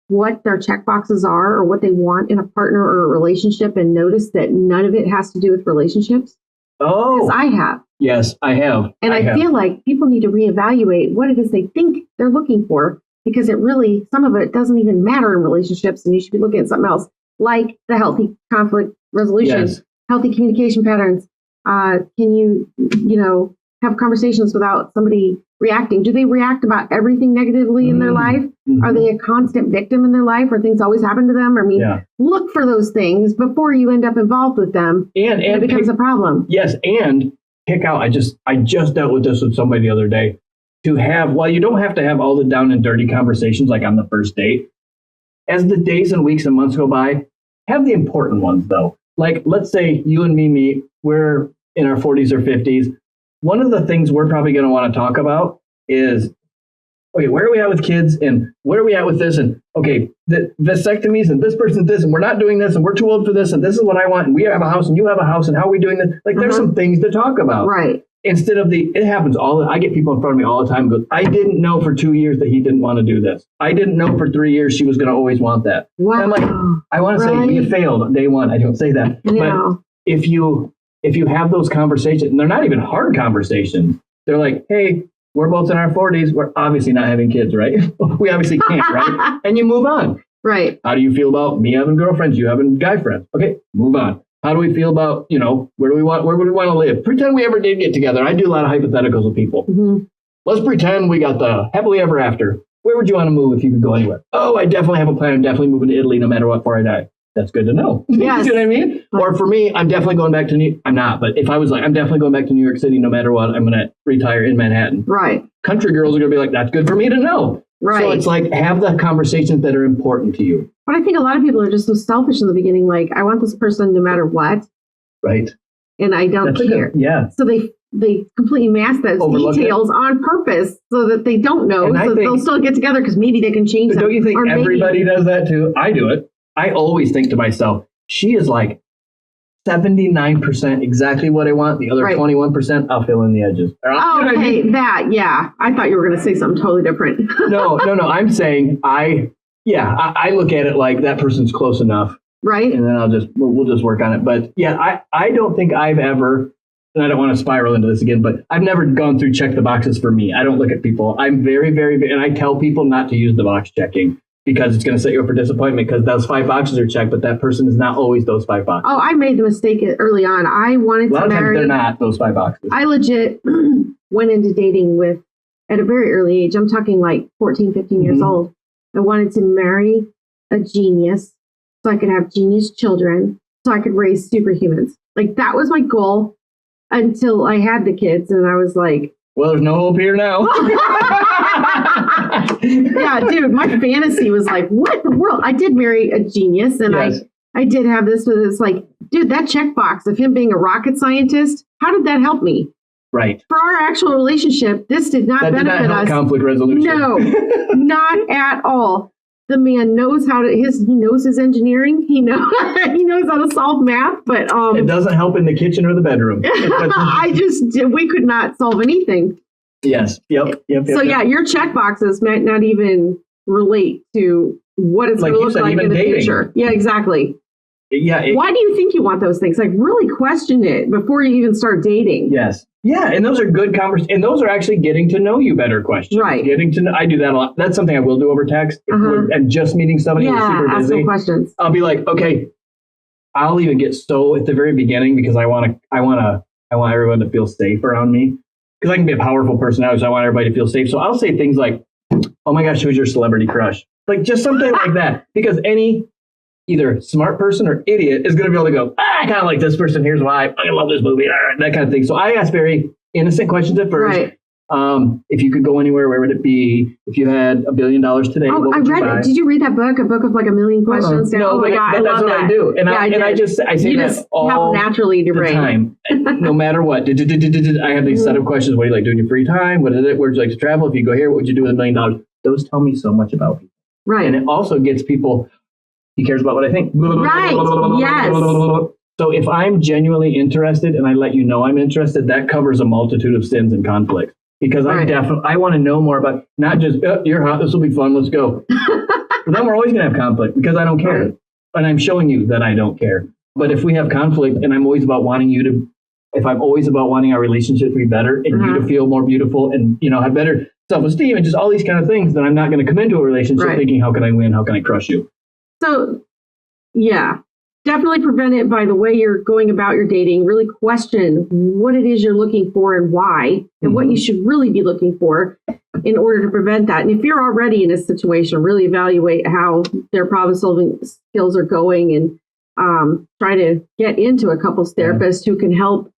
what their check boxes are or what they want in a partner or a relationship and notice that none of it has to do with relationships? Oh, because I have. Yes, I have. And I feel like people need to reevaluate what it is they think they're looking for, because some of it doesn't even matter in relationships, and you should be looking at something else, like the healthy conflict resolution, healthy communication patterns. Can you, have conversations without somebody reacting? Do they react about everything negatively in their life? Are they a constant victim in their life where things always happen to them? I mean, look for those things before you end up involved with them and it becomes a problem. Yes, and pick out, I just dealt with this with somebody the other day, to have, while you don't have to have all the down and dirty conversations like on the first date, as the days and weeks and months go by, have the important ones though. Like, let's say you and me meet, we're in our 40s or 50s. One of the things we're probably going to want to talk about is, okay, where are we at with kids and where are we at with this? And okay, the vasectomies and this person's this and we're not doing this and we're too old for this and this is what I want and we have a house and you have a house and how are we doing this? Like there's some things to talk about. Right. Instead of it happens I get people in front of me all the time who go, I didn't know for 2 years that he didn't want to do this. I didn't know for 3 years she was going to always want that. Wow. And I'm like, I want to say we failed on day one. I don't say that. Yeah. But if you have those conversations, and they're not even hard conversations, they're like, hey, we're both in our 40s. We're obviously not having kids, right? We obviously can't, right? And you move on. Right. How do you feel about me having girlfriends, you having guy friends? Okay, move on. How do we feel about, where would we want to live? Pretend we ever did get together. I do a lot of hypotheticals with people. Let's pretend we got the happily ever after. Where would you want to move if you could go anywhere? Oh, I definitely have a plan. I'm definitely moving to Italy no matter what before I die. That's good to know. Yes. You know what I mean? Or for me, I'm definitely going back to I'm not, but if I was like, I'm definitely going back to New York City no matter what, I'm going to retire in Manhattan. Right. Country girls are going to be like, that's good for me to know. Right. So it's like, have the conversations that are important to you. But I think a lot of people are just so selfish in the beginning. Like, I want this person no matter what. Right. And I don't care. So they completely mask those details on purpose so that they don't know. So they'll still get together because maybe they can change them. Don't you think everybody does that too? I do it. I always think to myself, she is like 79% exactly what I want. The other 21%, I'll fill in the edges. I thought you were going to say something totally different. No. I'm saying I look at it like that person's close enough. Right. And then we'll just work on it. But yeah, I don't think I've ever, and I don't want to spiral into this again, but I've never gone through check the boxes for me. I don't look at people. I'm very, very, and I tell people not to use the box checking, because it's going to set you up for disappointment, because those 5 boxes are checked, but that person is not always those 5 boxes. Oh, I made the mistake early on. I wanted to marry. A lot of times they're not those 5 boxes. I legit went into dating at a very early age. I'm talking like 14, 15 years old. I wanted to marry a genius so I could have genius children, so I could raise superhumans. Like, that was my goal until I had the kids, and I was like, well, there's no hope here now. Yeah, dude, my fantasy was like, what in the world? I did marry a genius, and I did have this, but it's like, dude, that checkbox of him being a rocket scientist, how did that help me? Right. For our actual relationship, this did not benefit us. Conflict resolution. No, not at all. The man knows he knows his engineering. He knows how to solve math, but it doesn't help in the kitchen or the bedroom. We could not solve anything. Yes. Yep. So your check boxes might not even relate to what it's going to look like in the future. Yeah, exactly. Why do you think you want those things? Like, really question it before you even start dating. Yes. Yeah, and those are good conversations. And those are actually getting to know you better questions. Right. Getting to know, I do that a lot. That's something I will do over text. And just meeting somebody who's super busy. Ask them questions. I'll be like, okay, I'll even get so at the very beginning because I want everyone to feel safe around me. Because I can be a powerful personality, so I want everybody to feel safe. So I'll say things like, oh my gosh, who's your celebrity crush? Like just something like that. Because any either smart person or idiot is going to be able to go, I kind of like this person. Here's why. I love this movie. That kind of thing. So I ask very innocent questions at first. Right. If you could go anywhere, where would it be? If you had $1 billion today, what would you buy? Did you read that book? A book of like 1,000,000 questions? No, oh my God, I love that's what I do. And I say that all naturally in your brain. Time. No matter what. I have these set of questions. What do you like doing in your free time? What is it? Where would you like to travel? If you go here, what would you do with $1 million? Those tell me so much about people. Right. And it also gets people, he cares about what I think. Right. Yes. So if I'm genuinely interested and I let you know I'm interested, that covers a multitude of sins and conflicts. Because I want to know more about, not just, you're hot, this will be fun, let's go. But then we're always going to have conflict because I don't care. And I'm showing you that I don't care. But if we have conflict and I'm always about wanting you to, if I'm always about wanting our relationship to be better and you to feel more beautiful and, have better self-esteem and just all these kind of things, then I'm not going to come into a relationship thinking, how can I win? How can I crush you? So, yeah. Definitely prevent it by the way you're going about your dating. Really question what it is you're looking for and why, and what you should really be looking for in order to prevent that. And if you're already in a situation, really evaluate how their problem-solving skills are going and try to get into a couples therapist who can help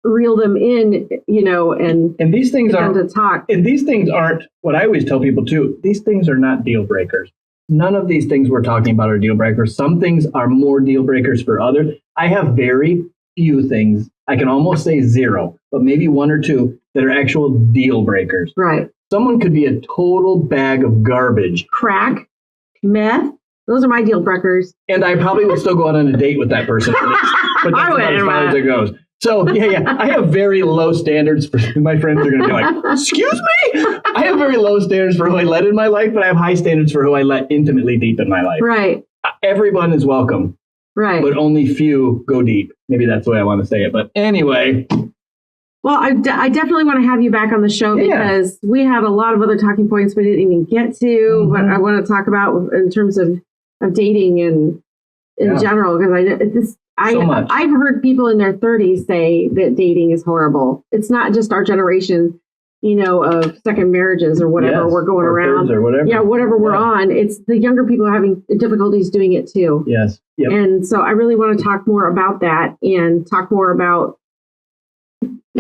reel them in, and these things get them to talk. And these things aren't, what I always tell people too, these things are not deal breakers. None of these things we're talking about are deal breakers. Some things are more deal breakers for others. I have very few things, I can almost say zero, but maybe one or two that are actual deal breakers. Right. Someone could be a total bag of garbage. Crack, meth, those are my deal breakers. And I probably would still go out on a date with that person. But that's about as far as it goes. So, I have very low standards for, my friends are going to be like, excuse me? I have very low standards for who I let in my life, but I have high standards for who I let intimately deep in my life. Right. Everyone is welcome. Right. But only few go deep. Maybe that's the way I want to say it. But anyway. Well, I definitely want to have you back on the show because we had a lot of other talking points we didn't even get to, but I want to talk about in terms of dating and in general, because I've heard people in their 30s say that dating is horrible. It's not just our generation, of second marriages or whatever we're going around. Or whatever. Yeah, whatever we're on. It's the younger people are having difficulties doing it too. Yes. Yep. And so I really want to talk more about that and talk more about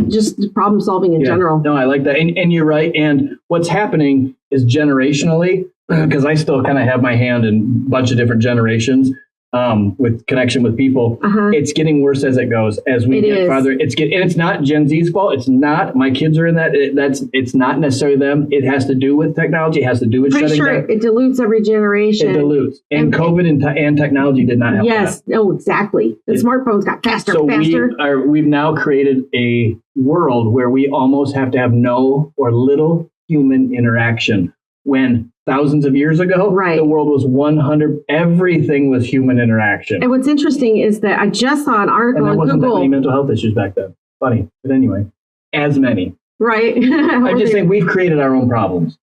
just problem solving in general. No, I like that. And you're right. And what's happening is generationally, because I still kind of have my hand in a bunch of different generations. With connection with people, it's getting worse as it goes. As we get farther, and it's not Gen Z's fault. It's not. My kids are in that. It's not necessarily them. It has to do with technology. It has to do with shutting down. It dilutes every generation. It dilutes, and COVID and technology did not help. Yes. That. Oh, exactly. The smartphones got faster and faster. We've now created a world where we almost have to have no or little human interaction. When thousands of years ago, the world was 100, everything was human interaction. And what's interesting is that I just saw an article on Google. And there wasn't that many mental health issues back then. Funny. But anyway, as many. Right. I'm just saying we've created our own problems.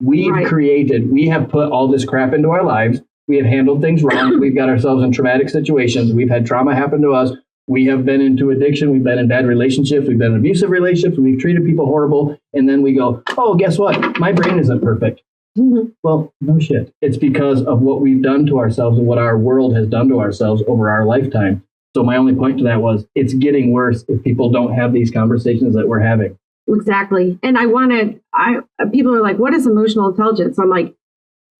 We have put all this crap into our lives. We have handled things wrong. We've got ourselves in traumatic situations. We've had trauma happen to us. We have been into addiction. We've been in bad relationships. We've been in abusive relationships. We've treated people horrible. And then we go, oh, guess what? My brain isn't perfect. Well, no shit. It's because of what we've done to ourselves and what our world has done to ourselves over our lifetime. So my only point to that was it's getting worse if people don't have these conversations that we're having. Exactly. And people are like, what is emotional intelligence? I'm like,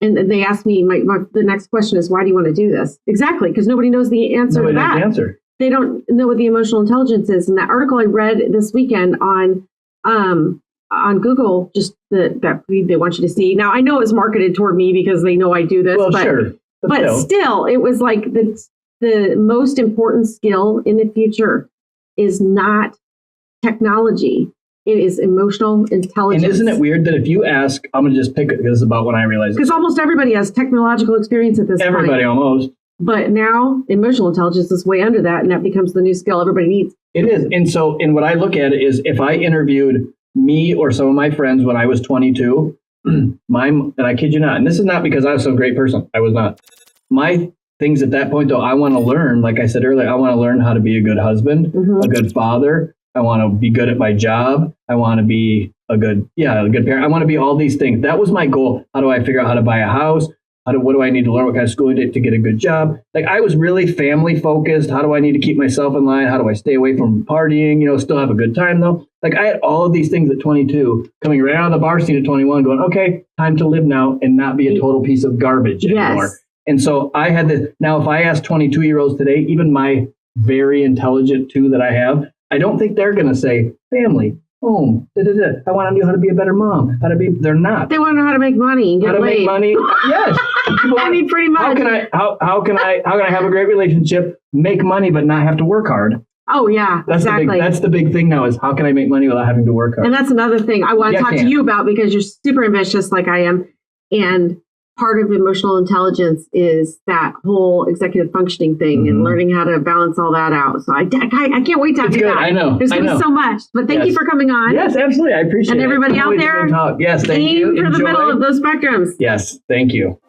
and they ask me, the next question is, why do you want to do this? Exactly. Because nobody knows the answer to that. Nobody knows the answer. They don't know what the emotional intelligence is. And that article I read this weekend on Google, just that they want you to see. Now, I know it's marketed toward me because they know I do this. Well, but, sure. But still, it was like the most important skill in the future is not technology. It is emotional intelligence. And isn't it weird that if you ask, I'm going to just pick it, this is about when I realized. Because almost everybody has technological experience at this point. Everybody almost. But now emotional intelligence is way under that, and that becomes the new skill everybody needs. It is. And what I look at it is if I interviewed me or some of my friends when I was 22, and I kid you not, and this is not because I was some great person. I was not. My things at that point, though, I want to learn, like I said earlier, I want to learn how to be a good husband, a good father. I want to be good at my job. I want to be a good parent. I want to be all these things. That was my goal. How do I figure out how to buy a house? What do I need to learn? What kind of schooling to get a good job? Like I was really family focused. How do I need to keep myself in line? How do I stay away from partying? Still have a good time though. Like I had all of these things at 22, coming right out of the bar scene at 21, going, okay, time to live now and not be a total piece of garbage anymore. And so I had this. Now, if I ask 22-year-olds today, even my very intelligent two that I have, I don't think they're going to say family, home, I want to know how to be a better mom. They're not. They want to know how to make money and get laid. Make money. Yes. I mean, pretty much. How can I have a great relationship, make money, but not have to work hard? Oh yeah, exactly. That's the big thing now is how can I make money without having to work hard? And that's another thing I want to talk to you about because you're super ambitious like I am. And part of emotional intelligence is that whole executive functioning thing and learning how to balance all that out. So I can't wait to have you back. I know. There's going to be so much. But thank you for coming on. Yes, absolutely. I appreciate it. And everybody out there, yes, thank you. aim for the middle of those spectrums. Yes, thank you.